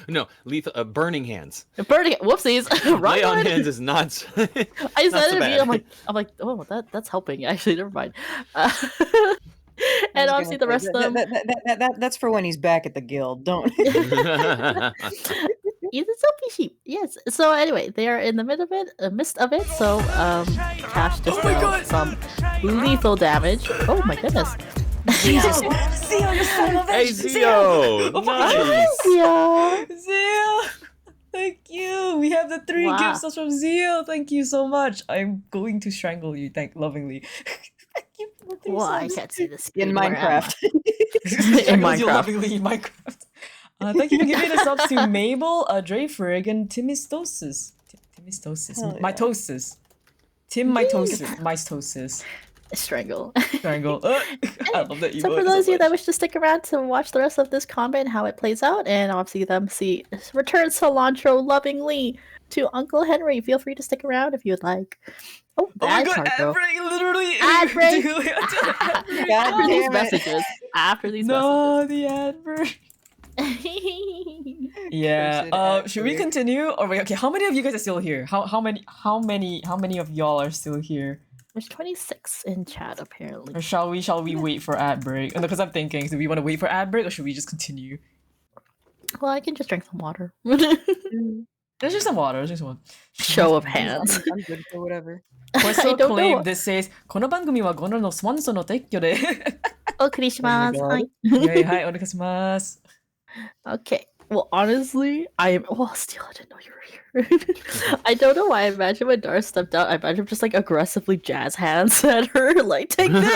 No, lethal, burning hands. Burning, whoopsies! Wrong Lay on one. hands is not. I not said so it. bad. I'm like, oh, that's helping. Actually, never mind. And I was obviously gonna the rest say, of them. that's for when he's back at the guild. Don't. He's a silky sheep. Yes. So anyway, they are in the midst of it. So Cash just dealt some lethal damage. Oh my goodness. Zio, you son of a Hey, bitch! Zio! Nice! Yeah. Zio! Thank you! We have the 3 Wow. gifts from Zio! Thank you so much! I'm going to strangle you, lovingly. Thank you for the 3 Well, I subs. can't see this In screen. Where am I? Minecraft. Strangles you Minecraft. lovingly in Minecraft. Thank you for giving the subs to Mabel, Dreyfrig, and Timistosis. Timistosis. Hell yeah. Mitosis. Mitosis. Strangle. Triangle. I love that emote So for those of you that much. wish to stick around to watch the rest of this combat and how it plays out, and obviously them see return cilantro lovingly to Uncle Henry, feel free to stick around if you would like. Oh, Oh my ad god, card, ad though. break, literally. Ad break. God After these damn it. messages. After these No, the ad break. messages. Yeah. Cursed ad Should we break. continue? Or wait, okay, how many of you guys are still here? How many of y'all are still here? There's 26 in chat apparently. Or shall we wait for ad break? Because I'm thinking, do we want to wait for ad break or should we just continue? Well, I can just drink some water. Let's drink some water. Let's drink some water. Show of hands. I'm good for whatever. Question I don't claim know. this says この番組はゴノのスポンソの撤去でお送りします。 Oh は my い。はい、お願いします。 Okay. Well, honestly, Steel, I didn't know you were here. I don't know why. I imagine when Dara stepped out, I imagine him just like aggressively jazz hands at her, like, take this!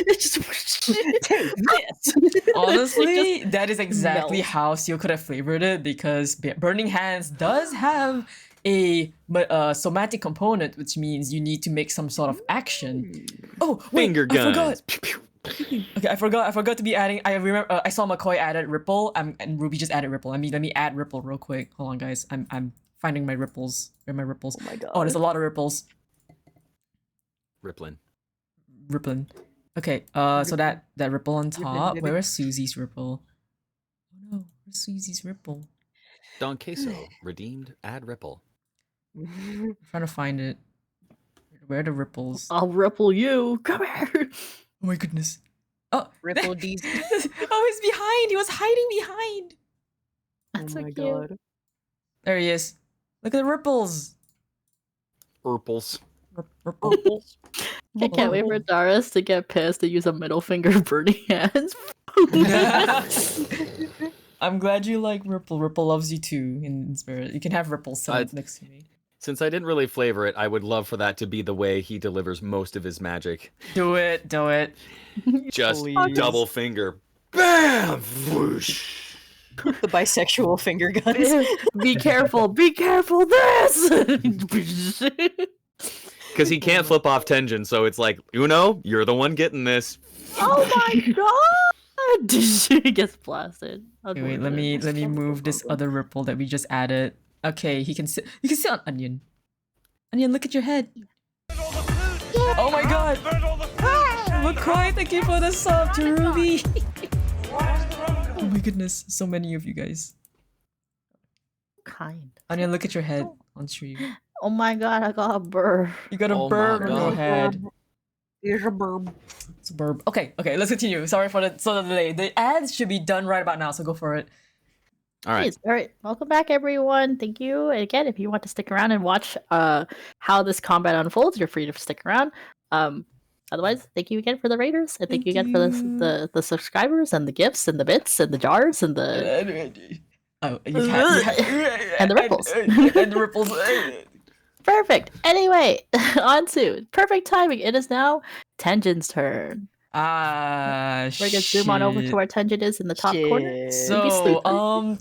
It's just, Take this. Honestly, that is exactly melt. how Seal could have flavored it because Burning Hands does have a somatic component, which means you need to make some sort of action. Oh, wait, Finger I forgot. guns. Pew, pew. Okay, I forgot to be adding. I remember. I saw McCoy added Ripple. And Ruby just added Ripple. Let me add Ripple real quick. Hold on, guys. I'm finding my ripples. Where are my ripples? Oh my god. Oh, there's a lot of ripples. Rippling. Rippling. Okay. So that ripple on top. Where is Susie's ripple? Oh no, where's Susie's ripple? Don Queso redeemed. Add ripple. I'm trying to find it. Where are the ripples? I'll ripple you. Come here. Oh my goodness. Oh, Ripple D's. oh, he's behind. He was hiding behind. That's Oh so my cute. god. There he is. Look at the ripples. Purples. Ripples. I can't wait for Darius to get pissed to use a middle finger burning hands. I'm glad you like Ripple. Ripple loves you too in spirit. You can have Ripple sit next to me. Since I didn't really flavor it, I would love for that to be the way he delivers most of his magic. Do it. Do it. Just Please. double finger. Bam! Whoosh! The bisexual finger guns. Be careful! Be careful! This. Because he can't flip off Tenjin, so it's like, Uno, you're the one getting this. Oh my god! She gets blasted. Okay, wait, let me move this other Ripple that we just added. Okay, he can sit. You can sit on Onion. Onion, look at your head. Oh my god! McCoy, thank you for the sub to Ruby. Oh my goodness, so many of you guys. Kind. Onion, look at your head on stream. Oh my god, I got a burr. You got a Oh my burb on your God. head. Here's a burb. It's a burb. Okay, let's continue. Sorry for the delay. The ads should be done right about now, so go for it. All right. Please. All right, welcome back, everyone. Thank you. And again, if you want to stick around and watch how this combat unfolds, you're free to stick around. Otherwise, thank you again for the raiders, and thank you again for the subscribers and the gifts and the bits and the jars and the Oh, and the ripples. And the ripples. perfect. Anyway, on to perfect timing. It is now Tenjin's turn. We're gonna zoom on over to where Tenjin is in the top corner. Shit. So,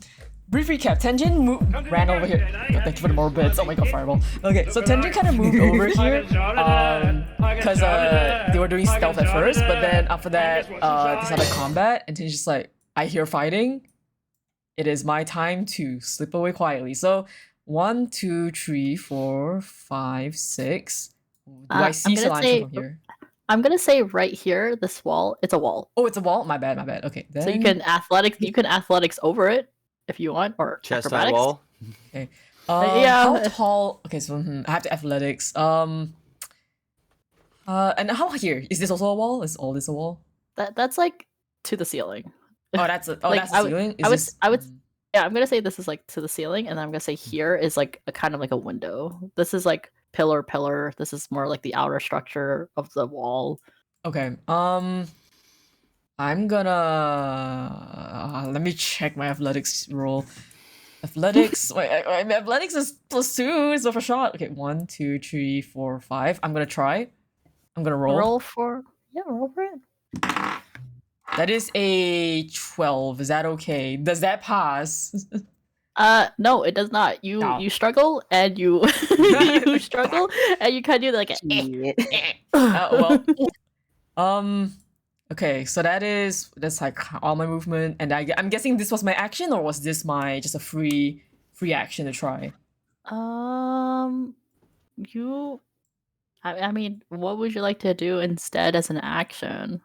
brief recap. Tenjin ran over here. Oh, thank you for the more bits. Oh my god, fireball. Okay, so Tenjin kind of moved over here, because they were doing stealth at first, but then after that, they started combat, and Tenjin's just like, I hear fighting. It is my time to slip away quietly. So, 1, 2, 3, 4, 5, 6. Do I see I'm gonna Cilantro say- from here? I'm gonna say right here, this wall. It's a wall, Oh, it's a wall. My bad. Okay, then. so you can athletics over it if you want, or Chest acrobatics. high wall. Yeah. How tall? Okay, so I have to athletics. And how here? Is this also a wall? Is all this a wall? That's like to the ceiling. Oh, that's a, Like, that's the ceiling. I would- Yeah, I'm gonna say this is like to the ceiling, and then I'm gonna say here is like a kind of like a window. This is like pillar. This is more like the outer structure of the wall. Okay. I'm gonna let me check my athletics roll. Athletics. Wait, my athletics is +2, so for shot. Okay, 1, 2, 3, 4, 5. I'm gonna try. I'm gonna roll. Roll for it. That is a 12. Is that okay? Does that pass? No, it does not. You No. you struggle and you you struggle and you kind of do like a Shit. Well. Okay, so that's like all my movement, and I'm guessing this was my action, or was this my just a free action to try? you. I mean, what would you like to do instead as an action?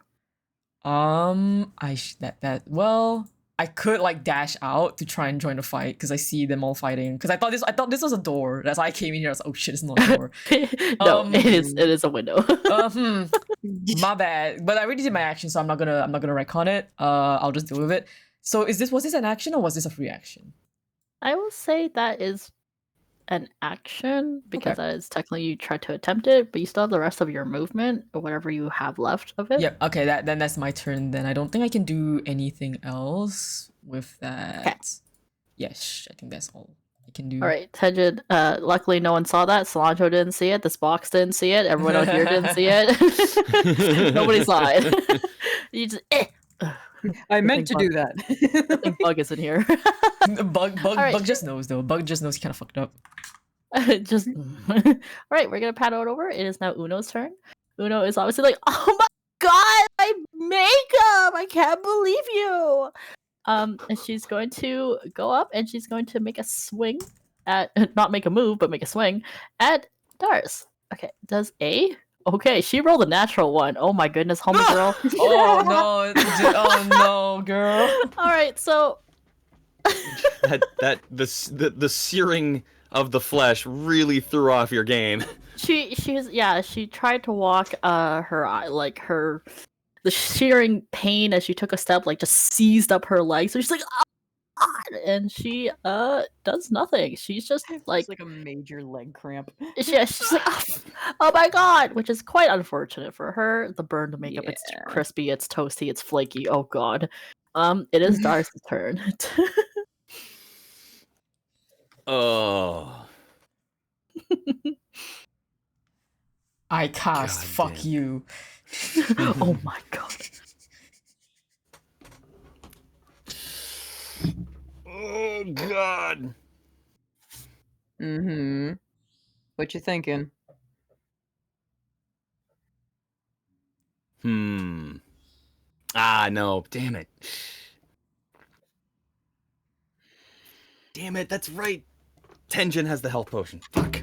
Well, I could like dash out to try and join the fight because I see them all fighting. Because I thought this was a door. That's why I came in here. I was like, oh shit, it's not a door. No, it is a window. My bad. But I already did my action, so I'm not gonna retcon it. I'll just deal with it. So was this an action or was this a free action? I will say that is an action because that is technically you tried to attempt it, but you still have the rest of your movement or whatever you have left of it. Yep. Okay. Then that's my turn. Then I don't think I can do anything else with that. Okay. Yes, I think that's all I can do. All right, Tenjin. Luckily, no one saw that. Cilantro didn't see it. This box didn't see it. Everyone out here didn't see it. Nobody saw it. You just. I meant to do that. The bug is in here. Bug just knows though. Bug just knows he kind of fucked up. Just. All right, we're gonna pat it over. It is now Uno's turn. Uno is obviously like, oh my god, my makeup! I can't believe you. And she's going to go up and she's going to make a swing at, not make a move, but make a swing at Dars. Okay, does a. Okay, she rolled a natural one. Oh my goodness, homie girl. Oh no! Oh no, girl. All right, so the searing of the flesh really threw off your game. she tried to walk her eye, like her the shearing pain as she took a step like just seized up her leg. So she's like, "Ah!" and she does nothing. She's just like It's like a major leg cramp. she's like, oh my god, which is quite unfortunate for her. The burned makeup, it's Yeah. crispy, it's toasty, it's flaky. Oh god. It is Darius' turn. Oh. I cast God fuck damn. you. Oh my god. Oh god. Mm-hmm. What you thinking? Ah, no. Damn it. Damn it, that's right. Tenjin has the health potion. Fuck.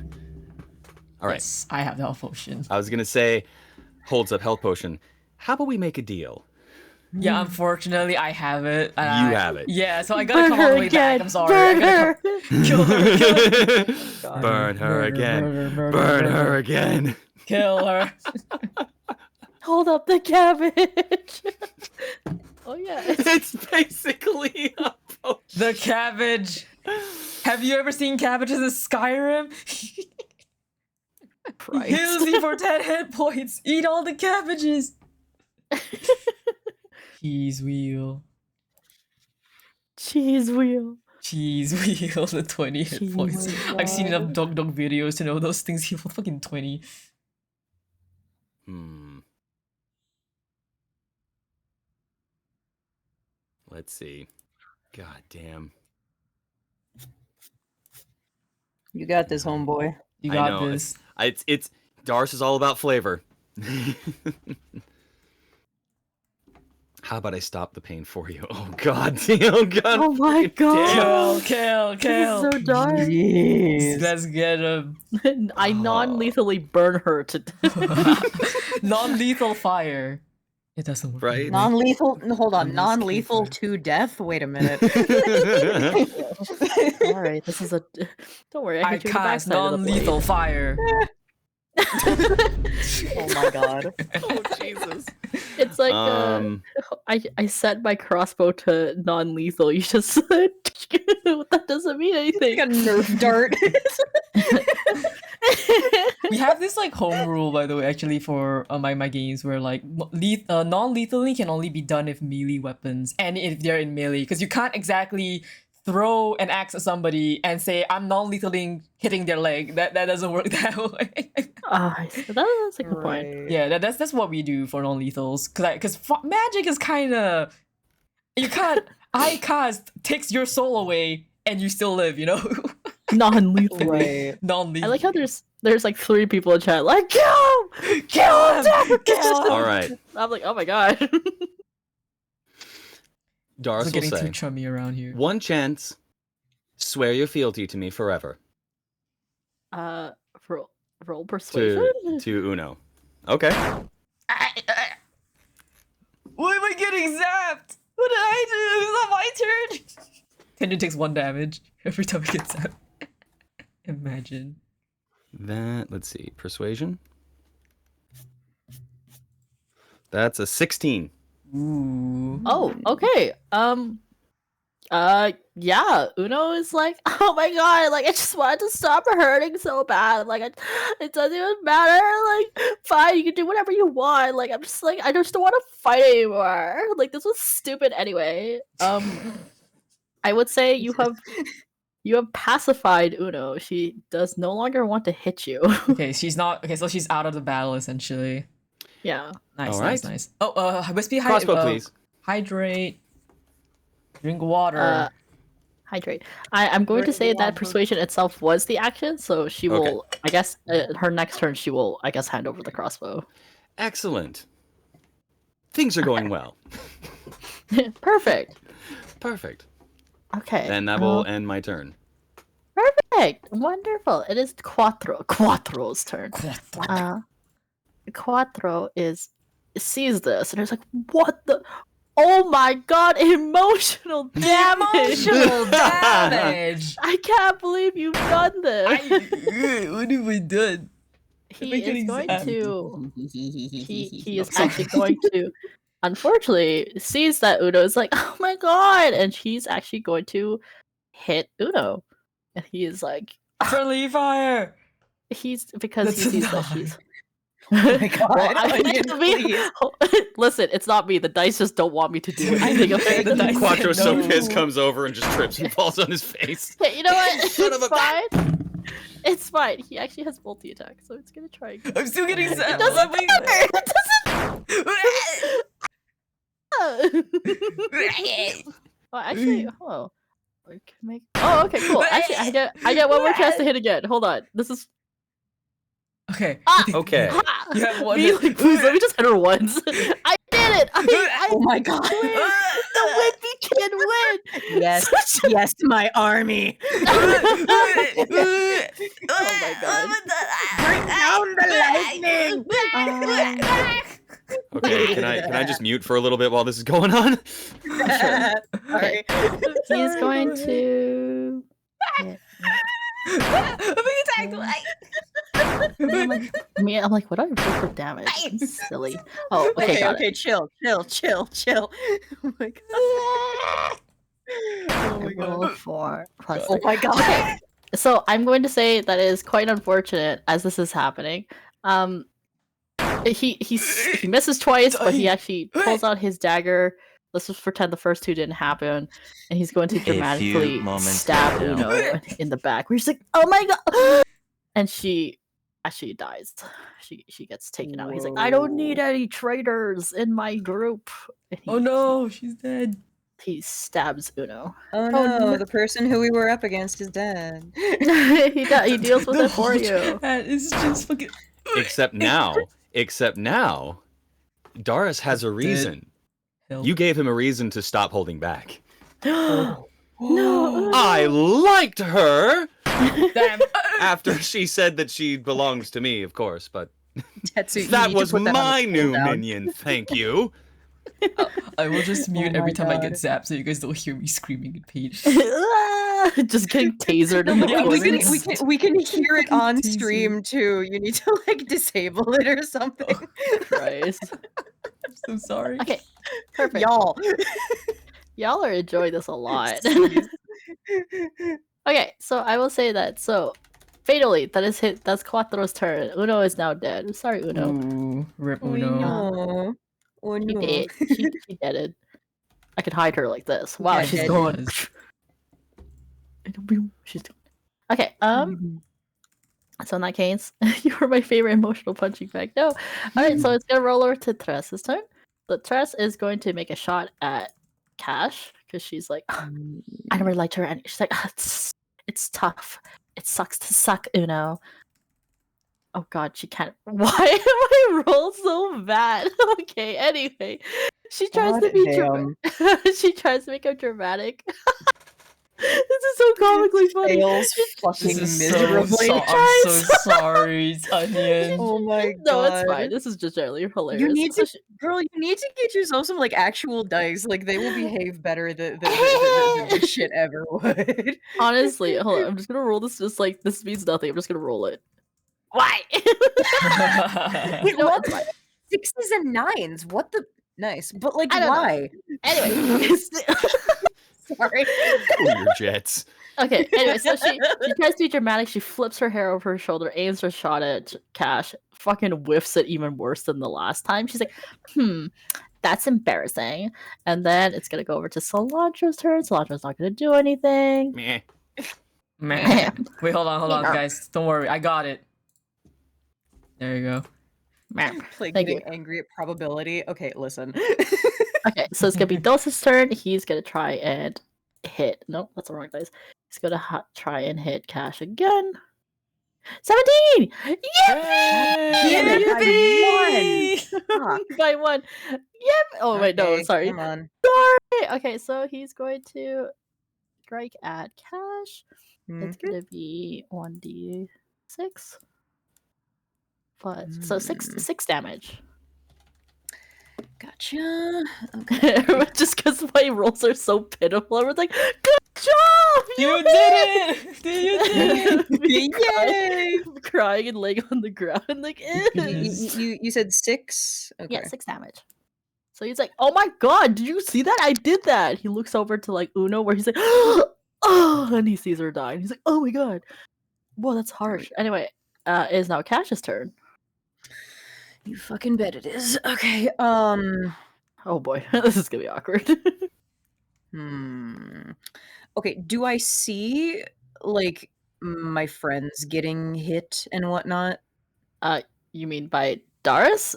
All right. Yes, I have the health potion. I was gonna say, holds up health potion. How about we make a deal? Yeah, unfortunately, I have it. You and have it. Yeah, so I gotta Burn come all her the way back. again. I'm sorry. Burn I gotta her. kill her. Kill her. Burn her Murder, again. murder, murder, Burn murder. her again. Kill her. Hold up the cabbage. Oh yeah. It's basically a potion. The cabbage. Have you ever seen cabbages in Skyrim? Christ. Heals you for 10 hit points. Eat all the cabbages. Cheese wheel. Cheese wheel. Cheese wheel, the 20 hit Cheese points. wheel. I've seen enough dog videos to know those things heal for fucking 20. Let's see. God damn. You got this, homeboy. You I got know. this. It's Dars is all about flavor. How about I stop the pain for you? Oh god. Oh god. Oh my god. Kill. This is so dark. Jeez. Let's get him. I non-lethally burn her to death. Non-lethal fire. It doesn't work. Right? Non-lethal. Hold on. Unless Non-lethal Kiefer. to death. Wait a minute. All right, this is a. Don't worry, I I hit you in the cast backside of the non-lethal blade. fire. Oh my god. Oh Jesus. It's like I set my crossbow to non-lethal. You just that doesn't mean anything. Like a Nerf dart. We have this like home rule, by the way, actually for my games where like non-lethally can only be done if melee weapons and if they're in melee, because you can't exactly throw an axe at somebody and say I'm non-lethally hitting their leg. That doesn't work that way. That's a good point. Right. Yeah, that's what we do for non-lethals, because magic is kind of you can't. I cast takes your soul away and you still live, you know. Non-lethal. Right. Non-lethal. I like how there's like 3 people in chat like kill him, kill him. Kill him! All right. I'm like, oh my god. Dars We're will getting too say, chummy around here. one chance, swear your fealty to me forever. Roll persuasion. To Uno. Okay. Why am I getting zapped? What did I do? Is that my turn? Tenjin takes 1 damage every time I get zapped. Imagine. That, let's see, persuasion. That's a 16. Ooh. Oh, okay. Yeah, Uno is like, oh my god, like I just wanted to stop hurting so bad. Like it doesn't even matter. Like, fine, you can do whatever you want. Like I'm just like I just don't want to fight anymore. Like this was stupid anyway. I would say you have pacified Uno. She does no longer want to hit you. Okay, she's not. Okay, so she's out of the battle essentially. Yeah. Nice, All nice, right. nice. Oh, Wispy, Crossbow, please. Hydrate. Drink water. Hydrate. I'm going to Drink say that water. persuasion itself was the action, so she Okay. will. I guess her next turn she will. I guess hand over the crossbow. Excellent. Things are going well. Perfect. Perfect. Okay. And that will end my turn. Perfect. Wonderful. It is Quattro's turn. Quattro sees this and is like, what the? Oh my god! Emotional damage. Emotional damage. I can't believe you've done this. What have we done? He Am I is getting going zapped? to. He is actually going to unfortunately sees that Uno is like, oh my god, and she's actually going to hit Uno, and he is like, Friendly fire. he's because That's he a sees that nine. she's. Oh my god, Well, I Onion, mean, please. listen, it's not me. The dice just don't want me to do I anything. know, Okay, the dice Quattro's so No. pissed, comes over and just trips and falls on his face. Okay, you know what? Son of It's a- fine. It's fine. He actually has multi attack, so it's gonna try again. I'm still getting It zapped. doesn't Let me- matter. Oh, actually, oh, we can make. Oh, okay, cool. Actually, I get one more chance to hit again. Hold on. This is. Okay. Ah! Okay. Ha! You have one Me, hit. like, please let me just hit her once. I did it. I Oh my god. win. The Wimpy can win. Yes, yes, my army. Oh my God. Bring down the lightning. Okay, can I just mute for a little bit while this is going on? Sorry. He's going to. I'm being attacked. I'm like, what do I roll for damage? It's silly. Oh, okay, Okay, got okay, chill. Oh my god. Oh it. my god. Roll 4 plus. Oh my god. Okay, so I'm going to say that it is quite unfortunate as this is happening. He misses twice, but he actually pulls out his dagger. Let's just pretend the first two didn't happen, and he's going to dramatically moments stab later. Uno in the back. Where she's like, "Oh my god!" and she actually dies. She gets taken out. He's like, "I don't need any traitors in my group." And Oh no, she's dead. He stabs Uno. Oh no. no, the person who we were up against is dead. He deals with it for you. That is just fucking. Except now, Doris has a reason. Help. You gave him a reason to stop holding back. No. I liked her Damn. after she said that she belongs to me, of course, but Tetsu, you that need to was put that on my the new cooldown. minion, thank you. I will just mute Oh every my time I get God. zapped so you guys don't hear me screaming in pain. Just getting tasered in the Yeah, we corner. we can hear it on Fucking stream too. You need to like disable it or something. Christ. I'm so sorry. Okay, perfect. Y'all. Y'all are enjoying this a lot. Okay, so I will say that. So, fatally, that's Quattro's turn. Uno is now dead. Sorry, Uno. Ooh, rip Oh Uno. no. Oh She no. did. She deaded. I could hide her like this. Wow, Yeah, she's dead. going. She's doing. Okay. So in that case, you were my favorite emotional punching bag. No. All right. So it's gonna roll over to Tress's turn. So Tress is going to make a shot at Cash because she's like, I never liked her, and she's like, it's tough. It sucks to suck, Uno. Oh God, she can't. Why am I roll so bad? Okay. Anyway, she tries to God be damn. she tries to make him dramatic. This is so comically funny. Fails This fucking is miserably. I'm so sorry, Tanyan. Oh my god. No, it's fine. This is just generally hilarious. You need So to, girl. You need to get yourself some like actual dice. Like they will behave better than the shit ever would. honestly, hold on. I'm just gonna roll this. Just like this means nothing. I'm just gonna roll it. Why? Wait, No, what? it's fine. Sixes and nines. What the? Nice, but like, I don't know. why? Anyway, Sorry. Cool your jets. okay. Anyway, so she tries to be dramatic. She flips her hair over her shoulder, aims her shot at Cash, fucking whiffs it even worse than the last time. She's like, that's embarrassing. And then it's gonna go over to Cilantro's turn. Cilantro's not gonna do anything. Meh. Man. Wait, hold on, Yeah. guys. Don't worry, I got it. There you go. Like Thank getting you. angry at probability. Okay, listen. Okay, so it's gonna be Dos's turn. He's gonna try and hit. Nope, that's the wrong dice. He's gonna try and hit Cash again. 17! Yippee! Fuck. By one. Yep. Oh wait, no, Okay, sorry. Come on. Sorry. Okay, so he's going to strike at Cash. It's Mhm. gonna be 1d6. Plus, so six damage. Gotcha. Okay. Just because my rolls are so pitiful, everyone's like, "Good job! You did it! You did it! Me Yay! crying and laying on the ground, like, You said 6? Okay. yeah, 6 damage. So he's like, "Oh my god, did you see that? I did that." He looks over to like Uno, where he's like, "Oh," and he sees her die, and he's like, "Oh my god, whoa, that's harsh." Anyway, it is now Cash's turn. You fucking bet it is. Okay. Oh boy, this is gonna be awkward. Okay. Do I see like my friends getting hit and whatnot? You mean by Doris?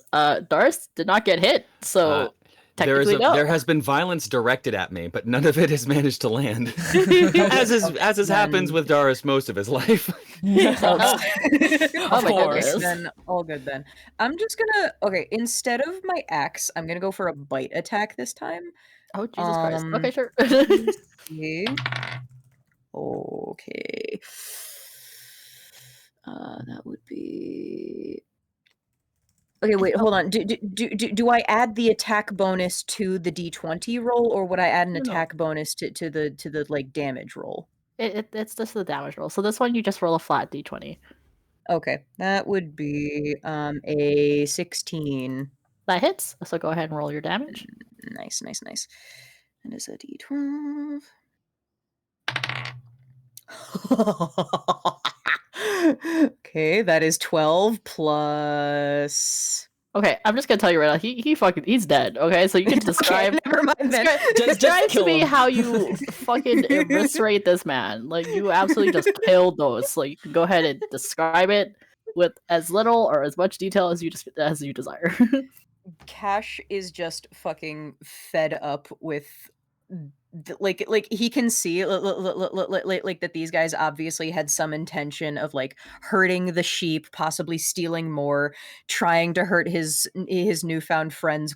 Doris did not get hit, so technically no. There has been violence directed at me, but none of it has managed to land. as happens with Doris most of his life. Of course. Then all good then. I'm just gonna instead of my axe, I'm gonna go for a bite attack this time. Oh Jesus Christ. Okay, sure. Okay. Okay. That would be. Okay, wait, hold on. Do I add the attack bonus to the D20 roll, or would I add an attack bonus to the like damage roll? It's just the damage roll. So this one you just roll a flat D20. Okay, that would be a 16. That hits. So go ahead and roll your damage. Nice. That is a D12. Okay, that is 12 plus. Okay, I'm just gonna tell you right now. He's dead. Okay, so you can describe. Okay, never mind then. Describe to me him. how you fucking eviscerate this man. Like you absolutely just killed those. Like you can go ahead and describe it with as little or as much detail as you desire. Cash is just fucking fed up with like he can see like that these guys obviously had some intention of like hurting the sheep, possibly stealing more, trying to hurt his newfound friends,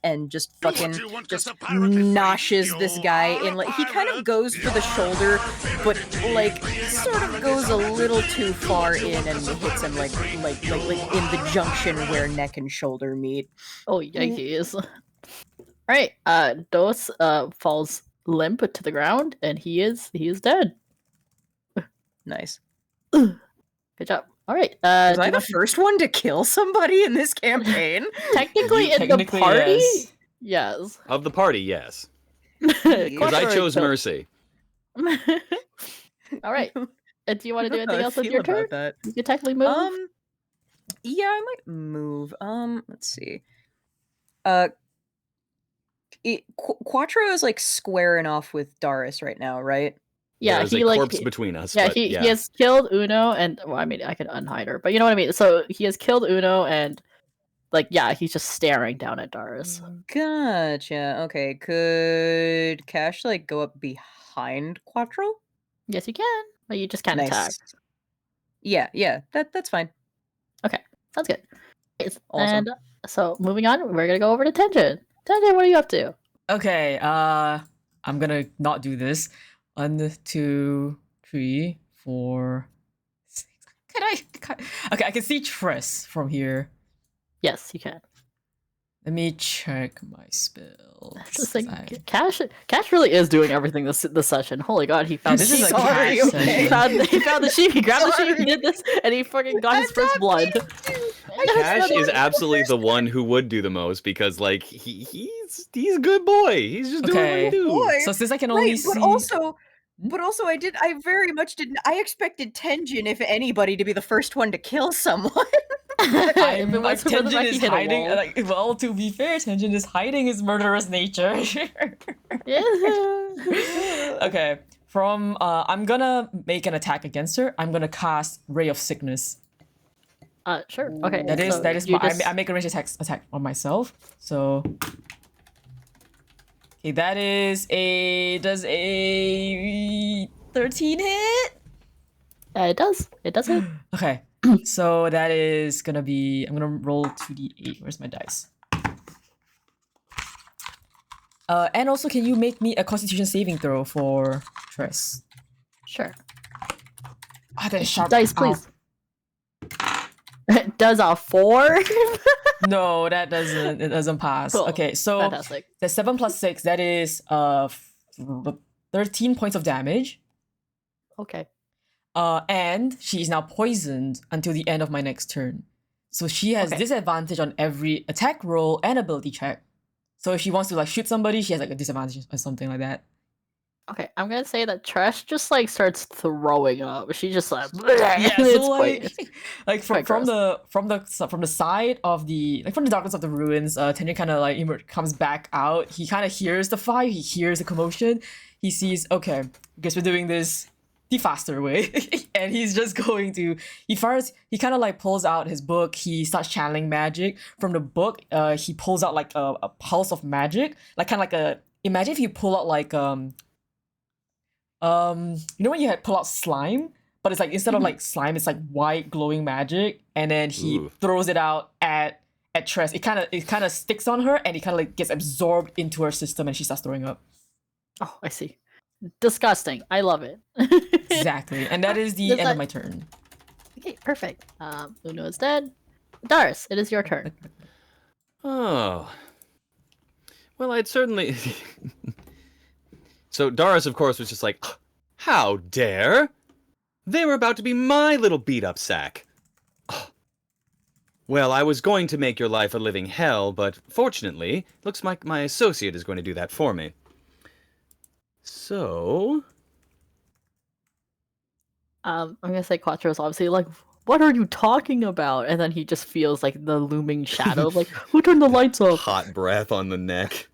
and just fucking just noshes this guy in. Like he kind of goes for the shoulder, but like sort of goes a little too far in and hits him like in the junction where neck and shoulder meet. Oh yikes. Alright, Dos falls limp to the ground, and he is dead. Nice. Good job. Alright, was I the first one to kill somebody in this campaign? Technically in the party? Yes. Of the party, yes. Because I chose mercy. Alright. Do you want to do anything else with your turn? That. You can technically move? Yeah, I might move. Let's see. Quattro is like squaring off with Doris right now, right? Yeah, there's he a like corpse between us. Yeah, but, he has killed Uno, and well, I mean, I could unhide her, but you know what I mean. So he has killed Uno, and like, yeah, he's just staring down at Doris. Gotcha. Okay, could Cash like go up behind Quattro? Yes, you can, but you just can't attack. Yeah, that's fine. Okay, sounds good. Awesome. And so moving on, we're gonna go over to Tenjin. Tenjin, what are you up to? Okay, I'm gonna not do this. 1, 2, 3, 4, 6. Okay, I can see Tress from here. Yes, you can. Let me check my spells. Just like, Cash really is doing everything this session. Holy god, he found This the is sheep. a Cash session. He found the sheep. He grabbed the sheep. He did this, and he fucking got his first blood. Cash is absolutely the one who would do the most because, like, he's a good boy. He's just doing what he do. Boy. So since I can only see, but also, I very much didn't. I expected Tenjin, if anybody, to be the first one to kill someone. Tenjin is hiding. Like, well, to be fair, Tenjin is hiding his murderous nature. Okay, I'm gonna make an attack against her. I'm gonna cast Ray of Sickness. Sure. Okay. That is. I make a ranged attack on myself. So. Okay, that is does a 13 hit? It does. It does hit. Okay, so that is gonna be. I'm gonna roll 2d8. Where's my dice? And also, can you make me a Constitution saving throw for Tress? Sure. Ah, that is sharp. Dice, please. It does a 4. No, that doesn't. It doesn't pass. Cool. Okay, so Fantastic. the 7 plus 6. That is 13 points of damage. Okay. And she is now poisoned until the end of my next turn. So she has disadvantage on every attack roll and ability check. So if she wants to like shoot somebody, she has like a disadvantage or something like that. Okay, I'm gonna say that Trash just like starts throwing up. She just like Yeah, it's so like, like quite from gross. the side of the from the darkness of the ruins, Tenyu kind of like comes back out. He kind of hears the fire. He hears the commotion. He sees, okay, guess we're doing this the faster way, and he's just going to. He kind of like pulls out his book. He starts channeling magic from the book. He pulls out like a pulse of magic, like kind of like a. Imagine if you pull out like you know when you had pull out slime, but it's like instead of like slime, it's like white glowing magic, and then he Ooh. throws it out at Tress. It kind of sticks on her, and it kind of like gets absorbed into her system, and she starts throwing up. Oh, I see. Disgusting. I love it. Exactly, and that is the Does end of that- my turn. Okay, perfect. Uno is dead. Darius, it is your turn. Oh. Well, I'd certainly. So Doris, of course, was just like, how dare? They were about to be my little beat-up sack. Well, I was going to make your life a living hell, but fortunately, looks like my associate is going to do that for me. So... I'm gonna say Quattro's obviously like, what are you talking about? And then he just feels like the looming shadow, like, who turned the lights off? hot breath on the neck.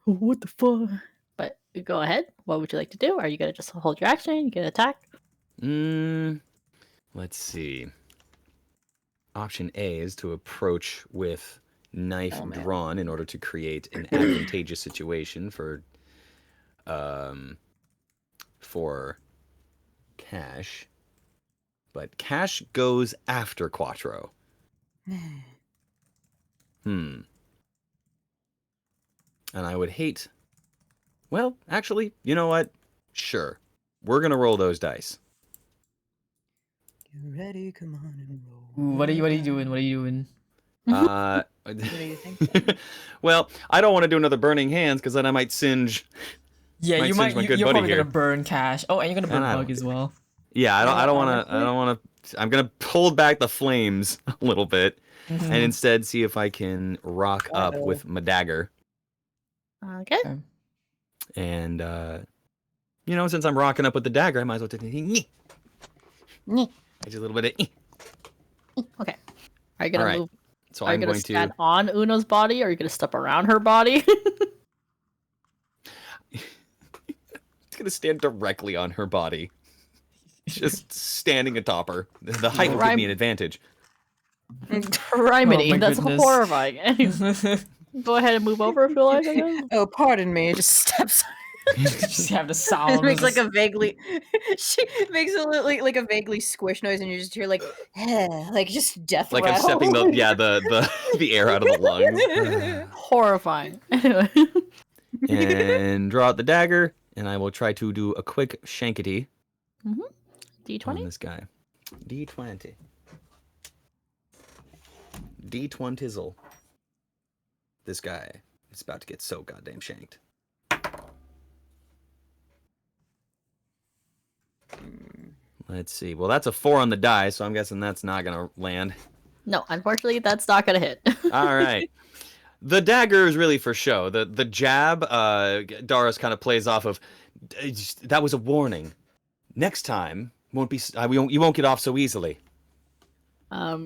What the fuck? But go ahead. What would you like to do? Are you gonna just hold your action? You can attack. Let's see. Option A is to approach with knife Oh, man. drawn in order to create an advantageous situation for Cash. But Cash goes after Quattro. And I would hate... Well, actually, you know what? Sure. We're gonna roll those dice. Get ready, come on and roll. Ooh, what are you doing? What are you doing? Uh, What do you think? well, I don't want to do another burning hands because then I might singe. Yeah, Might you singe might. my good You're buddy probably here. gonna burn Cash. Oh, and you're gonna burn And I Bug don't as well. Yeah, I Yeah, don't want to. I honestly. don't want to. I'm gonna hold back the flames a little bit Mhm. and instead see if I can rock up Uh-oh. with my dagger. Okay. Okay. And you know, since I'm rocking up with the dagger, I might as well take Nyeh. just a little bit of. Okay. Are you gonna Alright, move? So Are you I'm gonna going stand to. on Uno's body, or are you gonna step around her body? It's gonna stand directly on her body, just standing atop her. The height will give me an advantage. Criminy, Oh my that's goodness. horrifying. Anyway, go ahead and move over if you like. I guess. Oh, pardon me. It just steps. Just have the It sound. makes like just- a vaguely. She makes a like a vaguely squish noise, and you just hear like, like just death Like I'm rattle. stepping the air out of the lungs. Horrifying. Anyway. And draw out the dagger, and I will try to do a quick shankety on D20. this guy. D20. D20zizzle. This guy is about to get so goddamn shanked. Let's see. Well, that's a 4 on the die, so I'm guessing that's not gonna land. No, unfortunately, that's not gonna hit. All right. The dagger is really for show. The jab, Doris kind of plays off of. That was a warning. Next time you won't get off so easily. All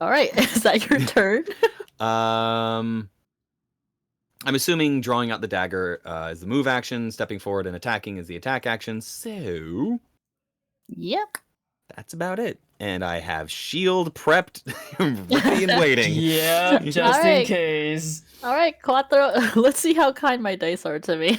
right. Is that your turn? I'm assuming drawing out the dagger is the move action, stepping forward and attacking is the attack action. So Yep. that's about it. And I have shield prepped, ready and waiting. Yeah, just in Alright. case. All right, Quattro. Let's see how kind my dice are to me.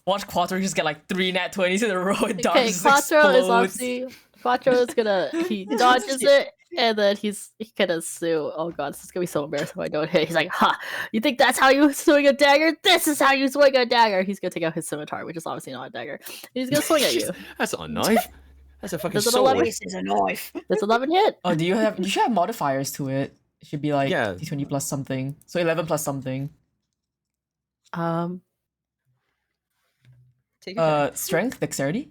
Watch Quattro just get like 3 nat 20s in a row and Dark Okay, just Quattro is explodes. obviously he dodges it, and then he gonna sue. Oh god, this is gonna be so embarrassing if I don't hit. He's like, "Ha! You think that's how you swing a dagger? This is how you swing a dagger." He's gonna take out his scimitar, which is obviously not a dagger. He's gonna swing at you. That's not a knife. That's a fucking Does it sword. 11? This is a knife. That's 11 hit. Oh, you should have modifiers to it. It should be like Yeah. D20 plus something. So 11 plus something. Take your time. Strength, dexterity.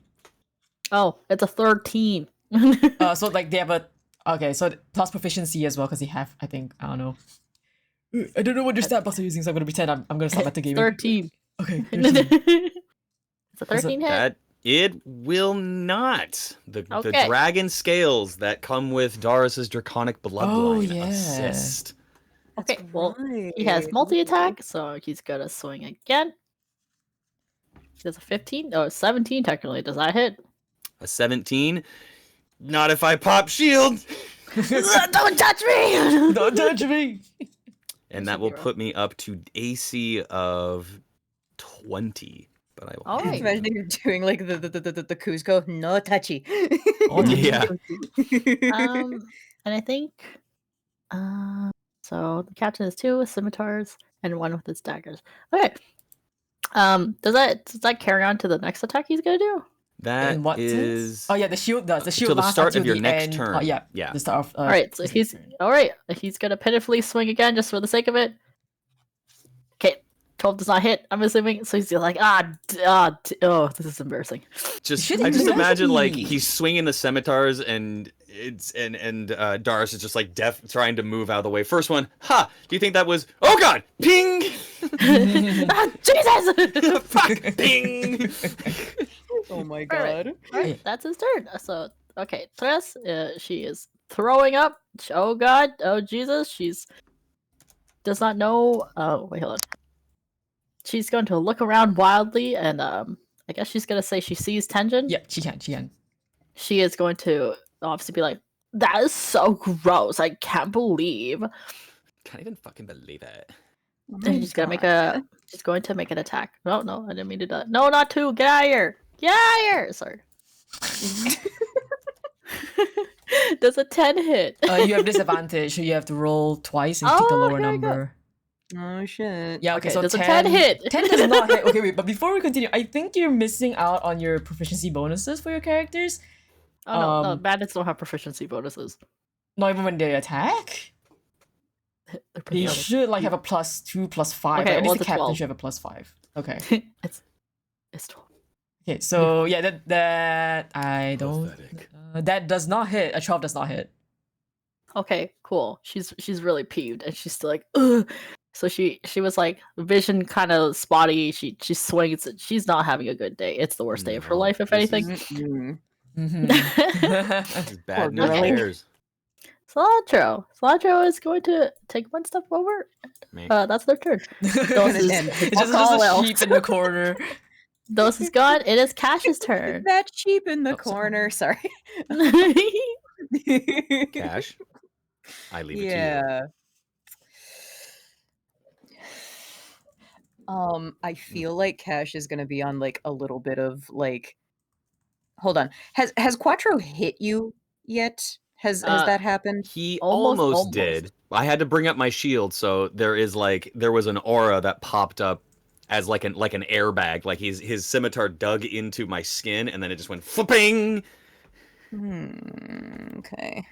Oh, it's a 13. So like they have a Okay, so plus proficiency as well because he have, I think, I don't know. I don't know what your stat buffs are using, so I'm gonna pretend I'm gonna start metagaming. 13. Okay, 13. It's a 13 hit. That it will not. The Okay. dragon scales that come with Doris's draconic bloodline yeah. assist. Okay, well, right. he has multi-attack, so he's gonna swing again. He does a 15? Oh, 17 technically. Does that hit? A 17. Not if I pop shield. Don't touch me! Don't touch me! And that will put me up to AC of 20. But I will. All right. Imagine you're doing like the Cusco, no touchy. Yeah. And I think, so the captain has 2 scimitars and 1 with his daggers. Okay. Does that carry on to the next attack he's gonna do? That In what is. sense? Oh yeah, the shield does. The shield Till the lasts start of until your the next end. turn. Yeah, Yeah. the start of. All right, so his he's next turn. all right. He's gonna pitifully swing again just for the sake of it. Okay, 12 does not hit. I'm assuming. So he's like, oh, this is embarrassing. Just Should I just he imagine like be? he's swinging the scimitars and Doris is just like trying to move out of the way. First one, ha! Do you think that was? Oh God! Ping! Jesus! Fuck! Ping! Oh my All right. god. All right, that's his turn. So okay, Therese, she is throwing up. Oh God! Oh Jesus! She's does not know. Oh wait, hold on. She's going to look around wildly, and I guess she's gonna say she sees Tenjin. Yeah, she can. She is going to obviously be like, "That is so gross! I can't believe." Can't even fucking believe it. Oh And my she's gonna make God. a. She's going to make an attack. No, I didn't mean to do that. No, not 2. Get out of here! Get out of here! Sorry. Does a 10 hit? You have disadvantage, so you have to roll twice and take the Oh, lower here I go. number. Oh shit. Yeah, okay, Okay, so does a 10, 10 hit? 10 does not hit. Okay, wait, but before we continue, I think you're missing out on your proficiency bonuses for your characters. Oh no, bandits don't have proficiency bonuses. Not even when they attack. They're They pathetic. should like have a +2, +5. Okay, At well, least the it's a captain 12. should have a +5. Okay. It's 12. Okay, so yeah, that I don't. Pathetic. That does not hit. A 12 does not hit. Okay, cool. She's really peeved, and she's still like, ugh. So she was like, vision kind of spotty. She swings. She's not having a good day. It's the worst day of her No, life, if this anything. Mm-mm. Mm-hmm. This is Poor bad news girl. bears. Cilantro is going to take one step forward. Me. That's their turn. Gonna is- end. It's just all a else. sheep in the corner. Dose is gone. It is Cash's turn. That sheep in the Oh, sorry. corner. Sorry. Cash. I leave it to you. Yeah. I feel like Cash is gonna be on like a little bit of like. Hold on. Has Quattro hit you yet? Has that happened? He Almost. almost did. I had to bring up my shield, so there was an aura that popped up as like an airbag. Like his scimitar dug into my skin, and then it just went flipping. Okay.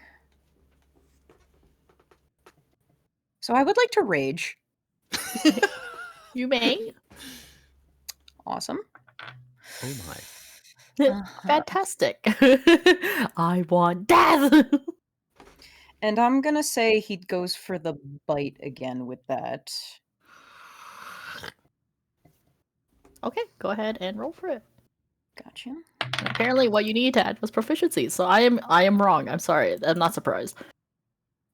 So I would like to rage. You may. Awesome. Oh my. Fantastic. I want death. And I'm gonna say he goes for the bite again with that. Okay, go ahead and roll for it. Gotcha. Apparently, what you need to add was proficiency. So I am wrong. I'm sorry. I'm not surprised.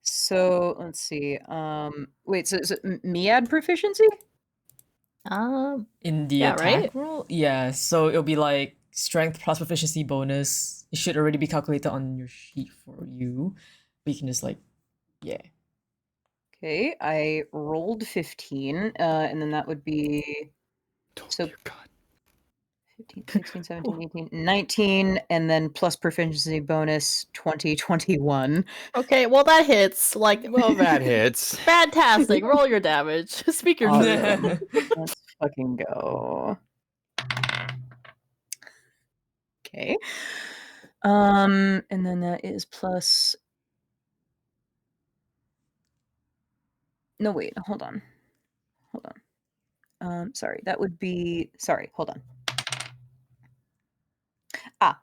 So let's see. Wait. So me add proficiency? In the Yeah, attack right? roll? Yeah, so it'll be like strength plus proficiency bonus. It should already be calculated on your sheet for you. But you can just like, yeah. Okay. I rolled 15, and then that would be Oh, So- dear God. 15, 16, 17, 18, 19, and then plus proficiency bonus 20, 21. Okay, well that hits. Like, Well, that hits. fantastic. Roll your damage. Speak your truth. Let's fucking go. Okay. And then that is plus. No, wait, hold on. Sorry, that would be. Sorry, hold on.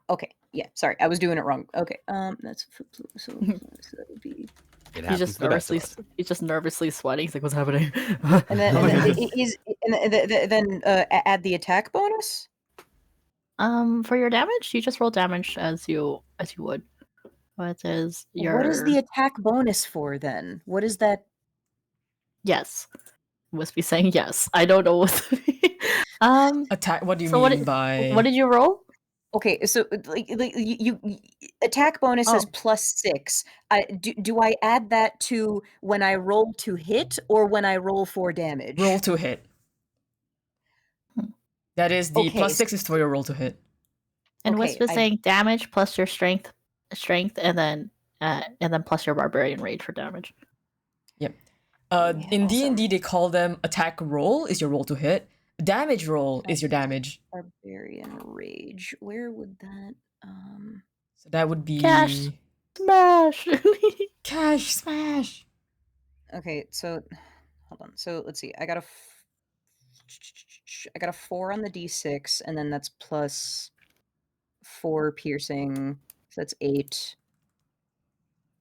Okay. Yeah, sorry, I was doing it wrong. Okay, that's so that would be. It He's happens just to the best of nervously. us. He's just nervously sweating. He's like, "What's happening?" And then, Oh my God. then add the attack bonus. For your damage, you just roll damage as you would. What is your? What is the attack bonus for then? What is that? Yes? Must be saying yes. I don't know what. Attack. What do you So mean by? what did you roll? Okay, so like you attack bonus is Oh. +6. Do I add that to when I roll to hit or when I roll for damage? Roll to hit. That is the Okay, +6 is for your roll to hit. And Okay, Wisp is I- saying damage plus your strength, and then plus your barbarian rage for damage. Yep. Yeah, In awesome. D&D they call them attack roll is your roll to hit. Damage roll is your damage. Barbarian rage. Where would that? So that would be Cash. Smash. Cash smash. Okay, so hold on. So let's see. I got a 4 on the d6, and then that's +4 piercing. So that's 8.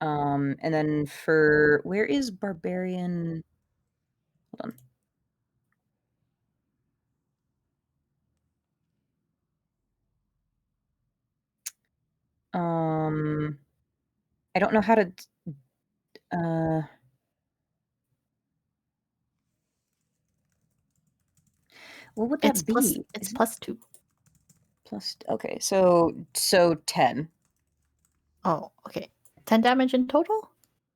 And then for where is barbarian? Hold on. I don't know how to. What would that It's be? It's Is it +2. okay, so 10. Oh, okay. 10 damage in total.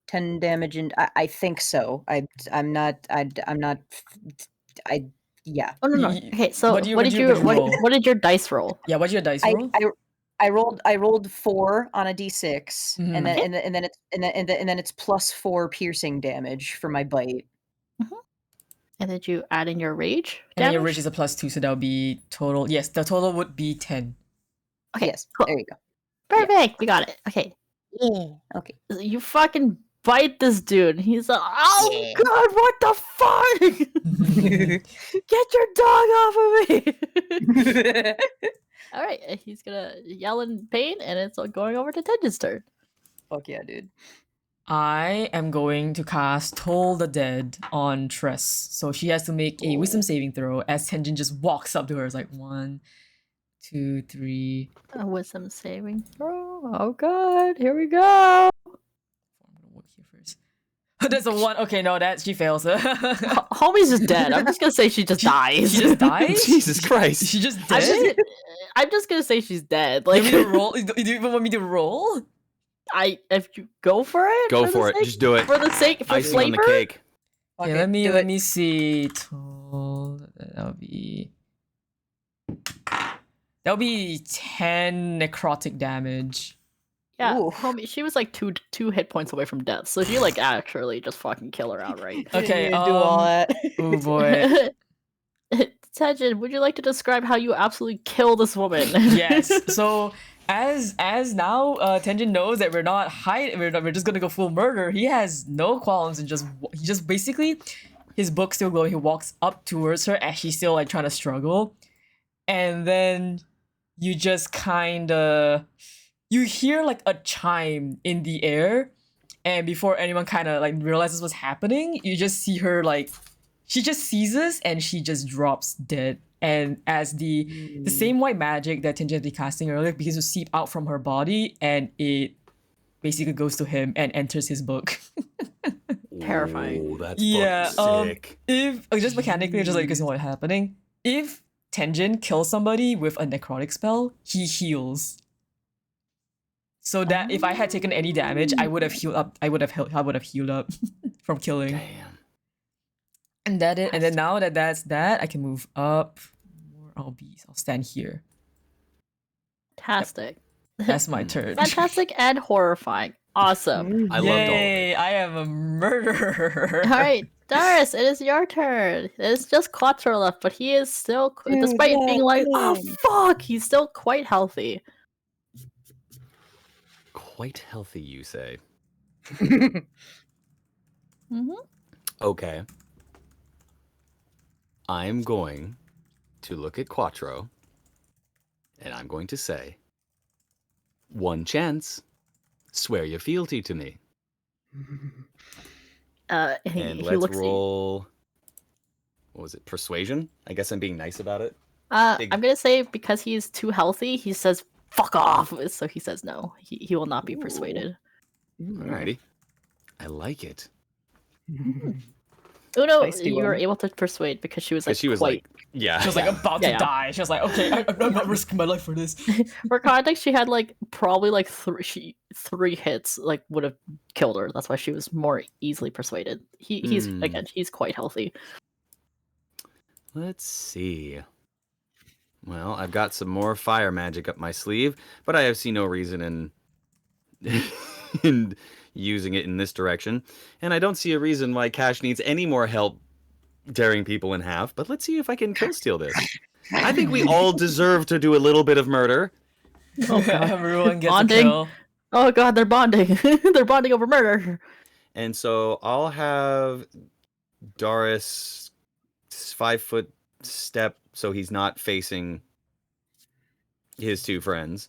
10 damage, and I think so. I'm not. Yeah. Oh no. Y- Okay, so what do you- what what did do you- you what do you roll? what did your dice roll? Yeah, what's your dice I, roll? I rolled 4 on a d6, Mhm. and then Okay. and then it's and then it's +4 piercing damage for my bite. And did you add in your rage And then your damage? rage is a +2, so that would be total. Yes, the total would be 10. Okay, Yes, cool. there you go. Perfect. We got it. Okay. Yeah. Okay. You fucking bite this dude. He's like, oh Yeah. god, what the fuck? Get your dog off of me. All right, he's gonna yell in pain, and it's going over to Tenjin's turn. Fuck yeah, dude. I am going to cast Toll the Dead on Tress. So she has to make a wisdom saving throw as Tenjin just walks up to her. It's like 1, 2, 3. A wisdom saving throw. Oh god, here we go. I'm gonna work here first. There's a 1. Okay, no, that she fails. Homie's just dead. I'm just gonna say she just dies. She just dies? Jesus Christ. She just I'm dead? I'm just gonna say she's dead. You Like, want me to roll? Do you even want me to roll? if you go for it, Go the for it. sake- Just do it. for the sake for Icing on the flavor. cake. Okay, Okay, do let it. me see. Toll. That'll be 10 necrotic damage. Yeah, Ooh. homie, she was like two hit points away from death, so she like actually just fucking kill her outright. Okay, do all that. Oh boy. Tenjin, would you like to describe how you absolutely kill this woman? Yes. So as now Tenjin knows that we're not hiding, we're just gonna go full murder. He has no qualms and he just basically his book's still going. He walks up towards her as she's still like trying to struggle, and then you just kind of you hear like a chime in the air, and before anyone kind of like realizes what's happening, you just see her like she just seizes and she just drops dead. And as the same white magic that Tenjin was casting earlier begins to seep out from her body, and it basically goes to him and enters his book. Terrifying. Ooh, that's Yeah, fucking sick. If just mechanically, just like because you know what's happening, if Tenjin kills somebody with a necrotic spell, he heals. So that if I had taken any damage, I would have healed up. I would have healed up from killing. Damn. And then now that that's that, I can move up. I'll stand here. Fantastic. That's my turn. Fantastic and horrifying. Awesome. I loved all of it. Yay, I am a murderer. All right, Darius, it is your turn. It's just Quattro left, but he is still, despite being like, oh fuck, he's still quite healthy. Quite healthy, you say. Mm-hmm. Okay. I'm going to look at Quattro, and I'm going to say, One chance. Swear your fealty to me. And And he let's looks at you. roll. What was it? Persuasion? I guess I'm being nice about it. Big- I'm gonna say because he's too healthy, he says "fuck off." So he says no. He will not be Ooh. persuaded. Alrighty. I like it. Uno, Feisty you were one. able to persuade because she was like Because she was quite. yeah. She was like about to Yeah. die. She was like, okay, I'm not risking my life for this. For context, she had like probably like three hits like would have killed her. That's why she was more easily persuaded. He's again, he's quite healthy. Let's see. Well, I've got some more fire magic up my sleeve, but I see no reason in using it in this direction. And I don't see a reason why Cash needs any more help tearing people in half, but let's see if I can kill steal this. I think we all deserve to do a little bit of murder. Oh god. Everyone gets Bonding. a kill. Oh god, they're bonding. They're bonding over murder. And so I'll have Doris 5-foot step so he's not facing his two friends.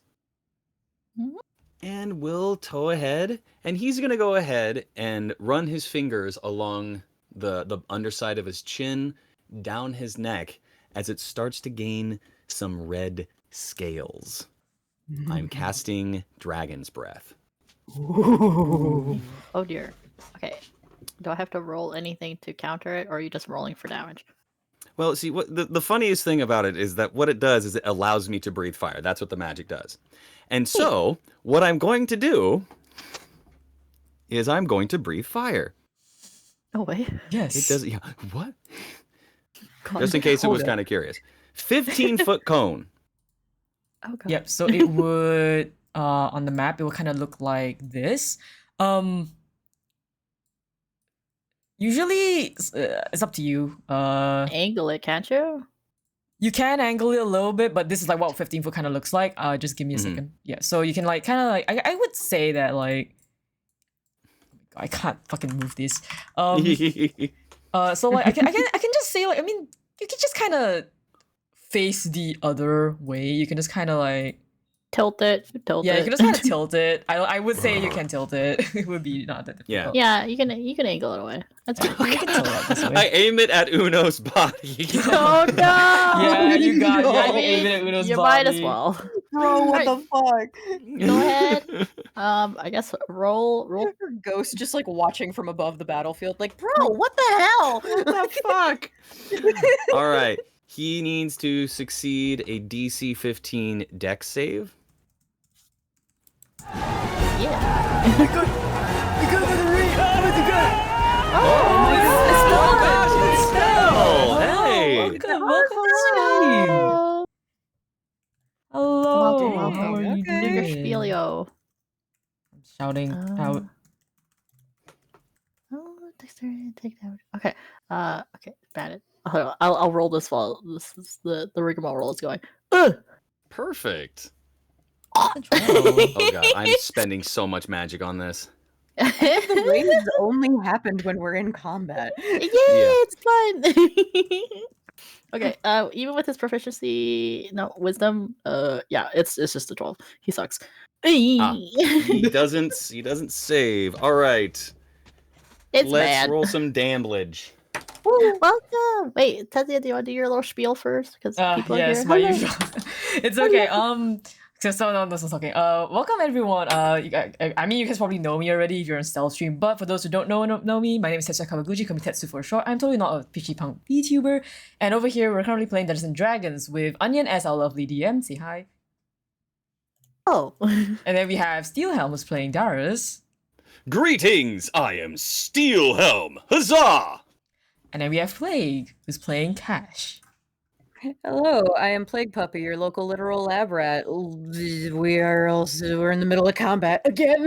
Mhm. And we'll tow ahead, and he's going to go ahead and run his fingers along the underside of his chin, down his neck, as it starts to gain some red scales. I'm casting Dragon's Breath. Oh dear. Okay. Do I have to roll anything to counter it, or are you just rolling for damage? Well, see, what the funniest thing about it is that what it does is it allows me to breathe fire. That's what the magic does. And so, what I'm going to do is I'm going to breathe fire. Oh wait. Yes. It does. Yeah, what? God. Just in case it Hold was up. kind of curious. 15-foot cone. Oh god. Yep. So it would on the map it would kind of look like this. Usually it's up to you. Angle it, can't you? You can angle it a little bit, but this is like what 15-foot kind of looks like. Just give me a Mhm. second. Yeah. So you can like kind of like I would say that like I can't fucking move this. So like I can just say like I mean you can just kind of face the other way. You can just kind of like Tilt it. Tilt yeah, it. you can just kind of tilt it. I would say you can tilt it. It would be not that difficult. Yeah. Yeah, you can angle it away. That's fine. You can tilt it out this way. I aim it at Uno's body. Oh no! Yeah, you got No. you I aim it mean, at Uno's you body. might as well. Bro, what Alright. the fuck? Go ahead. I guess roll. Her ghost just like watching from above the battlefield, like, bro, what the hell? What the fuck? All right. He needs to succeed a DC 15 dex save. Yeah. We got the ring. Oh, hey. Welcome to the stream. Oh, Hello. Welcome, How welcome. are you do your doing? spielio. I'm shouting out. Oh, dexterity, take damage. Okay. Okay, bad it. I'll roll this while this is the rigmarole roll is going. Perfect. Control. Oh god, I'm spending so much magic on this. The raids only happened when we're in combat. Yay, it's fun. Okay, even with his proficiency, no wisdom, yeah, it's just a 12. He sucks. He doesn't save. All right. It's Let's bad. roll some damage. Welcome. Wait, Tetsuya, do you want to do your little spiel first? Because people are Yes, here. my Hello. usual. It's okay. So no, this is okay. Welcome everyone. I mean, you guys probably know me already if you're on Stealth Stream, but for those who don't know me, my name is Tetsuya Kawaguchi, call me Tetsu for short. I'm totally not a PC punk Vtuber, and over here we're currently playing Dungeons and Dragons with Onion as our lovely DM. Say hi. Oh. And then we have Steelhelm who's playing Darius, Greetings, I am Steelhelm. Huzzah! and then we have Plague who's playing Cash. Hello, I am Plague Puppy, your local literal lab rat. We're in the middle of combat again.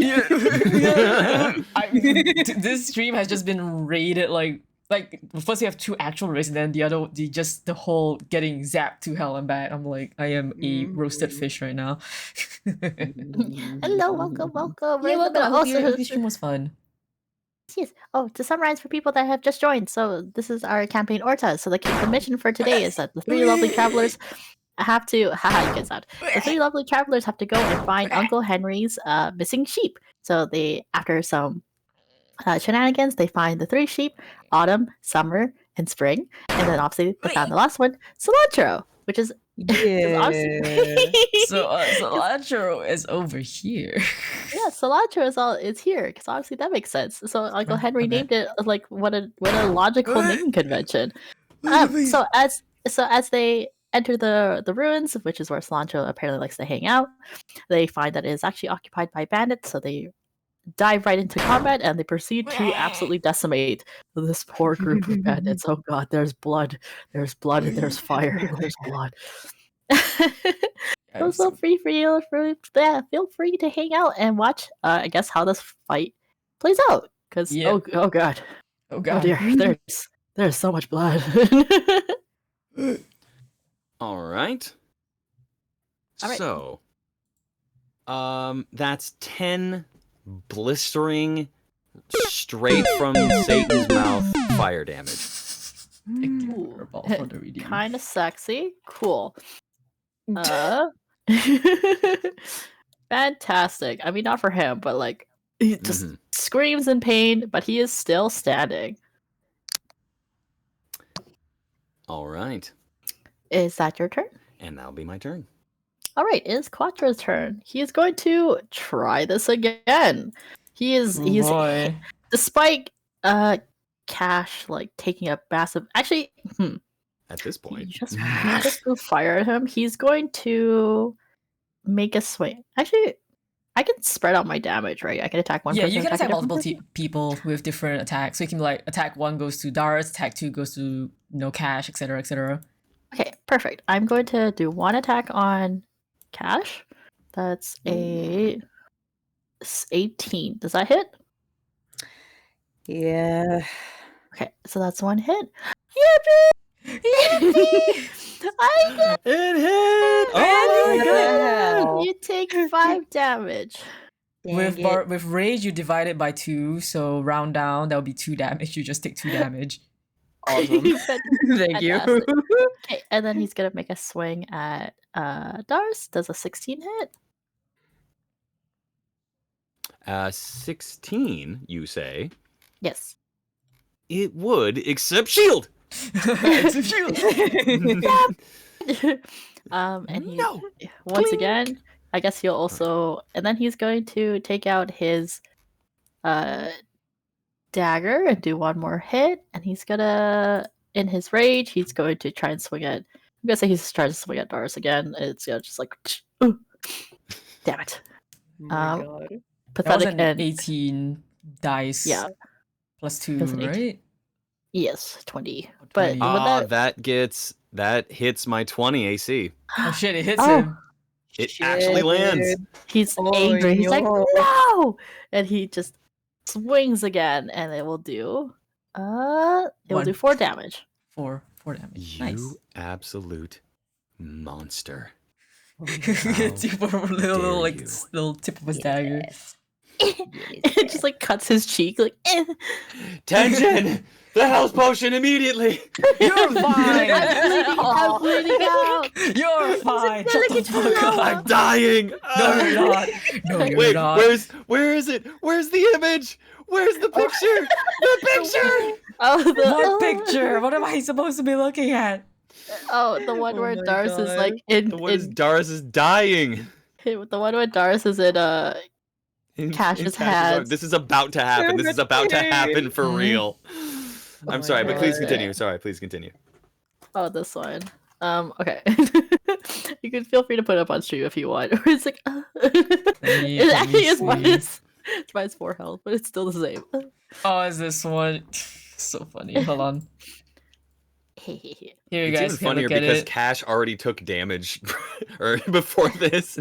This stream has just been raided like first we have 2 actual raids and then the whole getting zapped to hell and back. I'm like I am a roasted fish right now. Hello, welcome. We're Yeah, in the welcome. middle- I hope also- your stream was fun. Yes. Oh, to summarize for people that have just joined, so this is our campaign Orta. So the mission for today is that the 3 lovely travelers have to, haha, you get sad. The three lovely travelers have to go and find Uncle Henry's missing sheep. So they, after some shenanigans, they find the three sheep: Autumn, Summer, and Spring. And then obviously they found the last one, Cilantro, which is So cilantro is over here. yeah, cilantro is here because obviously that makes sense. So Uncle Henry Okay. named it like what a logical naming convention. So as they enter the ruins, which is where cilantro apparently likes to hang out, they find that it is actually occupied by bandits. So they dive right into combat and they proceed to absolutely decimate this poor group of bandits. Oh god, there's blood, there's fire, there's blood. So feel free to hang out and watch. I guess how this fight plays out. Because Yeah. oh god, Oh oh god. dear, there's so much blood. All right. All right. So, that's 10 blistering, straight from Satan's mouth fire damage. Kind of sexy. Cool. Fantastic. I mean, not for him, but like he just screams in pain, but he is still standing. All right. Is that your turn? And that'll be my turn. All right, it is Quattro's turn. He is going to try this again. He's boy. despite Cash like taking a massive actually At this point. you just threw fire at him. He's going to make a swing. Actually, I can spread out my damage, right? I can attack one Yeah, person. you can attack a different multiple person. people with different attacks. So you can like attack 1 goes to Dars, attack 2 goes to Cash, etc., etc. Okay, perfect. I'm going to do one attack on Cash. That's a 18. Does that hit? Yeah. Okay, so that's one hit. Yippee! I did It hit! Oh my god! You take 5 damage. With rage, you divide it by 2, so round down, that would be 2 damage. You just take 2 damage. Awesome. Thank you. Fantastic. Okay, and then he's gonna make a swing at Dars. Does a 16 hit? 16, you say? Yes. It would, except shield! It's a shield. And he No! once Clink. again, I guess he'll also, and then he's going to take out his dagger and do one more hit, and he's gonna, in his rage, he's going to try and swing at. I'm gonna say he's trying to swing at Dars again. It's just like, damn it. Oh my God. That was Pathetic an and 18 dice. yeah, Plus 2, That's an 18. right? yes, 20. 20. But with That hits my 20 AC. Oh shit, it hits Oh. him. It Shit, actually lands. dude. he's Oh, angry. He's like, no. no, and he just swings again, and it will do. It will do 4 damage. 4 damage. You Nice. absolute monster. Hits you for a little like you. little tip of his dagger. It just like cuts his cheek, like. Tension! The health potion immediately! You're fine. I'm bleeding out. You're fine. Shut the Look at you fuck now. I'm up. dying! No, you're not. No, you're Wait, not. where is it? Where's the image? Where's the picture? The picture! Oh, What picture? What am I supposed to be looking at? Oh, the one Oh where my Dars is God. like in. The one is Dars is dying. The one where Dars is in Cash's hands. This is about to happen. This is about to happen for real. I'm my sorry, but please God. continue. Sorry, please continue. Oh, this one. Okay. You can feel free to put it up on stream if you want. It's like it actually is see. it's minus 4 health, but it's still the same. Oh, is this one? So funny. Hold on. Here, you It's guys even can funnier look at because it. Cash already took damage or before this.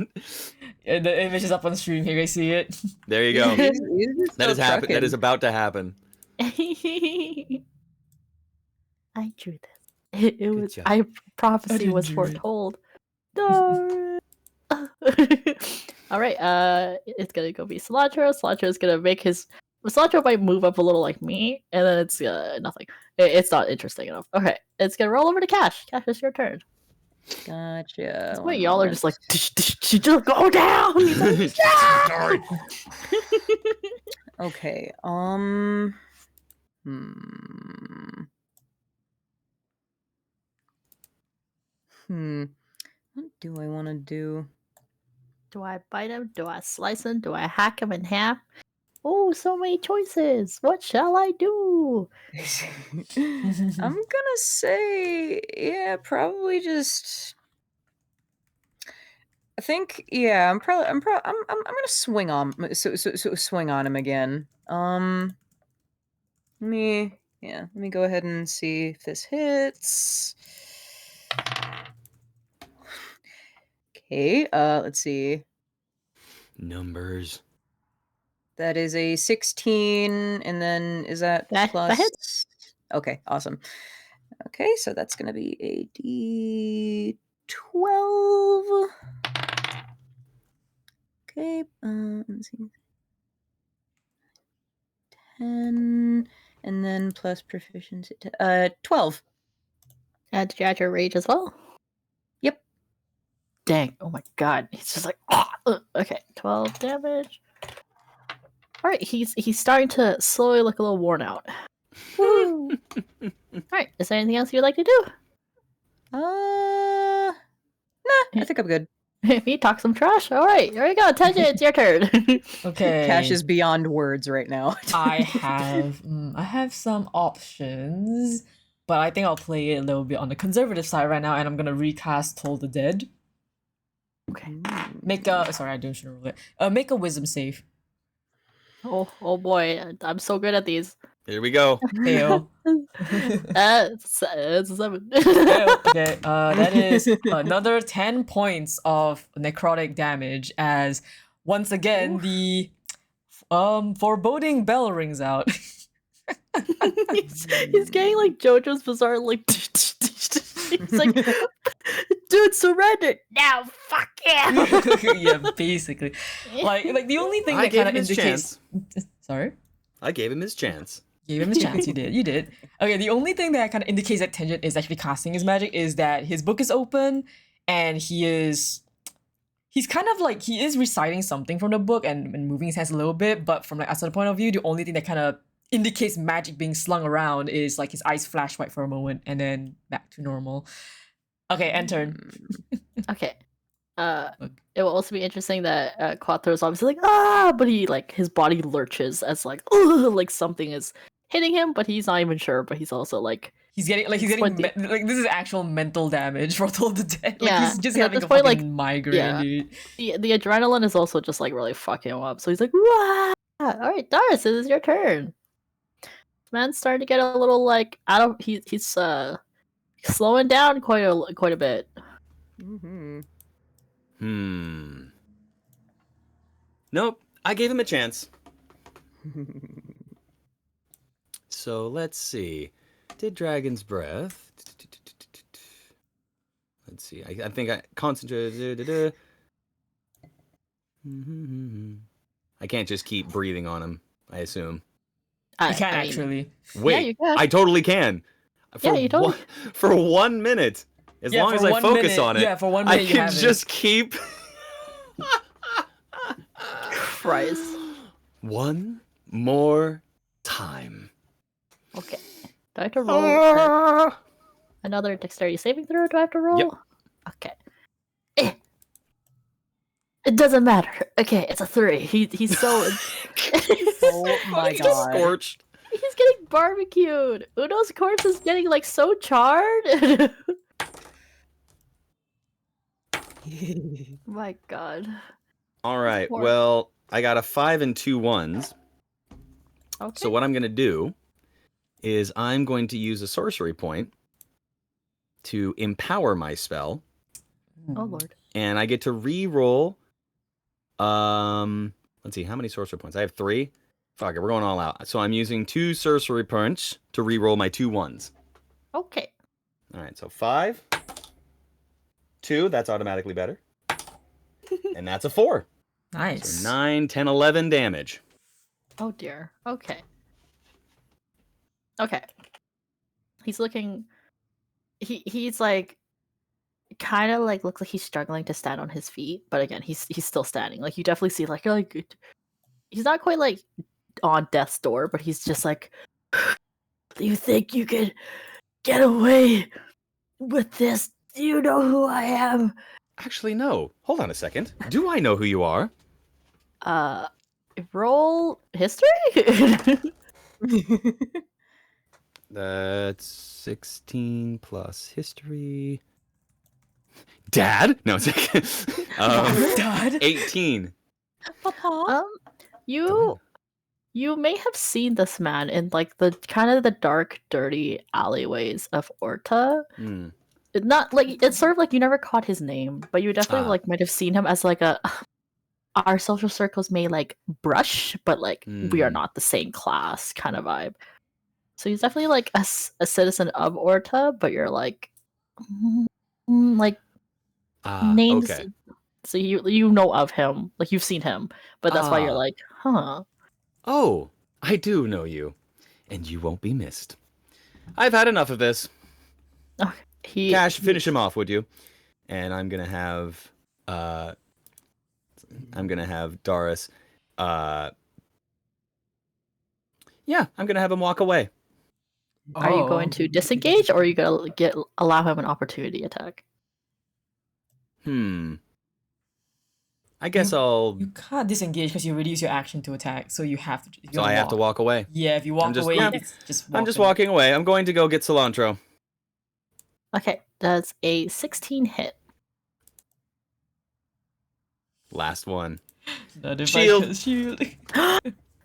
And the image is up on stream. Here, you guys see it. There you go. He's just That still is happen. That trucking. is about to happen. I drew this. It was job. prophecy didn't was drew it. foretold. Darn. All right, it's gonna go be Cilantro. Cilantro is gonna make his. Cilantro might move up a little like me, and then it's nothing. It's not interesting enough. Okay, it's gonna roll over to Cash. Cash, it's your turn. Gotcha. That's why One y'all are just like, moment. she just go down. He's like, Sorry. Okay. What do I want to do? do I bite him? Do I slice him? Do I hack him in half? Oh, so many choices. What shall I do? I'm gonna say, yeah, probably just. I think, yeah, I'm gonna swing on, swing on him again. Let me go ahead and see if this hits. Okay, let's see. Numbers. That is a 16, and then is that That plus? hits. Okay, awesome. Okay, so that's gonna be a D12. Okay, let's see. 10, and then plus proficiency. 12. Did you add your rage as well? Yep. Dang. Oh my god. He's just like, okay, 12 damage. Alright, he's starting to slowly look a little worn out. Woo! Alright, is there anything else you'd like to do? Nah, I think I'm good. If he talks some trash, alright, here we go. Tenji, it's your turn. Okay. Cash is beyond words right now. I have some options, but I think I'll play it a little bit on the conservative side right now, and I'm gonna recast Toll the Dead. Okay. Make a sorry, I shouldn't roll it. Make a wisdom save. Oh boy, I'm so good at these. Here we go. Fail. It's a 7. Fail. Okay. That is another 10 points of necrotic damage as once again the foreboding bell rings out. he's getting like JoJo's Bizarre, like he's like, dude, surrender now. Fuck yeah. Yeah, basically. Like the only thing I that gave kind of him his indicates. chance. Sorry. I gave him his chance. Gave him his chance. You did. You did. Okay. The only thing that kind of indicates that Tenjin is actually casting his magic is that his book is open, and he's kind of like he is reciting something from the book and moving his hands a little bit. But from like outside point of view, the only thing that kind of indicates magic being slung around is like his eyes flash white for a moment and then back to normal. Okay, end turn. Okay. Look. It will also be interesting that Quattro is obviously like but he like his body lurches as like something is hitting him, but he's not even sure. But he's also like He's getting like like this is actual mental damage for Toll the Dead. Like Yeah, he's just so at having this a point, fucking like, migraine, yeah. dude. the adrenaline is also just like really fucking him up. So he's like, "Wah!" All right, Darius, it is your turn. Man's starting to get a little like out of he's slowing down quite a bit. Nope. I gave him a chance. So let's see. Did Dragon's Breath. Let's see. I think I concentrated. I can't just keep breathing on him, I assume. You can I mean, actually. Wait, you can. I totally can. Yeah, you totally- for 1 minute. As long as I focus on it, Yeah, for 1 I minute you can have just keep. Christ. One more time. Okay. Do I have to roll another dexterity saving throw? Do I have to roll? Yep. Okay. It doesn't matter. Okay, it's a 3. He's so Oh my He's god. scorched. he's getting barbecued. Uno's corpse is getting like so charred. My god. All right. Poor- Well, I got a 5 and 2 1s. Okay. So what I'm going to do is I'm going to use a sorcery point to empower my spell, Oh lord. and I get to re-roll. Let's see, how many sorcery points? I have 3. Fuck it, we're going all out. So I'm using 2 sorcery points to re-roll my 2 1s. Okay. All right, so 5, 2. That's automatically better, and that's a 4. Nice. So 9, 10, 11 damage. Oh dear. Okay. Okay. He's looking. He's like. kind of like looks like he's struggling to stand on his feet, but again, he's still standing. Like you definitely see like he's not quite like on death's door, but he's just like, "Do you think you could get away with this? Do you know who I am?" Actually, no. Hold on a second. Do I know who you are? Roll history. That's 16 plus history. Dad? No, it's okay. Dad? 18. um, you may have seen this man in like the kind of the dark, dirty alleyways of Orta. Hmm. Not like it's sort of like you never caught his name, but you definitely like might have seen him as like a our social circles may like brush, but like we are not the same class kind of vibe. So he's definitely like a citizen of Orta, but you're like like names. Okay. So you know of him, like you've seen him, but that's why you're like, huh? Oh, I do know you, and you won't be missed. I've had enough of this. Cash, finish him off, would you? And I'm gonna have Doris. Yeah, I'm gonna have him walk away. Are you going to disengage, or are you gonna allow him an opportunity attack? I guess I'll. You can't disengage because you already used your action to attack, so you have to. So I have to walk away. Yeah, if you walk away, yeah, it's just. I'm just walking away. I'm going to go get cilantro. Okay, that's a 16 hit. Last one. Shield.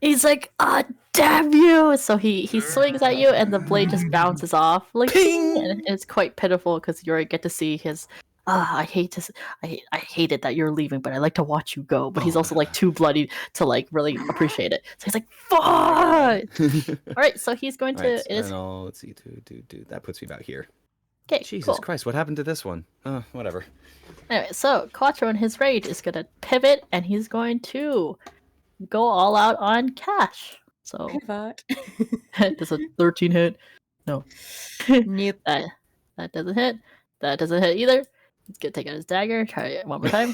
He's like, ah, damn you! So he swings at you, and the blade just bounces off, like, ping! And it's quite pitiful because you get to see his. I hated that you're leaving, but I like to watch you go. But he's also like too bloody to like really appreciate it. So he's like, fuck! All right, so he's going to. Let's see, do that puts me about here. Okay, Jesus cool. Christ, what happened to this one? Whatever. Anyway, so Quattro in his rage is gonna pivot, and he's going to go all out on Cash. So does a 13 hit? No. Nope. That doesn't hit. That doesn't hit either. He's gonna take out his dagger. Try it one more time.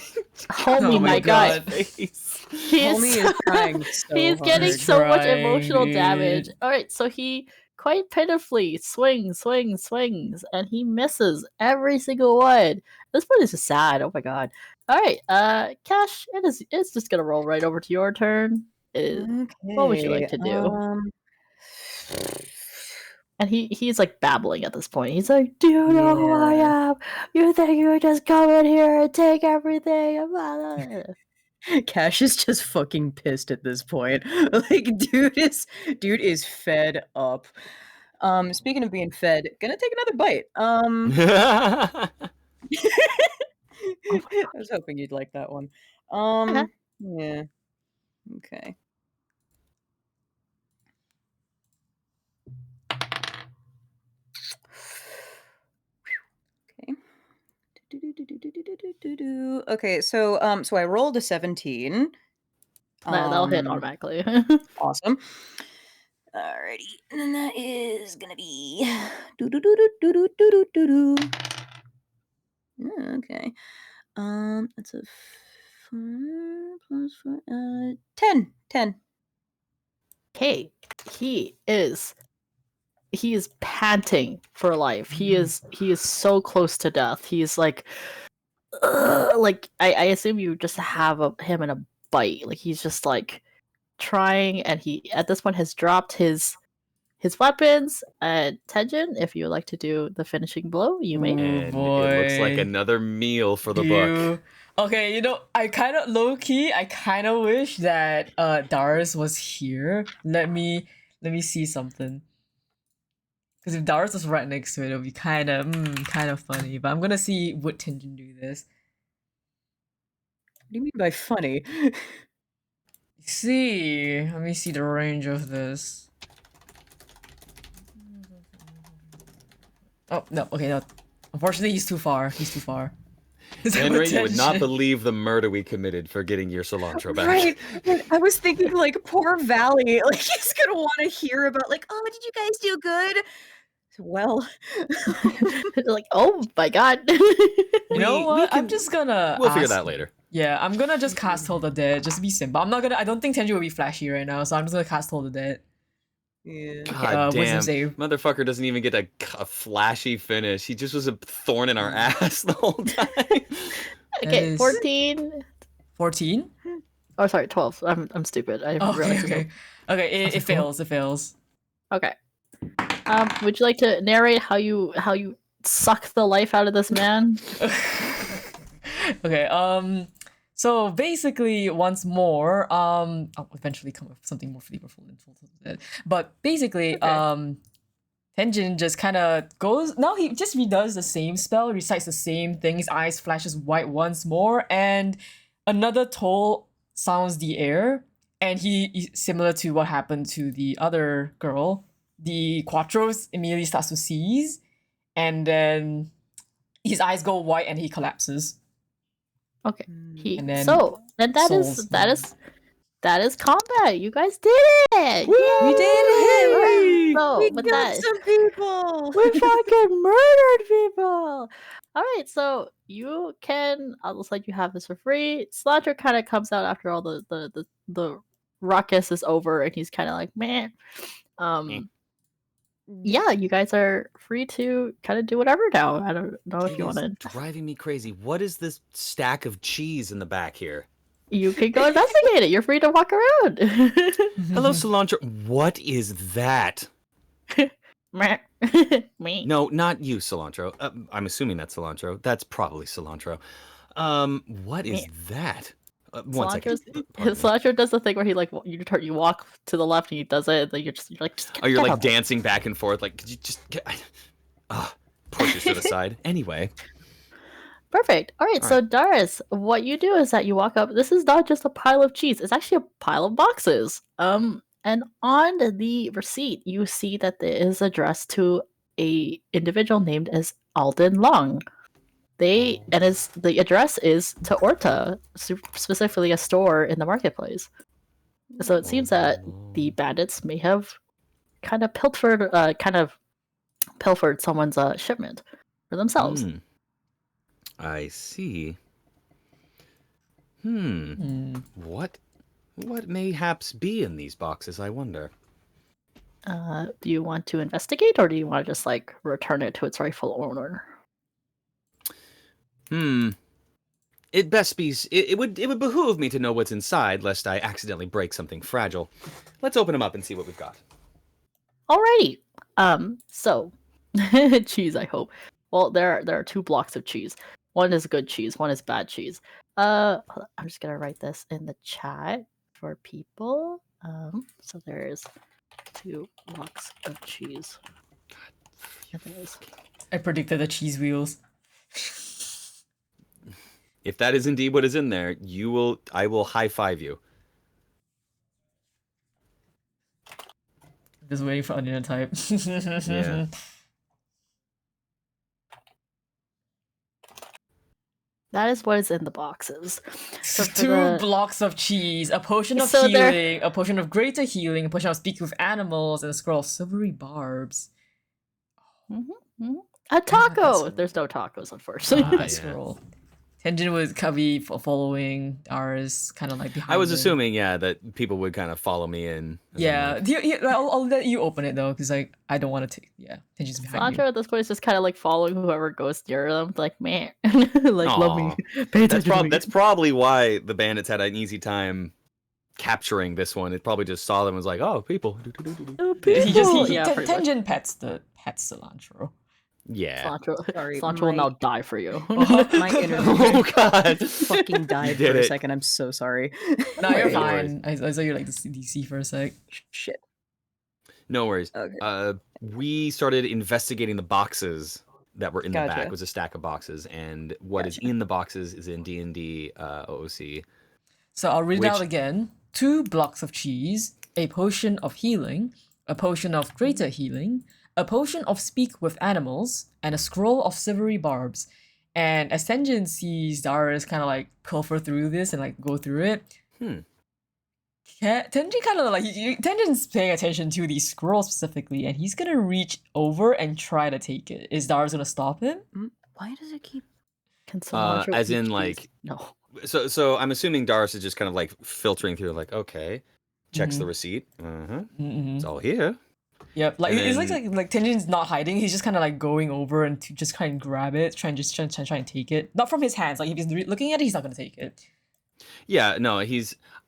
Homie, my God. Homie is crying so He's hard. getting so much Crying, emotional dude. damage. Alright, so he quite pitifully swings, and he misses every single one. This one is just sad. Oh my God. Alright, Cash, it's just gonna roll right over to your turn. What would you like to do? And he's like babbling at this point. He's like, "Do you know who I am? You think you just come in here and take everything?" Cash is just fucking pissed at this point. Like, dude is fed up. Speaking of being fed, gonna take another bite. I was hoping you'd like that one. Yeah. Okay. Okay, so I rolled a 17. That'll hit automatically. Awesome. Alrighty, and then that is gonna be okay. That's a 4 plus 4, 10. Okay, he is panting for life. He is so close to death. He's like, like I assume you just have him in a bite. Like he's just like trying, and he at this point has dropped his weapons. Tenjin, if you would like to do the finishing blow, you may. And it looks like another meal for the book. Okay, I kind of low-key, I kind of wish that Darius was here. Let me see something. Because if Darius was right next to it, it would be kind of funny. But I'm gonna see would Tenjin do this. What do you mean by funny? Let me see the range of this. Oh, no, okay, no. Unfortunately, he's too far. Henry, you would not believe the murder we committed for getting your cilantro back. Right. I was thinking, like, poor Valley. Like, he's gonna want to hear about, like, oh, did you guys do good? Well, Like, oh my god. You know We what? I'm can- just gonna We'll figure ask- that later. Yeah, I'm gonna just cast Hold the Dead, just to be simple. I'm not gonna. I don't think Tenji will be flashy right now, so I'm just gonna cast Hold the Dead. yeah. God Wisdom damn, save. motherfucker doesn't even get a flashy finish. He just was a thorn in our ass the whole time. Okay, is- 14. 14. Oh, sorry, 12. I'm stupid. I Okay, realized. okay, okay. It fails. It fails. Okay. Would you like to narrate how you suck the life out of this man? Okay. So basically, once more, I'll eventually come up with something more flavorful than Full Tilt Dead. But basically, Okay. Tenjin just kind of goes. Now he just redoes the same spell, recites the same thing. His eyes flashes white once more, and another toll sounds the air. And similar to what happened to the other girl, the Quattros immediately starts to seize, and then his eyes go white and he collapses. Okay. And then And that is souls. that is combat. You guys did it. We did it! So, We with got that, some people. we fucking murdered people. All right, so you can. I'll just let you have this for free. Slaughter kind of comes out after all the ruckus is over, and he's kind of like, man. Yeah, you guys are free to kind of do whatever now. I don't know if It you is want to. driving me crazy. What is this stack of cheese in the back here? You can go investigate it. You're free to walk around. Hello, cilantro. What is that? Meh. Me. No, not you, cilantro. I'm assuming that's cilantro. That's probably cilantro. What is that? One second. Pardon me. Cilantro does the thing where he like you walk to the left and he does it. And then you're like just Oh, you're get like up there. dancing back and forth. Like, could you just get? Pushes to the side. Anyway, Perfect. All right, All so Darius, what you do is that you walk up. This is not just a pile of cheese; it's actually a pile of boxes. And on the receipt, you see that there is addressed to a individual named as Alden Long. The address is to Orta, specifically a store in the marketplace. So it seems that the bandits may have kind of pilfered someone's shipment for themselves. I see. What mayhaps be in these boxes, I wonder? Do you want to investigate, or do you want to just like return it to its rightful owner? It best be. It would behoove me to know what's inside, lest I accidentally break something fragile. Let's open them up and see what we've got. Alrighty. So cheese. I hope. Well, there are 2 blocks of cheese. One is good cheese. One is bad cheese. Hold on, I'm just gonna write this in the chat for people. So there's 2 blocks of cheese. And there's I predicted the cheese wheels. If that is indeed what is in there, I will high five you. Just waiting for Onion to type. Yeah. that is what is in the boxes. So for 2 the- blocks of cheese, a potion of So there- healing, a potion of greater healing, a potion of speak with animals, and a scroll of silvery barbs. A taco. scroll. There's no tacos, unfortunately. That scroll. Tenjin was Kabi following ours, kind of like behind. I was him. assuming, yeah, that people would kind of follow me in. as I'm Yeah, like- I'll let you open it though, because like I don't want to take. Yeah, Tenjin's behind Sancho at this point is just kind of like following whoever goes near them, like man, like love me, pay That's, attention to me. that's probably why the bandits had an easy time capturing this one. It probably just saw them and was like, oh, people. Oh, you. He just people! he Yeah, pretty much. Tenjin pets cilantro. Yeah. Cilantro Sorry, will now my- die for you. My internet Oh, God. fucking died did for a it. second. I'm so sorry. No, you're No worries. fine. I saw you like the DC for a sec. Shit. No worries. Okay. We started investigating the boxes that were in the back. Gotcha. It was a stack of boxes, and what is Gotcha. in the boxes is in D&D OOC. So I'll read it out Which- again. 2 blocks of cheese, a potion of healing, a potion of greater healing, a potion of speak with animals, and a scroll of silvery barbs. And as Tenjin sees Darius kind of like pilfer through this and like go through it, Tenjin kind of like Tenjin's paying attention to the scroll specifically, and he's gonna reach over and try to take it. Is Dars gonna stop him? Why does it keep? Can cilantro as eat in cheese? like No. so I'm assuming Dars is just kind of like filtering through, like, okay, checks the Mhm. receipt. Mm-hmm. It's all here. Yep, like And it's then- like Tenjin's not hiding. He's just kind of like going over and to just kind of grab it, try and take it. Not from his hands. Like if he's looking at it, he's not gonna take it. Yeah, no,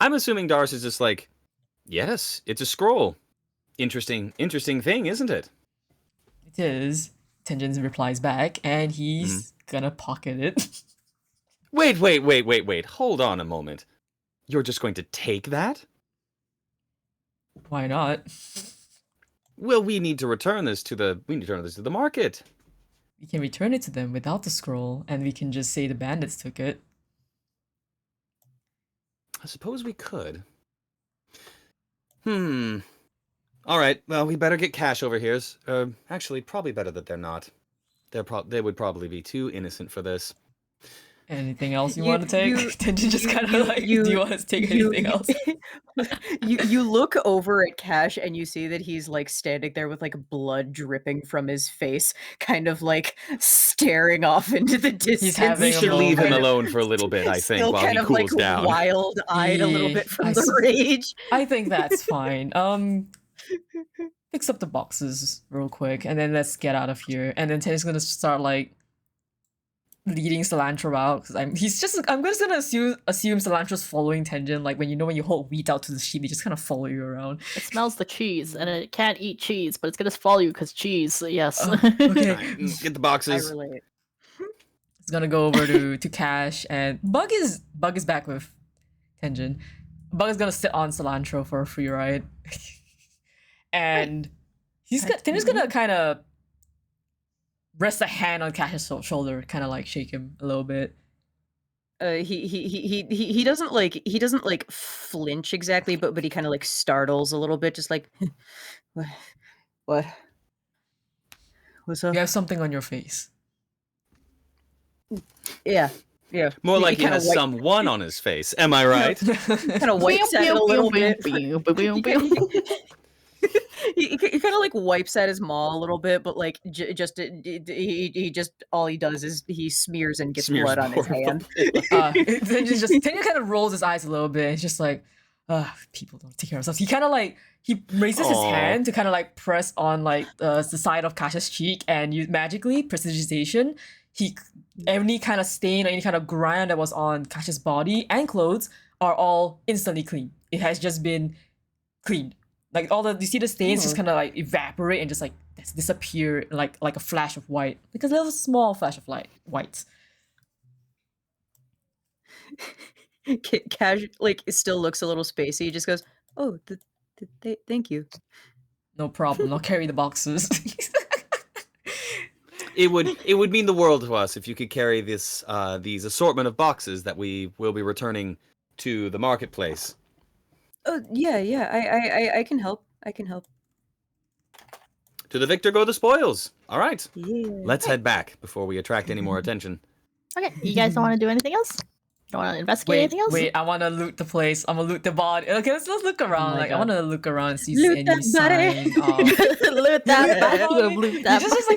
I'm assuming Dars is just like, yes, it's a scroll. Interesting thing, isn't it? It is. Tenjin replies back, and he's gonna pocket it. Wait. Hold on a moment. You're just going to take that? Why not? Well, we need to return this to the market. We can return it to them without the scroll, and we can just say the bandits took it. I suppose we could. All right. Well, we better get cash over here. Actually, probably better that they're not. They would probably be too innocent for this. Anything else you You- want to take? you- Tenjin just kind of like, do you want to take you- anything else? you look over at Cash and you see that he's like standing there with like blood dripping from his face, kind of like staring off into the distance. having We a should leave him moment. alone for a little bit, I think, Still while kind he of cools like down. wild-eyed a little Yeah, bit from I the s- rage. I think that's fine. Fix up the boxes real quick, and then let's get out of here. And then Tenjin's gonna start like leading Cilantro out because I'm just gonna assume Cilantro's following Tenjin. Like when you hold wheat out to the sheep, they just kind of follow you around. It smells the cheese, and it can't eat cheese, but it's gonna follow you because cheese. Yes. Okay. Alright, get the I boxes. relate. It's gonna go over to Cash, and Bug is back with Tenjin. Bug is gonna sit on Cilantro for a free ride, and Tenjin's gonna kind of rest a hand on Cash's shoulder, kind of like shake him a little bit. He doesn't like flinch exactly, but he kind of like startles a little bit, just like what? What's up? You have something on your face. Yeah. More like he kinda has someone on his face. Am I right? kind of wipes at it a little bit. He kind of like wipes at his maw a little bit, but like he just all he does is he smears and gets Smears blood on his more hand. Tenjin kind of rolls his eyes a little bit. It's just like, people don't take care of themselves. He kind of like he raises his Aw. hand to kind of like press on like the side of Cash's cheek, and you magically prestidigitation. Any kind of stain or any kind of grime that was on Cash's body and clothes are all instantly clean. It has just been cleaned. Like you see the stains just kind of like evaporate and just like disappear like a flash of white, because a little small flash of white. Cash like it still looks a little spacey. He just goes, "Oh, thank you." No problem. I'll carry the boxes. It would mean the world to us if you could carry these assortment of boxes that we will be returning to the marketplace. Oh yeah. I can help. To the victor go the spoils. All right, Yeah. let's head back before we attract any more attention. Okay, you guys don't want to do anything else? Don't want to investigate anything else? Wait, I want to loot the place. I'm gonna loot the body. Okay, let's look around. my like, I God. want to look around and see Loot any that body. sign of... Loot that body. loot You that just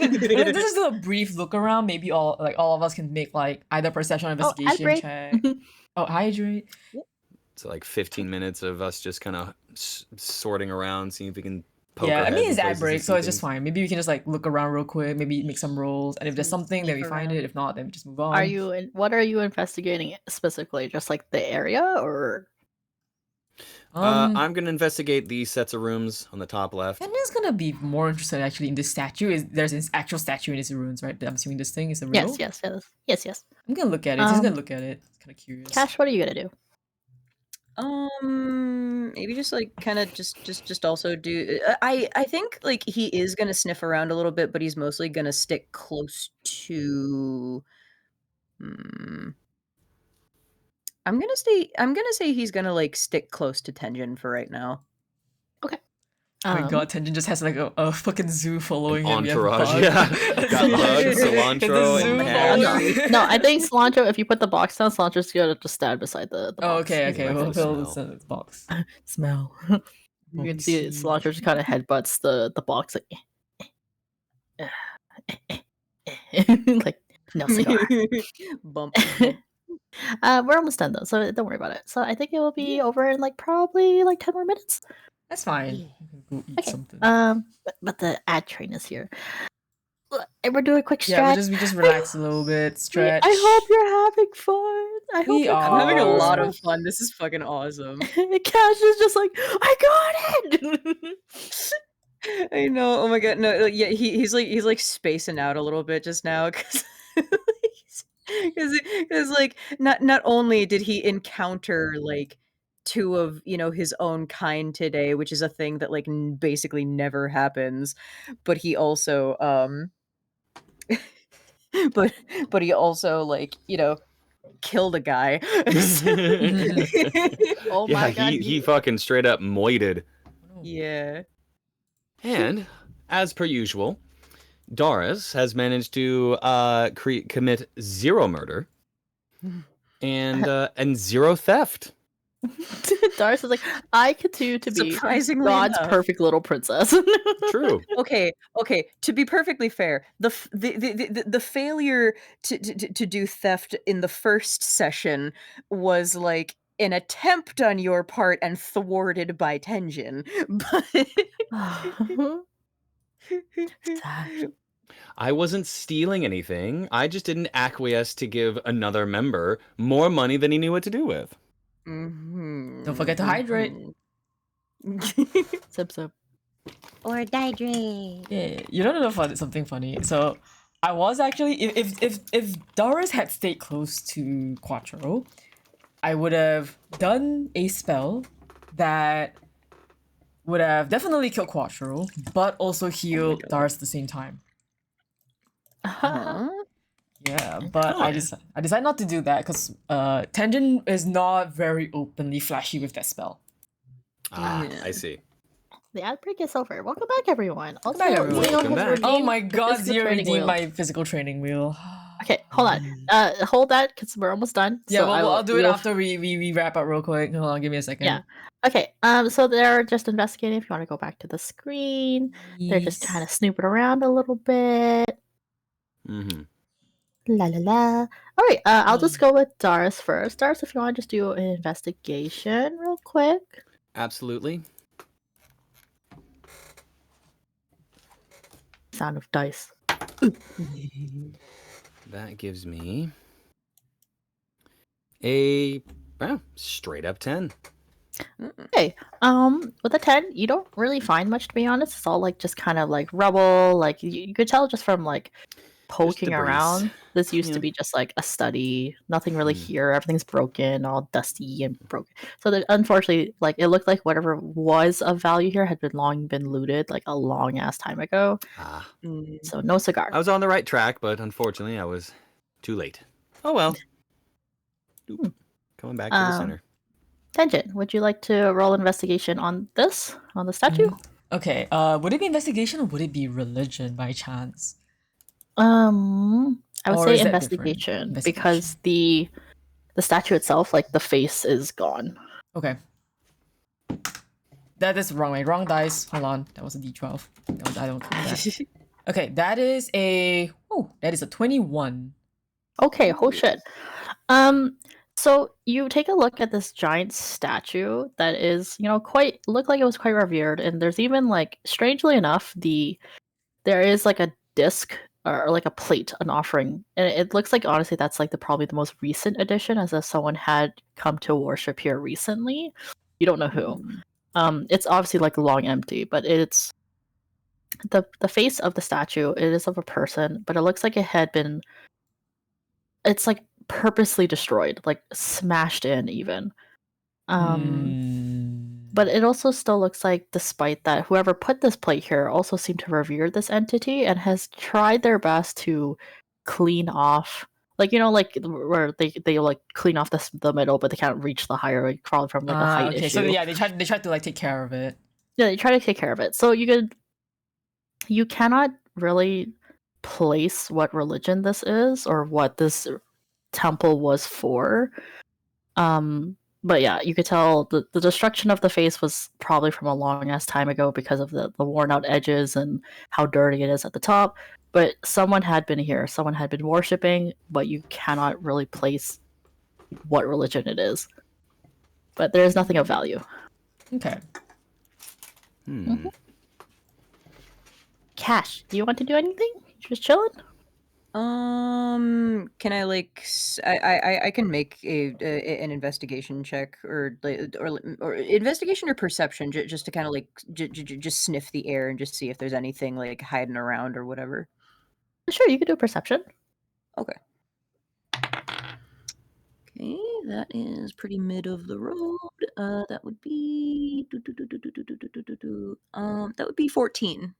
just do a brief look around. Maybe all of us can make like either perception or investigation hydrate. check. Oh, hydrate. So like 15 minutes of us just kind of sorting around, seeing if we can poke Yeah, our I mean heads it's in ad places break, and so see it's just things. fine. Maybe we can just like look around real quick. Maybe make some rolls, and if there's something, then we Sneak find around. it. If not, then we just move on. What are you investigating specifically? Just like the area, or I'm gonna investigate these sets of rooms on the top left. And is gonna be more interested actually in this statue. There's an actual statue in these ruins, right? I'm assuming this thing is a real. yes. I'm gonna look at it. He's gonna look at it. Kind of curious. Cash, what are you gonna do? Maybe just like kind of just also do. I think like he is gonna sniff around a little bit, but he's mostly gonna stick close to. I'm gonna say he's gonna like stick close to Tenjin for right now. Oh my god, Tenjin just has like a fucking zoo following him. We have entourage, Bug. yeah. Got Bug, It's Cilantro, a zoo and following Cash. him. No, I think cilantro. If you put the box down, cilantro's gonna just stand beside the Oh, box. okay, He's okay. waiting We'll for the fill smell. the box. Smell. You can see it, cilantro just kind of headbutts the box like no cigar. Bump. We're almost done though, so don't worry about it. So I think it will be over in like probably like 10 more minutes. That's fine. Yeah. You can go eat Okay. something. But the ad train is here. And we're doing a quick Yeah, stretch. we just relax a little bit, stretch. I hope you're having fun. I hope We you're are. I'm having a lot calm. of fun. This is fucking awesome. Cash is just like, I got it. I know. Oh my god. No. Yeah. He's like spacing out a little bit just now because like not only did he encounter like two of his own kind today, which is a thing that like basically never happens, but he also but he also like killed a guy. Oh Yeah, my god. he fucking straight up moited. Yeah. And as per usual, Doris has managed to commit 0 murder and 0 theft. Darius is like, I continue to be Surprisingly God's enough. perfect little princess. True. Okay. To be perfectly fair, the failure to do theft in the first session was like an attempt on your part and thwarted by Tenjin. Sad. I wasn't stealing anything. I just didn't acquiesce to give another member more money than he knew what to do with. Don't forget to hydrate. Sip, sip. Or hydrate. Yeah, you don't know something funny. So, I was actually if Doris had stayed close to Quattro, I would have done a spell that would have definitely killed Quattro, but also healed Doris at the same time. Huh? Yeah, but Oh. I decided not to do that because Tenjin is not very openly flashy with that spell. I see. The ad break is over. Welcome back, everyone. Also, back, everyone. Leon Welcome has back. redeemed Oh my the god, physical Zia training redeemed wheel. my physical training wheel. Okay, hold on. Hold that because we're almost done. Yeah, So well, I'll do it we'll- after we wrap up real quick. Hold on, give me a second. Yeah. Okay. So they're just investigating. If you want to go back to the screen, they're just kind of snooping around a little bit. Mm-hmm. La la la. All right. I'll just go with Doris first. Doris, if you want to just do an investigation real quick. Absolutely. Sound of dice. That gives me a straight up 10. Okay. With a 10, you don't really find much, to be honest. It's all like just kind of like rubble. Like you could tell just from like poking debris. around. This used Yeah. to be just like a study. Nothing really Mm. here. Everything's broken, all dusty and broken. So unfortunately, like it looked like whatever was of value here had been long been looted like a long ass time ago. Ah, So no cigar. I was on the right track, but unfortunately I was too late. Oh well. Doop. Coming back to the center. Tenjin, would you like to roll investigation on this? On the statue? Okay. Would it be investigation or would it be religion by chance? I would Or say is that different? investigation because the statue itself, like the face, is gone. Okay. That is wrong way. Wrong dice. Hold on. That was a D12. No, I don't count that. Okay, that is a 21. Okay, oh shit. So you take a look at this giant statue that is, looked like it was quite revered, and there's even like, strangely enough, there is like a disc or like a plate, an offering, and it looks like honestly that's like probably the most recent addition, as if someone had come to worship here recently. You don't know who. It's obviously like long empty, but it's the face of the statue. It is of a person, but it looks like it had been. It's like purposely destroyed, like smashed in even. But it also still looks like, despite that, whoever put this plate here also seemed to revere this entity and has tried their best to clean off, like where they like clean off the middle, but they can't reach the higher, like crawl from like a height Okay, issue. so yeah, they tried to like take care of it. Yeah, you try to take care of it. So you cannot really place what religion this is or what this temple was for. But yeah, you could tell the destruction of the face was probably from a long ass time ago because of the worn out edges and how dirty it is at the top. But someone had been here, someone had been worshipping, but you cannot really place what religion it is. But there is nothing of value. Okay. Cash, do you want to do anything? Just chilling? Can I I can make an investigation check or investigation or perception just to kind of like just sniff the air and just see if there's anything like hiding around or whatever. Sure, you could do a perception. Okay. Okay, that is pretty mid of the road. That would be that would be 14.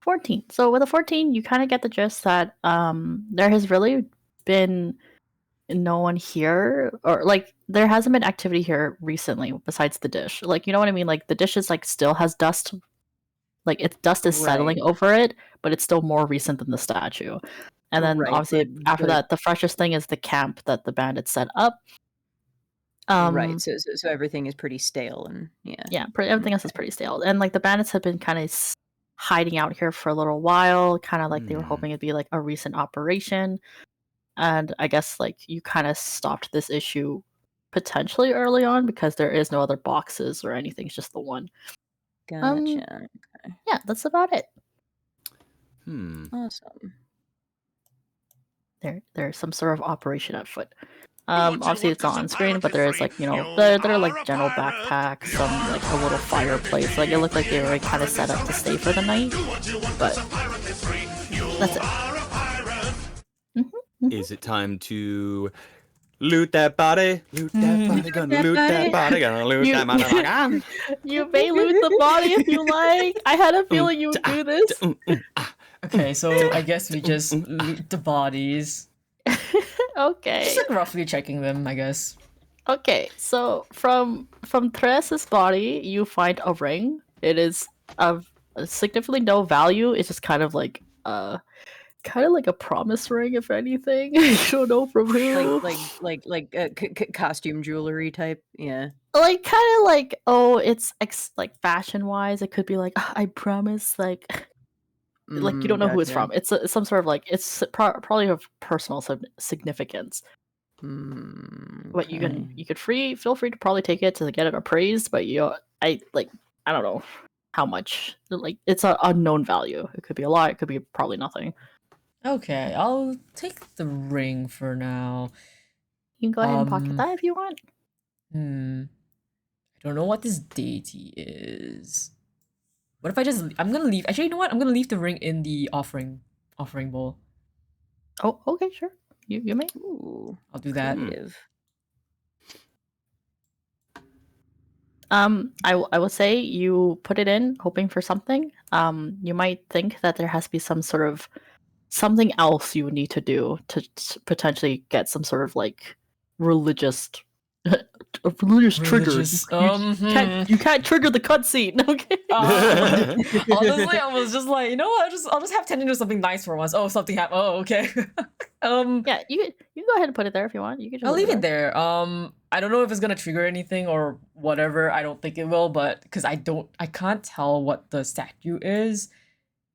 14. So with a 14, you kind of get the gist that there has really been no one here, or like there hasn't been activity here recently besides the dish. Like, you know what I mean? Like the dish is like still has dust, like its dust is settling Right. over it, but it's still more recent than the statue. And then Right, obviously but after that, the freshest thing is the camp that the bandits set up. right. So everything is pretty stale and yeah. Yeah, everything else is pretty stale. And like the bandits have been kind of hiding out here for a little while, kind of like they were hoping it'd be like a recent operation. And I guess like you kind of stopped this issue potentially early on because there is no other boxes or anything, it's just the one. Gotcha. Yeah, that's about it. Awesome. There's some sort of operation at foot. Obviously it's not on screen, but there is like, you know, there are like general backpacks, some like a little fireplace. Like it looked like they were kind of set up to stay for the night. But that's it. Is it time to loot that body? Loot that body, gonna loot that body, gonna loot that body. You may loot the body if you like. I had a feeling you would do this. Okay, so I guess we just loot the bodies. Okay. Just like roughly checking them, I guess. Okay, so from Teresa's body, you find a ring. It is of significantly no value. It's just kind of like a promise ring, if anything. You don't know from who. Like costume jewelry type. Yeah. Like kind of like, oh, it's like fashion wise. It could be like, I promise, like you don't know who it's from. It's some sort of like it's probably of personal significance. But you could feel free to probably take it to get it appraised. But I don't know how much. Like it's an unknown value. It could be a lot. It could be probably nothing. Okay, I'll take the ring for now. You can go ahead and pocket that if you want. I don't know what this deity is. What if I'm gonna leave. Actually, you know what? I'm gonna leave the ring in the offering bowl. Oh, okay, sure. You may. Ooh, I'll do that. I will say you put it in hoping for something. You might think that there has to be some sort of something else you would need to do to potentially get some sort of like religious trigger. You can't trigger the cutscene. Okay. Honestly, I was just like, you know what? I'll just have Tendon do something nice for once. Oh, something happened. Oh, okay. Yeah, you can go ahead and put it there if you want. You can. I'll leave it there. I don't know if it's gonna trigger anything or whatever. I don't think it will, but because I can't tell what the statue is.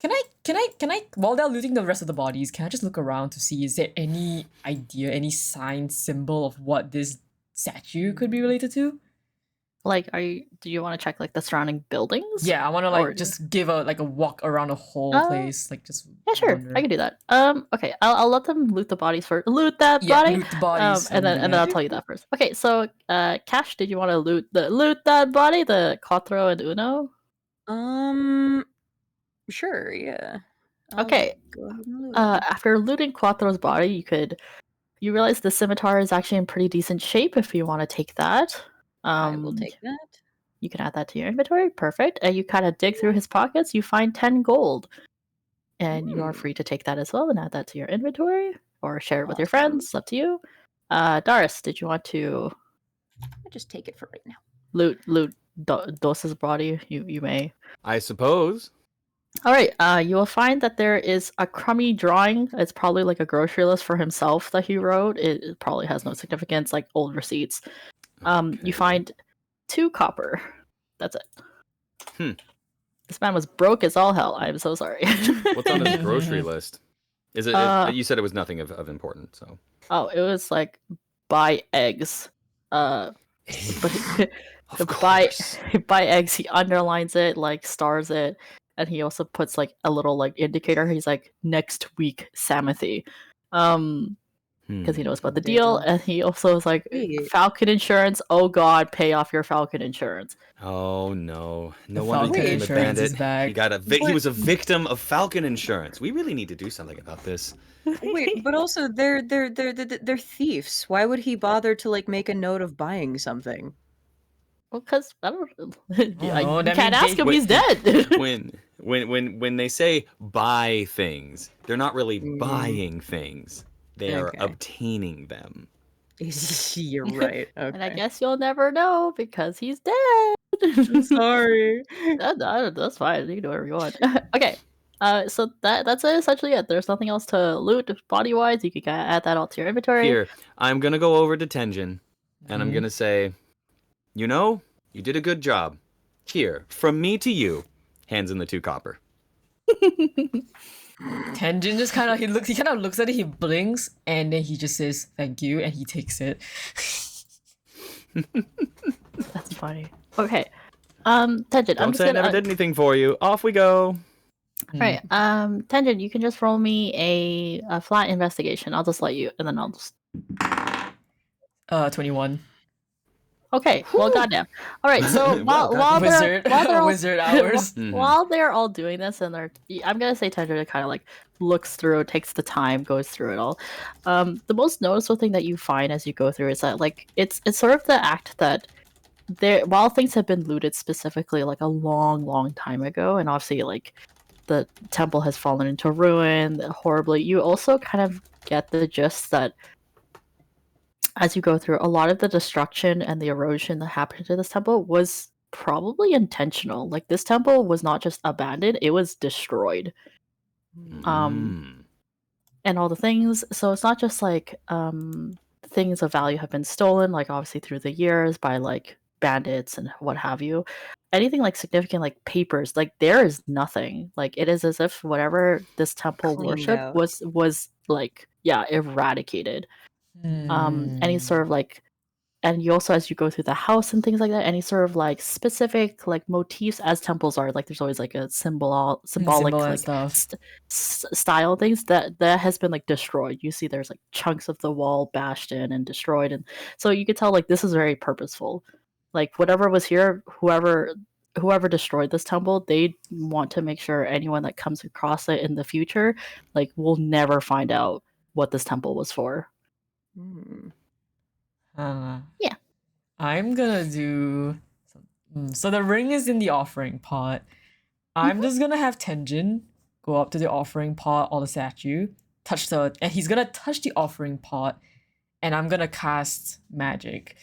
Can I while they're looting the rest of the bodies, can I just look around to see is there any idea, any sign, symbol of what this statue could be related to? Like, do you want to check like the surrounding buildings? Yeah, I want to like just give a walk around the whole place, like just. Yeah, sure, wander. I can do that. Okay, I'll let them loot the bodies first. Loot that body. Loot the bodies, and then I'll tell you that first. Okay, so Cash, did you want to loot that body, the Quattro and Uno? Sure, yeah. Okay. Go ahead and loot. After looting Quattro's body, you realize the scimitar is actually in pretty decent shape if you want to take that. I will take that. You can add that to your inventory. Perfect. And you kind of dig through his pockets, you find 10 gold. And you are free to take that as well and add that to your inventory or share it with your friends. It's up to you. Doris, did you want to I'll just take it for right now. loot Dos's body, you may. I suppose. All right. You will find that there is a crummy drawing. It's probably like a grocery list for himself that he wrote. It probably has no significance, like old receipts. Okay. You find 2 copper. That's it. Hmm. This man was broke as all hell. I'm so sorry. What's on his grocery list? Is it? You said it was nothing of importance. So. Oh, it was like buy eggs. But Of buy course. buy eggs. He underlines it, like stars it, and he also puts like a little like indicator. He's like next week Samathy, because he knows about the deal, Damn. and he also is like Wait. Falcon insurance. Oh God, pay off your Falcon insurance. Oh no! No The wonder he Falcon became a insurance is bandit. back. He got he was a victim of Falcon insurance. We really need to do something about this. Wait, but also they're thieves. Why would he bother to like make a note of buying something? Well, because I don't. Oh, you that can't means ask they- him. He's dead. When they say buy things, they're not really Mm. buying things. They are Okay. obtaining them. You're right. Okay. And I guess you'll never know because he's dead. I'm sorry. That's fine. You can do whatever you want. Okay. So that's essentially it. There's nothing else to loot body wise. You can add that all to your inventory. Here, I'm gonna go over to Tenjin, and I'm Mhm. gonna say, you know, you did a good job. Here, from me to you, hands in the 2 copper. Tenjin just kind of looks at it, he blinks, and then he just says thank you, and he takes it. That's funny. Okay. Tenjin, I'm Don't just say I gonna. never did anything for you. Off we go. Right. Tenjin, you can just roll me a flat investigation. I'll just let you, and then I'll just. 21. Okay. Well, goddamn. All right. So Well, while they're all, Wizard hours. Mhm. while they're all doing this, and I'm gonna say Tenjin kind of like looks through, takes the time, goes through it all. The most noticeable thing that you find as you go through is that like it's sort of the act that there, while things have been looted specifically like a long time ago, and obviously like the temple has fallen into ruin horribly, you also kind of get the gist that as you go through, a lot of the destruction and the erosion that happened to this temple was probably intentional. Like this temple was not just abandoned, it was destroyed. Mm. And all the things. So it's not just like things of value have been stolen, like obviously through the years by like bandits and what have you. Anything like significant, like papers, like there is nothing. Like it is as if whatever this temple Cleaned worship out. was like eradicated. Any sort of like, and you also, as you go through the house and things like that, any sort of like specific like motifs, as temples are, like there's always like a symbolic Symbol and like stuff. style things that has been like destroyed. You see there's like chunks of the wall bashed in and destroyed, and so you could tell like this is very purposeful. Like whatever was here, whoever destroyed this temple, they want to make sure anyone that comes across it in the future like will never find out what this temple was for. Hmm. Yeah. I'm gonna do. So the ring is in the offering pot. I'm just gonna have Tenjin go up to the offering pot or the statue, and he's gonna touch the offering pot, and I'm gonna cast magic.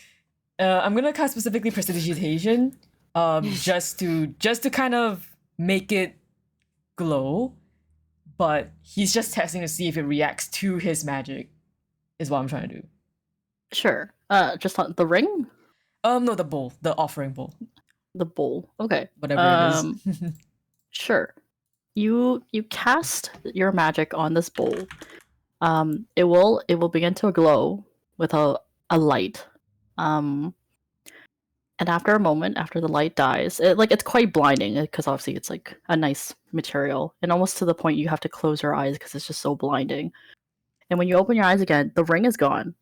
I'm gonna cast specifically prestidigitation, just to kind of make it glow, but he's just testing to see if it reacts to his magic, is what I'm trying to do. Sure. Just on the ring? No, the bowl, the offering bowl, The bowl. Okay. whatever it is. Sure. You cast your magic on this bowl. It will begin to glow with a light. And after a moment, after the light dies, it's quite blinding because obviously it's like a nice material, and almost to the point you have to close your eyes because it's just so blinding. And when you open your eyes again, the ring is gone,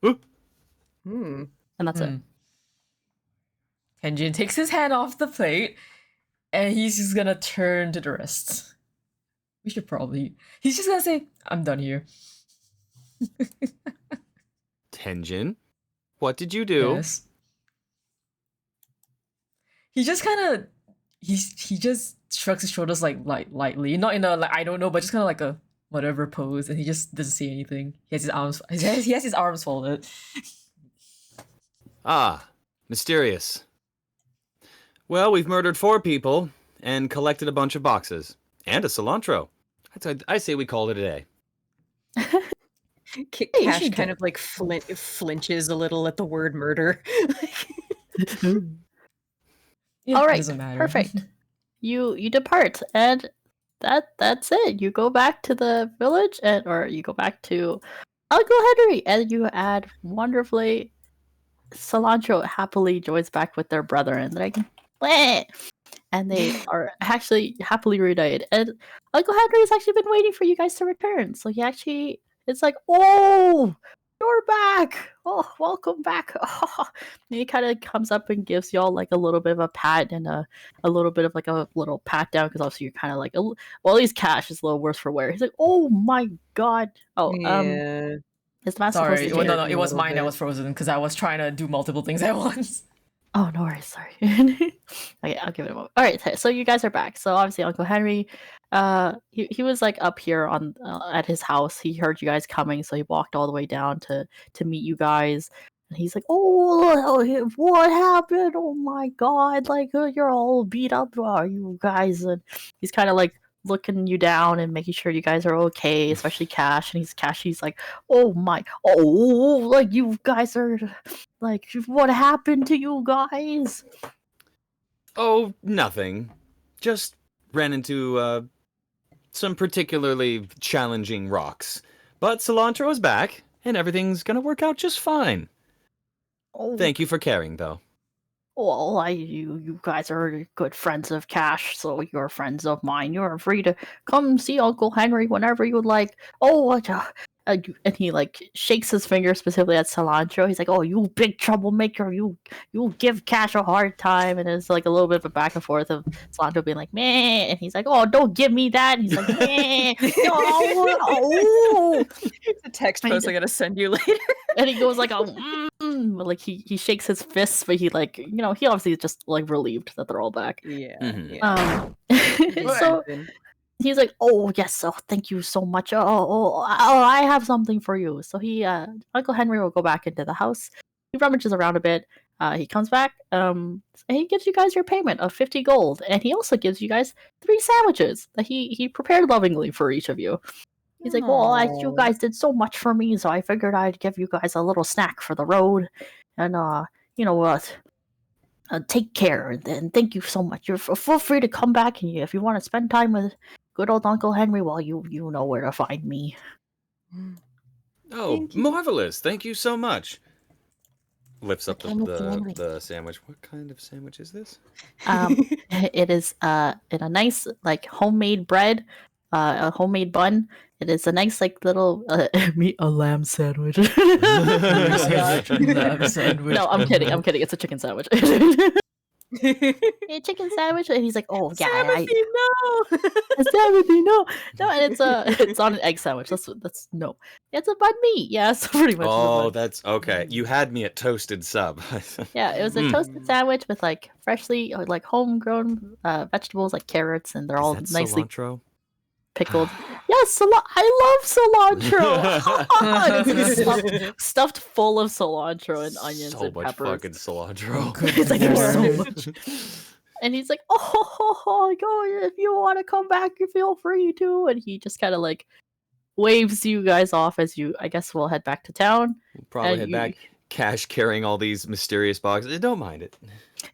Hmm. and that's it. Tenjin takes his hand off the plate, and he's just gonna turn to the rest. We should probably. He's just gonna say, "I'm done here." Tenjin, what did you do? Yes. He just kind of. He just shrugs his shoulders like lightly, not in a like I don't know, but just kind of like a whatever pose, and he just doesn't say anything. He has his arms. He has his arms folded. Ah, mysterious. Well, we've murdered 4 people and collected a bunch of boxes and a cilantro. I say we call it a day. Cash should kind go. of like flinches a little at the word murder. Yeah, All it right, doesn't matter. perfect. You depart, and that's it. You go back to the village, or you go back to Uncle Henry, and you add wonderfully. Cilantro happily joins back with their brother, and they're like, "Bleh," and they are actually happily reunited. And Uncle Henry has actually been waiting for you guys to return, so he actually it's like, "Oh, you're back! Oh, welcome back!" And he kind of comes up and gives y'all like a little bit of a pat and a little bit of like a little pat down because obviously you're kind of like, well, at least Cash is a little worse for wear. He's like, "Oh my god! Oh, Yeah. is the mask supposed Sorry, to well, change?" no, it was little mine that bit. was frozen because I was trying to do multiple things at once. Oh, no worries. Sorry. Okay, I'll give it a moment. All right, so you guys are back. So obviously, Uncle Henry, he was like up here on at his house. He heard you guys coming, so he walked all the way down to meet you guys. And he's like, "Oh, what happened? Oh my God! Like, you're all beat up, are you guys?" And he's kind of like looking you down and making sure you guys are okay, especially Cash. And he's like, "Oh my, oh, like you guys are." Like, what happened to you guys? Oh, nothing. Just ran into some particularly challenging rocks. But cilantro is back, and everything's gonna work out just fine. Oh, Thank you for caring, though. well, you guys are good friends of Cash, so you're friends of mine. You're free to come see Uncle Henry whenever you would like. Oh, and he like shakes his finger specifically at Cilantro. He's like, "Oh, you big troublemaker! You give Cash a hard time." And it's like a little bit of a back and forth of Cilantro being like, "Meh," and he's like, "Oh, don't give me that." And he's like, "Meh, no, oh." It's a text And he post I gotta send you later. And he goes like, like he shakes his fists, but he like, he obviously is just like relieved that they're all back. Yeah. Mhm. Yeah. So he's like, "Oh yes, oh thank you so much. Oh, I have something for you." So Uncle Henry will go back into the house. He rummages around a bit. He comes back. And he gives you guys your payment of 50 gold, and he also gives you guys 3 sandwiches that he prepared lovingly for each of you. He's like, "Well, you Aw. guys did so much for me, so I figured I'd give you guys a little snack for the road, and you know what." Take care, and thank you so much. You're feel free to come back, and if you want to spend time with good old Uncle Henry, well, you know where to find me. Oh, Thank you. marvelous. Thank you so much. Lifts up Like anything, Henry. the sandwich. What kind of sandwich is this? It is in a nice like homemade bread, a homemade bun. It is a nice like little a lamb sandwich. Lamb sandwich. No, I'm kidding. It's a chicken sandwich. A chicken sandwich, and he's like, "Oh yeah, Timothy, no. Timothy, no, and it's on an egg sandwich. That's no, it's a bun meat. Yeah, so pretty much. Oh, that's okay. You had me at toasted sub. Yeah, it was a toasted sandwich with like freshly like homegrown vegetables like carrots, and they're Is all that nicely cilantro? pickled. Yes, I love cilantro. And it's like stuffed full of cilantro and onions So and much peppers. fucking cilantro. It's like there's so Lord. much. And he's like, "Oh, go if you want to come back, you feel free to." And he just kind of like waves you guys off as you, I guess, will head back to town. Probably And head you- back. Cash carrying all these mysterious boxes. Don't mind it.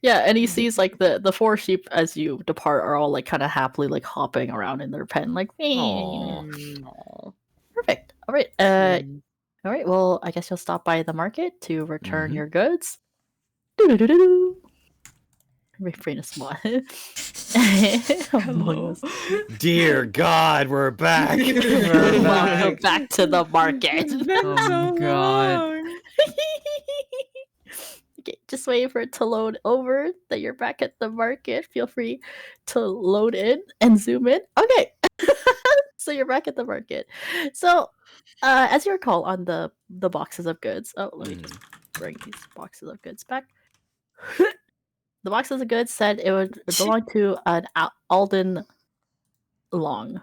Yeah, and he sees like the 4 sheep as you depart are all like kind of happily like hopping around in their pen, like, "Eh," Aw. Aw. Perfect. All right. All right. Well, I guess you'll stop by the market to return Mhm. your goods. Do-do-do-do-do. Refrain a smile. Among us. Dear God, we're back. We're Welcome back. back to the market. Oh God. Okay, just waiting for it to load over that you're back at the market. Feel free to load in and zoom in. Okay. So you're back at the market. So as you recall on the boxes of goods. Oh, let me just bring these boxes of goods back. The boxes of goods said it would belong to an Alden Long.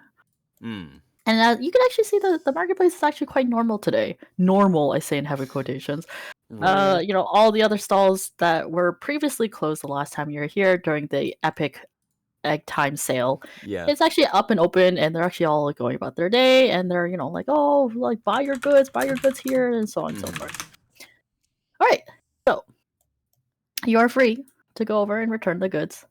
Mm. And you can actually see the marketplace is actually quite normal today. Normal, I say in heavy quotations. Right. All the other stalls that were previously closed the last time you were here during the epic egg time sale, Yeah. it's actually up and open, and they're actually all going about their day, and they're like, oh, like buy your goods here, and so on and so forth. All right, so you are free to go over and return the goods.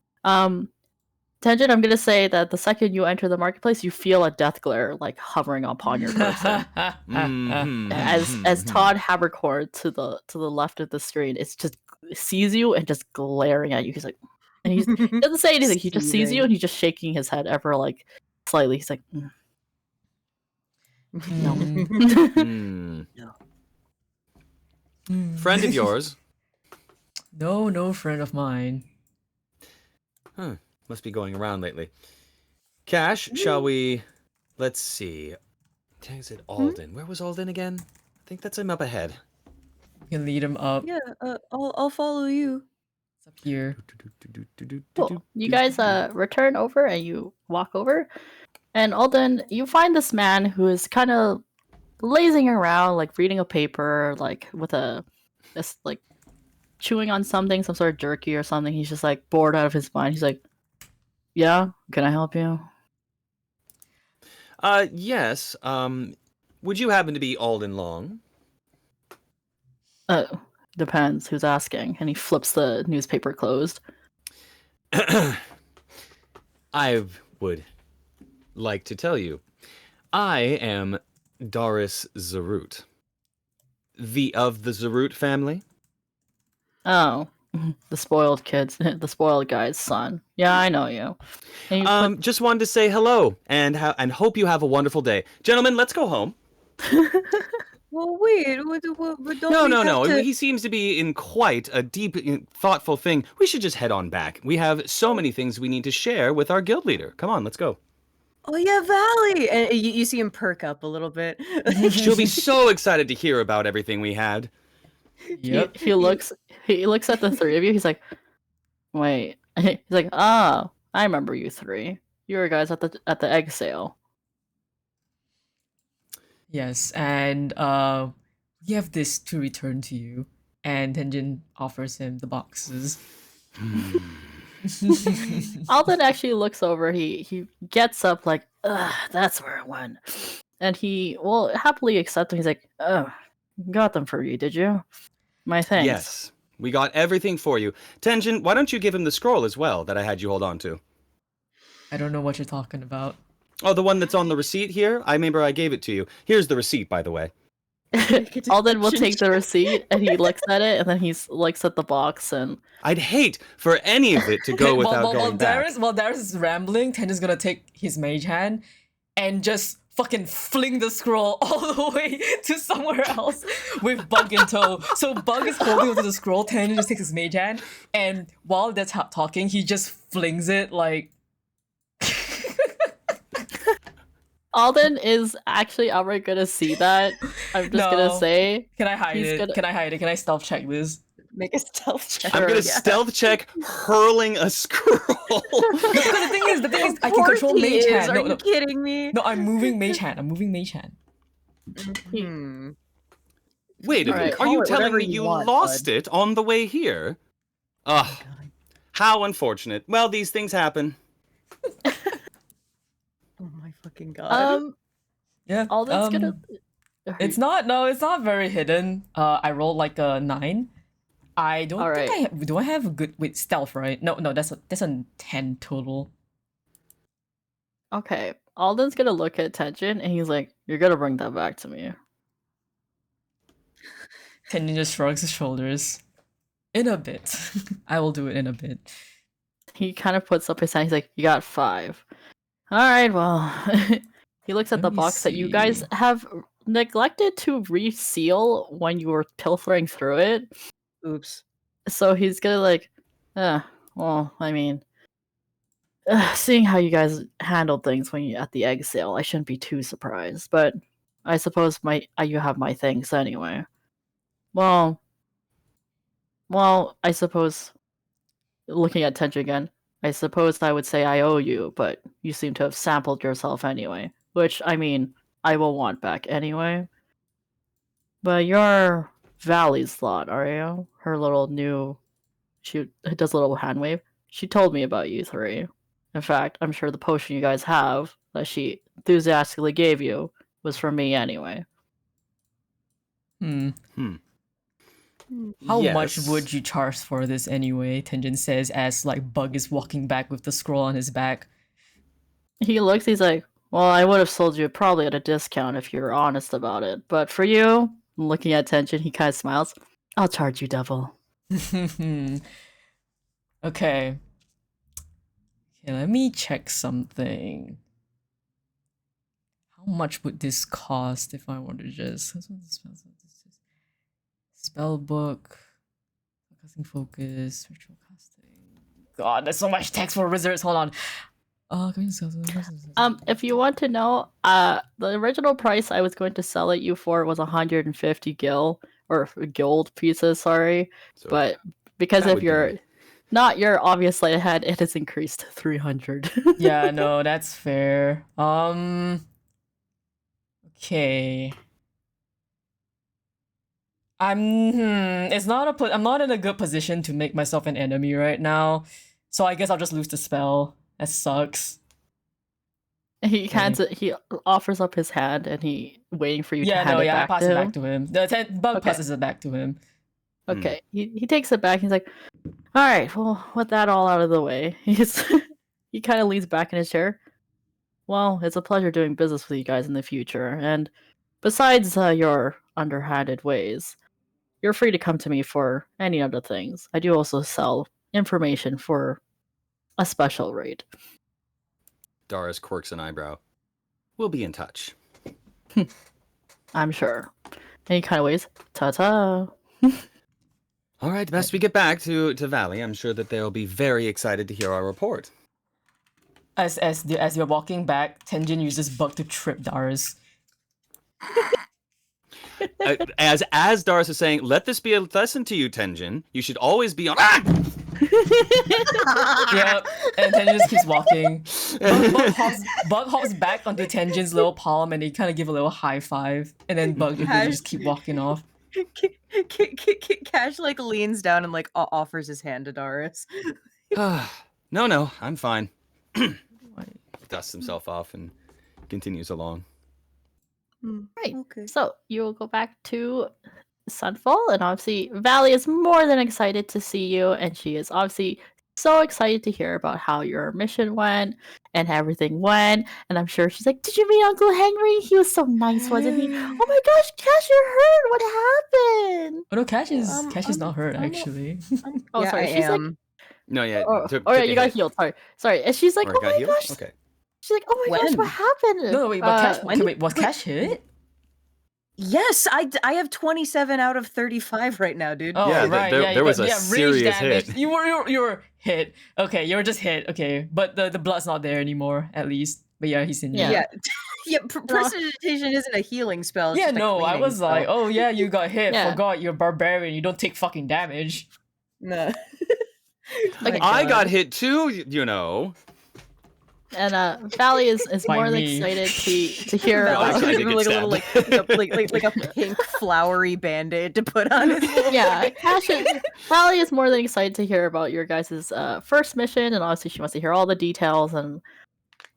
Tenjin, I'm gonna say that the second you enter the marketplace, you feel a death glare like hovering upon your person. As Todd Habercord to the left of the screen, it's just sees you and just glaring at you. He's like, and he doesn't say anything. He just sees you and he's just shaking his head ever like slightly. He's like, no. Friend of yours? No friend of mine. Huh. Must be going around lately. Cash, shall we? Let's see. Is it Alden? Where was Alden again? I think that's him up ahead. You can lead him up. Yeah, I'll follow you. It's up here. Cool. You guys return over and you walk over, and Alden, you find this man who is kind of lazing around, like reading a paper, like with this like chewing on something, some sort of jerky or something. He's just like bored out of his mind. He's like, "Yeah, can I help you?" Yes. Would you happen to be Alden Long? Depends who's asking. And he flips the newspaper closed. I would like to tell you, I am Doris Zarut, of the Zarut family. Oh, the spoiled kids, the spoiled guy's son. Yeah, I know you. And you Just wanted to say hello and hope you have a wonderful day, gentlemen. Let's go home. Well, wait, but don't No. To... He seems to be in quite a deep, thoughtful thing. We should just head on back. We have so many things we need to share with our guild leader. Come on, let's go. Oh yeah, Valley! And you see him perk up a little bit. She'll be so excited to hear about everything we had. Yep. he looks at the three of you. He's like, wait. He's like, ah, I remember you three. You were guys at the egg sale. Yes, and we have this to return to you. And Tenjin offers him the boxes. Alden actually looks over. He gets up like, ugh, that's where it went. And he will happily accept them. He's like, oh, got them for you, did you? My thanks. Yes, we got everything for you. Tenjin, why don't you give him the scroll as well that I had you hold on to? I don't know what you're talking about. Oh, the one that's on the receipt here? I remember I gave it to you. Here's the receipt, by the way. Alden will take the receipt and he looks at it and then he looks at the box and I'd hate for any of it to go without going back. While Darius is rambling, Tenjin's gonna take his mage hand and just fucking fling the scroll all the way to somewhere else with Bug in tow. So Bug is holding onto the scroll, Tenjin just takes his mage hand, and while they're talking, he just flings it like... Alden is actually outright gonna see that. I'm just gonna say. Can I hide it? Can I hide it? Can I stealth check this? Make a stealth check. I'm gonna stealth check hurling a scroll. No, because the thing is, I can control mage hand. Are you kidding me? No, I'm moving mage hand. Wait a minute. Alright. Are you Call it telling whatever me you you want, lost bud. it on the way here? Ugh. How unfortunate. Well, these things happen. Oh my fucking god. Yeah. Alden's gonna. It's not very hidden. I rolled like a 9. I don't think I have, do I have a good stealth, right? No, that's a 10 total. Okay, Alden's gonna look at Tenjin and he's like, "You're gonna bring that back to me." Tenjin just shrugs his shoulders. In a bit. I will do it in a bit. He kind of puts up his hand. He's like, "You got 5. All right, well." He looks at Let the me box that you guys see. have neglected to reseal when you were pilfering through it. Oops. So he's gonna like, well, I mean, seeing how you guys handled things when you at the egg sale, I shouldn't be too surprised. But I suppose you have my things anyway. Well, I suppose, looking at Tenchi again, I suppose I would say I owe you, but you seem to have sampled yourself anyway. Which, I mean, I will want back anyway. But you're Valley's lot, are you? Her little new. She does a little hand wave. She told me about you three. In fact, I'm sure the potion you guys have that she enthusiastically gave you was from me anyway. Hmm. Hmm. How much Yes. would you charge for this anyway? Tenjin says as like Bug is walking back with the scroll on his back. He looks, he's like, well, I would have sold you probably at a discount if you were honest about it. But for you, looking at Tenjin, he kind of smiles. I'll charge you double. Okay. Okay, let me check something. How much would this cost if I were to just spell book, casting focus, ritual casting? God, there's so much text for wizards. Hold on. If you want to know, the original price I was going to sell it you for was 150 gold pieces, sorry. So But because that if would you're be- not your obviously ahead, it has increased to 300. Yeah, no, that's fair. Okay. I'm not in a good position to make myself an enemy right now. So I guess I'll just lose the spell. That sucks. He hands it. He offers up his hand, and he waiting for you to hand it I back pass to it him. back to him. The bug Okay. passes it back to him. Okay, he takes it back. He's like, "All right, well, with that all out of the way, he kind of leans back in his chair. Well, it's a pleasure doing business with you guys in the future. And besides your underhanded ways, you're free to come to me for any other things. I do also sell information for a special rate." Darius quirks an eyebrow. We'll be in touch. I'm sure. And he kind of waves. Ta-ta. All right, best we get back to Valley. I'm sure that they'll be very excited to hear our report. As you're walking back, Tenjin uses bug to trip Darius. As Darius is saying, let this be a lesson to you, Tenjin. You should always be on. Ah! Yep, and Tenjin just keeps walking. Bug hops back onto Tenjin's little palm and they kind of give a little high five. And then Bug and Tenjin just keep walking off. Cash like leans down and like offers his hand to Darius. No, I'm fine. Dusts himself off and continues along. Right. Okay. So you will go back to Sunfall, and obviously Valley is more than excited to see you, and she is obviously so excited to hear about how your mission went and how everything went. And I'm sure she's like, "Did you meet Uncle Henry? He was so nice, wasn't he? Oh my gosh, Cash, you're hurt. What happened?" Oh no, Cash is I'm- not hurt I'm- actually. Oh, Yeah, sorry. I She's like, am. No, yeah. "Oh, took yeah, a you got hit. healed. Sorry." And she's like, Or "Oh got my healed? gosh." Okay. She's like, "Oh my gosh, When? what happened?" No, wait, but Cash, when- was Cash hit? Yes, I have 27 out of 35 right now, dude. Oh, Yeah, right. there you was got- a rage serious damage. hit. You were hit. Okay, you were just hit. Okay, but the blood's not there anymore, at least. But yeah, he's in. Yeah. Yeah. Yeah, prestidigitation isn't a healing spell. It's Yeah, just a no, I cleaning was like, spell. oh yeah, you got hit. Yeah. Forgot you're barbarian. You don't take fucking damage. No. Okay. I got hit too, you know. And Valley is By more than me. excited to hear. Well, Valley actually, I gives did him get like a little like a pink flowery band-aid to put on his little Yeah, Valley is more than excited to hear about your guys' first mission, and obviously she wants to hear all the details, and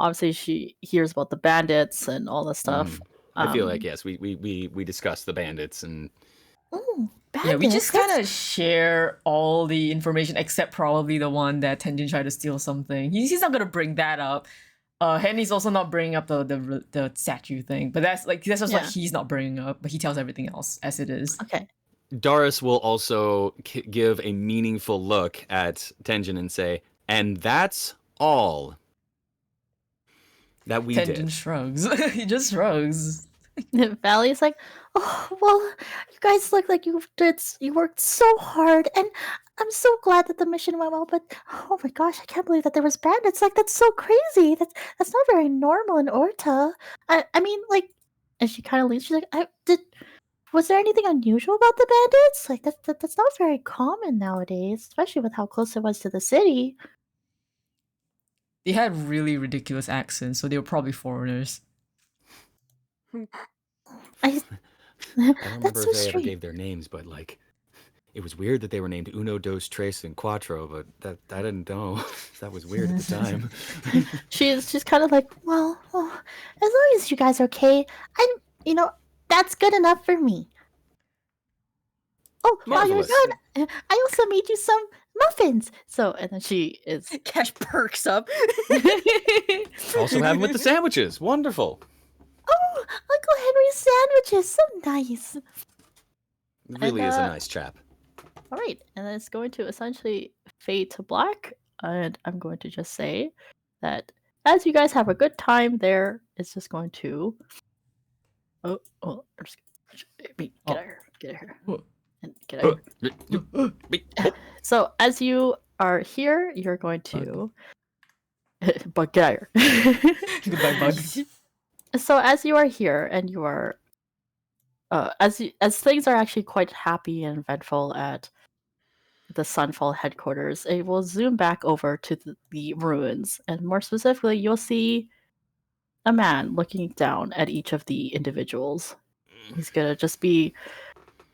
obviously she hears about the bandits and all this stuff. I feel like yes, we discussed the bandits and Ooh, Yeah, we just bandits, kind of share all the information except probably the one that Tenjin tried to steal something. He's not gonna bring that up. Henry's also not bringing up the statue thing, but that's just what Yeah. he's not bringing up. But he tells everything else as it is. Okay. Darius will also give a meaningful look at Tenjin and say, "And that's all that we Tenjin did." shrugs. He just shrugs. Valley's like, "Oh well, you guys look like you worked so hard, and I'm so glad that the mission went well. But oh my gosh, I can't believe that there was bandits. Like that's so crazy. That's not very normal in Orta. I mean, like," and she kind of leaves. She's like, Was there anything unusual about the bandits? Like that's not very common nowadays, especially with how close it was to the city." They had really ridiculous accents, so they were probably foreigners. I don't That's remember so if they ever sweet. gave their names, but like, it was weird that they were named Uno, Dos, Tres, and Cuatro, but that I didn't know. That was weird at the time. She's kind of like, well, as long as you guys are okay, that's good enough for me. Oh, while you're Marvelous. good, I also made you some muffins. So, and then she is. Cash perks up. Also have them with the sandwiches. Wonderful. Oh, Uncle Henry's sandwiches, so nice. Really is a And, nice chap. All right, and then it's going to essentially fade to black, and I'm going to just say that as you guys have a good time there, it's just going to. I'm just get out of here, get out of here, and get out of here. So as you are here, you're going to. But get out of here. Goodbye, bugs. So as you are here, and you are, as things are actually quite happy and eventful at the Sunfall headquarters, it will zoom back over to the ruins, and more specifically, you'll see a man looking down at each of the individuals. He's gonna just be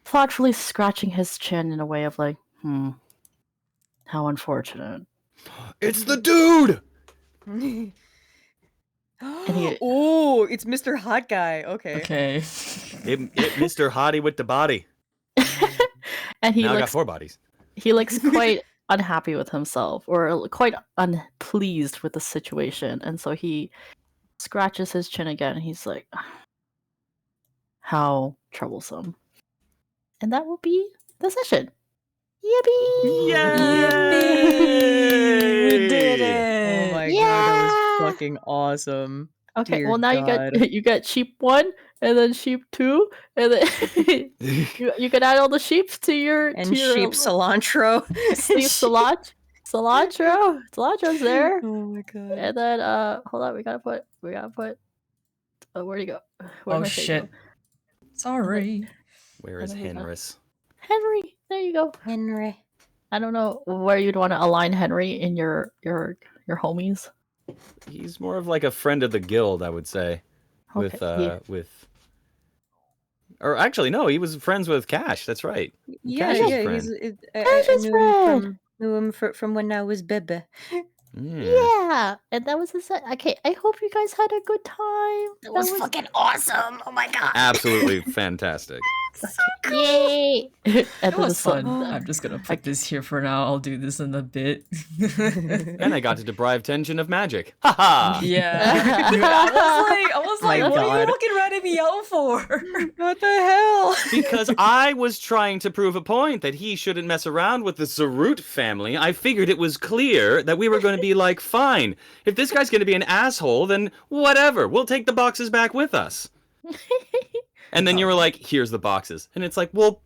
thoughtfully scratching his chin in a way of like, how unfortunate. It's the dude! Oh, it's Mr. Hot Guy. Okay. Okay. It Mr. Hottie with the body. And he Now I got looks 4 bodies. he looks quite unhappy with himself, or quite unpleased with the situation, and so he scratches his chin again, and he's like, how troublesome. And that will be the session. Yippee! Yay! We did Oh it! my Yeah! god, that was fucking awesome. Okay, Dear well now God. you got sheep 1, and then sheep 2, and then you can add all the sheep to your And sheep cilantro. sheep cilantro. Cilantro's there. Oh my god. And then hold on, we gotta put where'd he go? Where'd Oh my thing shit. go? Sorry. Where is Henris? Henry, there you go. Henry. I don't know where you'd want to align Henry in your homies. He's more of like a friend of the guild, I would say. Okay, With or actually no, he was friends with Cash, that's right. Yeah, Cash's yeah, friend. Cash's friend. knew him from when I was baby. Yeah, and that was okay. I hope you guys had a good time. That was fucking awesome. Oh my god. Absolutely fantastic. Yay! And It then was the fun. I'm just gonna put this here for now. I'll do this in a bit. And I got to deprive Tension of magic. Haha! Yeah. Dude, I was My like, what are you God. looking ratting me out for? What the hell? Because I was trying to prove a point that he shouldn't mess around with the Zarut family. I figured it was clear that we were going to be like, fine, if this guy's going to be an asshole, then whatever, we'll take the boxes back with us. And then you were like, here's the boxes. And it's like, well,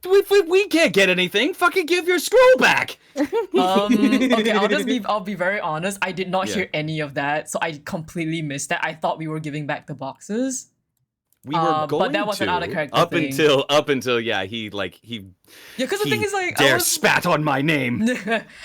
we can't get anything. Fucking give your scroll back. Okay, I'll be very honest. I did not Yeah. hear any of that, so I completely missed that. I thought we were giving back the boxes. We were going but that was to, an out-of-character up thing. until yeah, he Yeah, because the thing is like, dare spat on my name.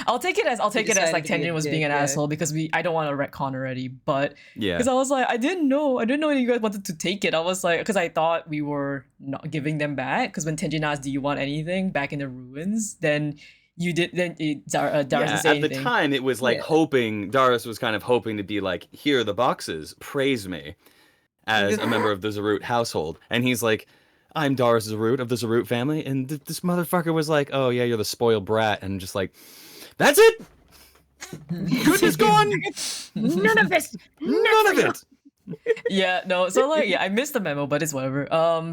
I'll take it as like decided to be Tenjin a was dick, being an yeah. asshole because I don't want to retcon already, but Yeah. because I was like, I didn't know you guys wanted to take it. I was like, because I thought we were not giving them back. Because when Tenjin asked, "Do you want anything back in the ruins?" then you did. Then Darius Yeah, didn't say at the anything. time it was like Yeah. hoping Darius was kind of hoping to be like, here are the boxes, praise me as a member of the Zarut household. And he's like, I'm Darius Zarut of the Zarut family, and this motherfucker was like, oh yeah, you're the spoiled brat, and just like, that's it. Goodness gone. None of this. None of it. Yeah, no. So like, yeah, I missed the memo, but it's whatever.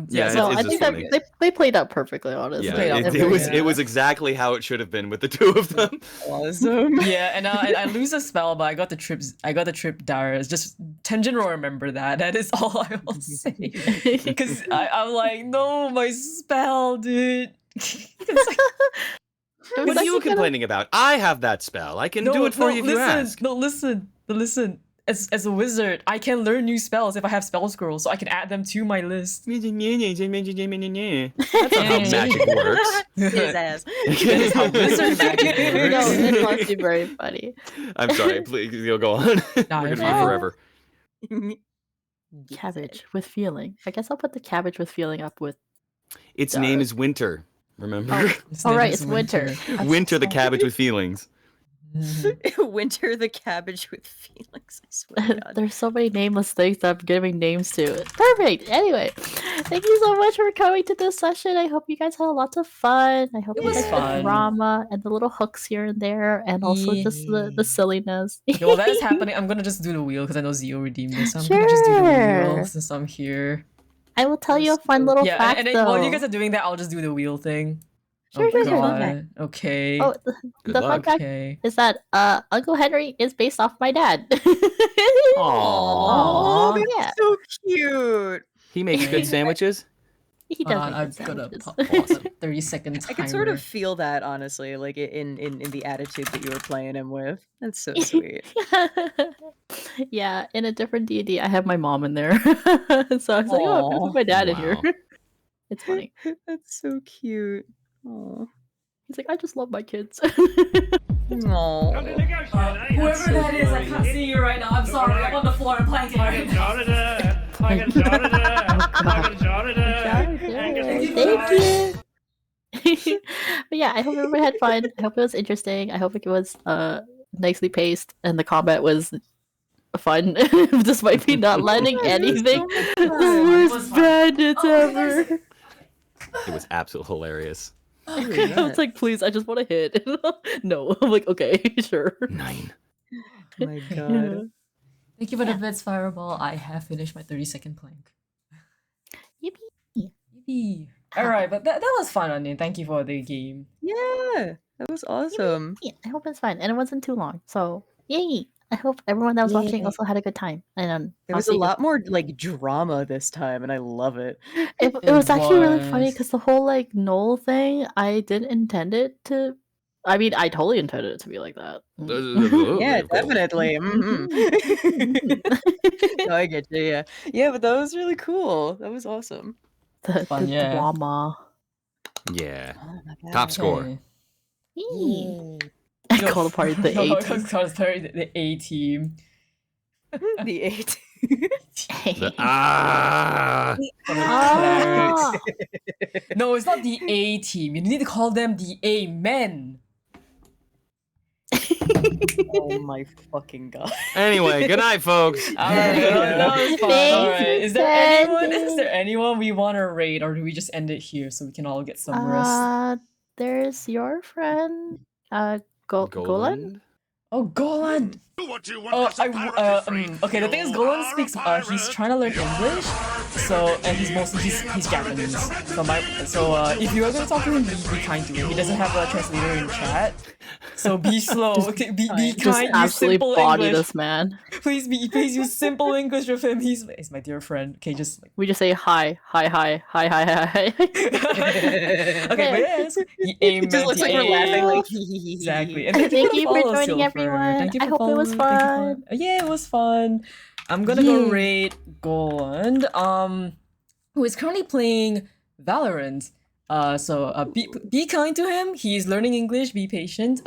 Yeah, so No, it's I just think funny. that they played out perfectly, honestly. Yeah, played out it was perfectly. exactly how it should have been with the two of them. Awesome. Yeah, and I lose a spell, but I got the trip Darius. Just Tenjin will remember that. That is all I will say. Because I'm like, no, my spell, dude. It's like, What are you complaining about? I have that spell. I can do it for you if you ask. listen. As a wizard, I can learn new spells if I have spell scrolls, so I can add them to my list. That's not how magic works. His ass. That is how wizard magic No, works. it must be very funny. I'm sorry, please, you'll go on. We're gonna be fine. forever. Cabbage with feeling. I guess I'll put the cabbage with feeling up with Its name is Winter. Remember? His Oh, name right, is it's Winter. Winter the cabbage with feelings. Winter the cabbage with feelings. I swear to God. There's so many nameless things that I'm giving names to. Perfect. Anyway, thank you so much for coming to this session. I hope you guys had lots of fun. I hope It you was liked fun. the drama and the little hooks here and there, and also just the silliness. Okay, while that is happening, I'm gonna just do the wheel because I know Zio redeemed this. So I'm gonna just do the wheel Sure. since I'm here. I will tell you a fun little Yeah, fact and then though. while you guys are doing that, I'll just do the wheel thing. Sure, Oh sure, sure. god. Okay. Oh, Good the fun luck. fact Okay. is that Uncle Henry is based off my dad. Aww. Oh, that's Yeah. so cute. He makes good sandwiches. He Hold does on, make I'm good gonna sandwiches. pause a 30-second timer. I can sort of feel that, honestly, like in the attitude that you were playing him with. That's so sweet. Yeah, in a different D&D, I have my mom in there. So I was like, oh, I'm gonna put Aw. my dad in here. Wow. It's funny. That's so cute. Aw. He's like, I just love my kids. Aw. Whoever that is, I can't see you right now. I'm sorry. I'm on the floor and planking right now. Thank you. But yeah, I hope everyone had fun. I hope it was interesting. I hope it was nicely paced and the combat was fun, despite me not landing anything. The worst bandits ever. It was absolutely hilarious. I was like, please, I just want to hit. No, I'm like, okay, sure. 9. Oh my god. Thank you for the bits, Fireball. I have finished my 30-second plank. Yippee. Yippee. Alright, but that was fun, Onion. Thank you for the game. Yeah, that was awesome. Yeah, I hope it's fun and it wasn't too long. So yay! I hope everyone that was watching Yay. also had a good time. And There was a lot more like drama this time, and I love it. It was actually really funny was. because the whole like Knoll thing, I didn't intend it to. I mean, I totally intended it to be like that. Yeah, Of course. definitely. No, I get you. Yeah, yeah, but that was really cool. That was awesome. The Fun, yeah. drama. Yeah. Oh my god. Top score. Okay. Yay. I No, call the party the no, A I call the party the A team. The 8. The, ah. Ah. No, it's not the A team. You need to call them the A men. Oh my fucking god. Anyway, good night, folks. Alright, that was fun. Thanks Alright. for Is there anyone we want to raid, or do we just end it here so we can all get some rest? There's your friend, Golan. Goland? Oh, Golan! Okay, the thing is, Golan speaks, he's trying to learn English, so, and he's Japanese. So if you are gonna talk to him, be kind to him. He doesn't have a translator in chat, so be slow, okay, be Just kind, use absolutely simple body English. this man. Please use simple English with him, he's my dear friend. Okay, just like... We just say hi. Okay, but yes, It just looks like we're laughing like exactly. And Thank you for follow joining, Silver. everyone. Thank you I for hope it was following. Thank you fun. yeah, it was fun. I'm gonna go Yeah. rate Goland, who is currently playing Valorant. Be kind to him. He's learning English. Be patient.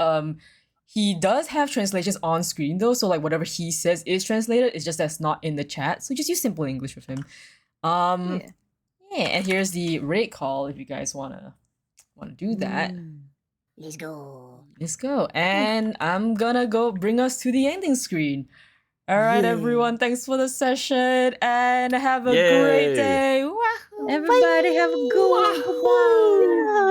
He does have translations on screen though, so like whatever he says is translated. It's just that's not in the chat. So just use simple English with him. Yeah, and here's the rate call if you guys wanna do that. Let's go. Let's go. And I'm gonna go bring us to the ending screen. Alright, Yay. everyone, thanks for the session and have a Yay. great day. Wahoo! Everybody have a good one. Wahoo!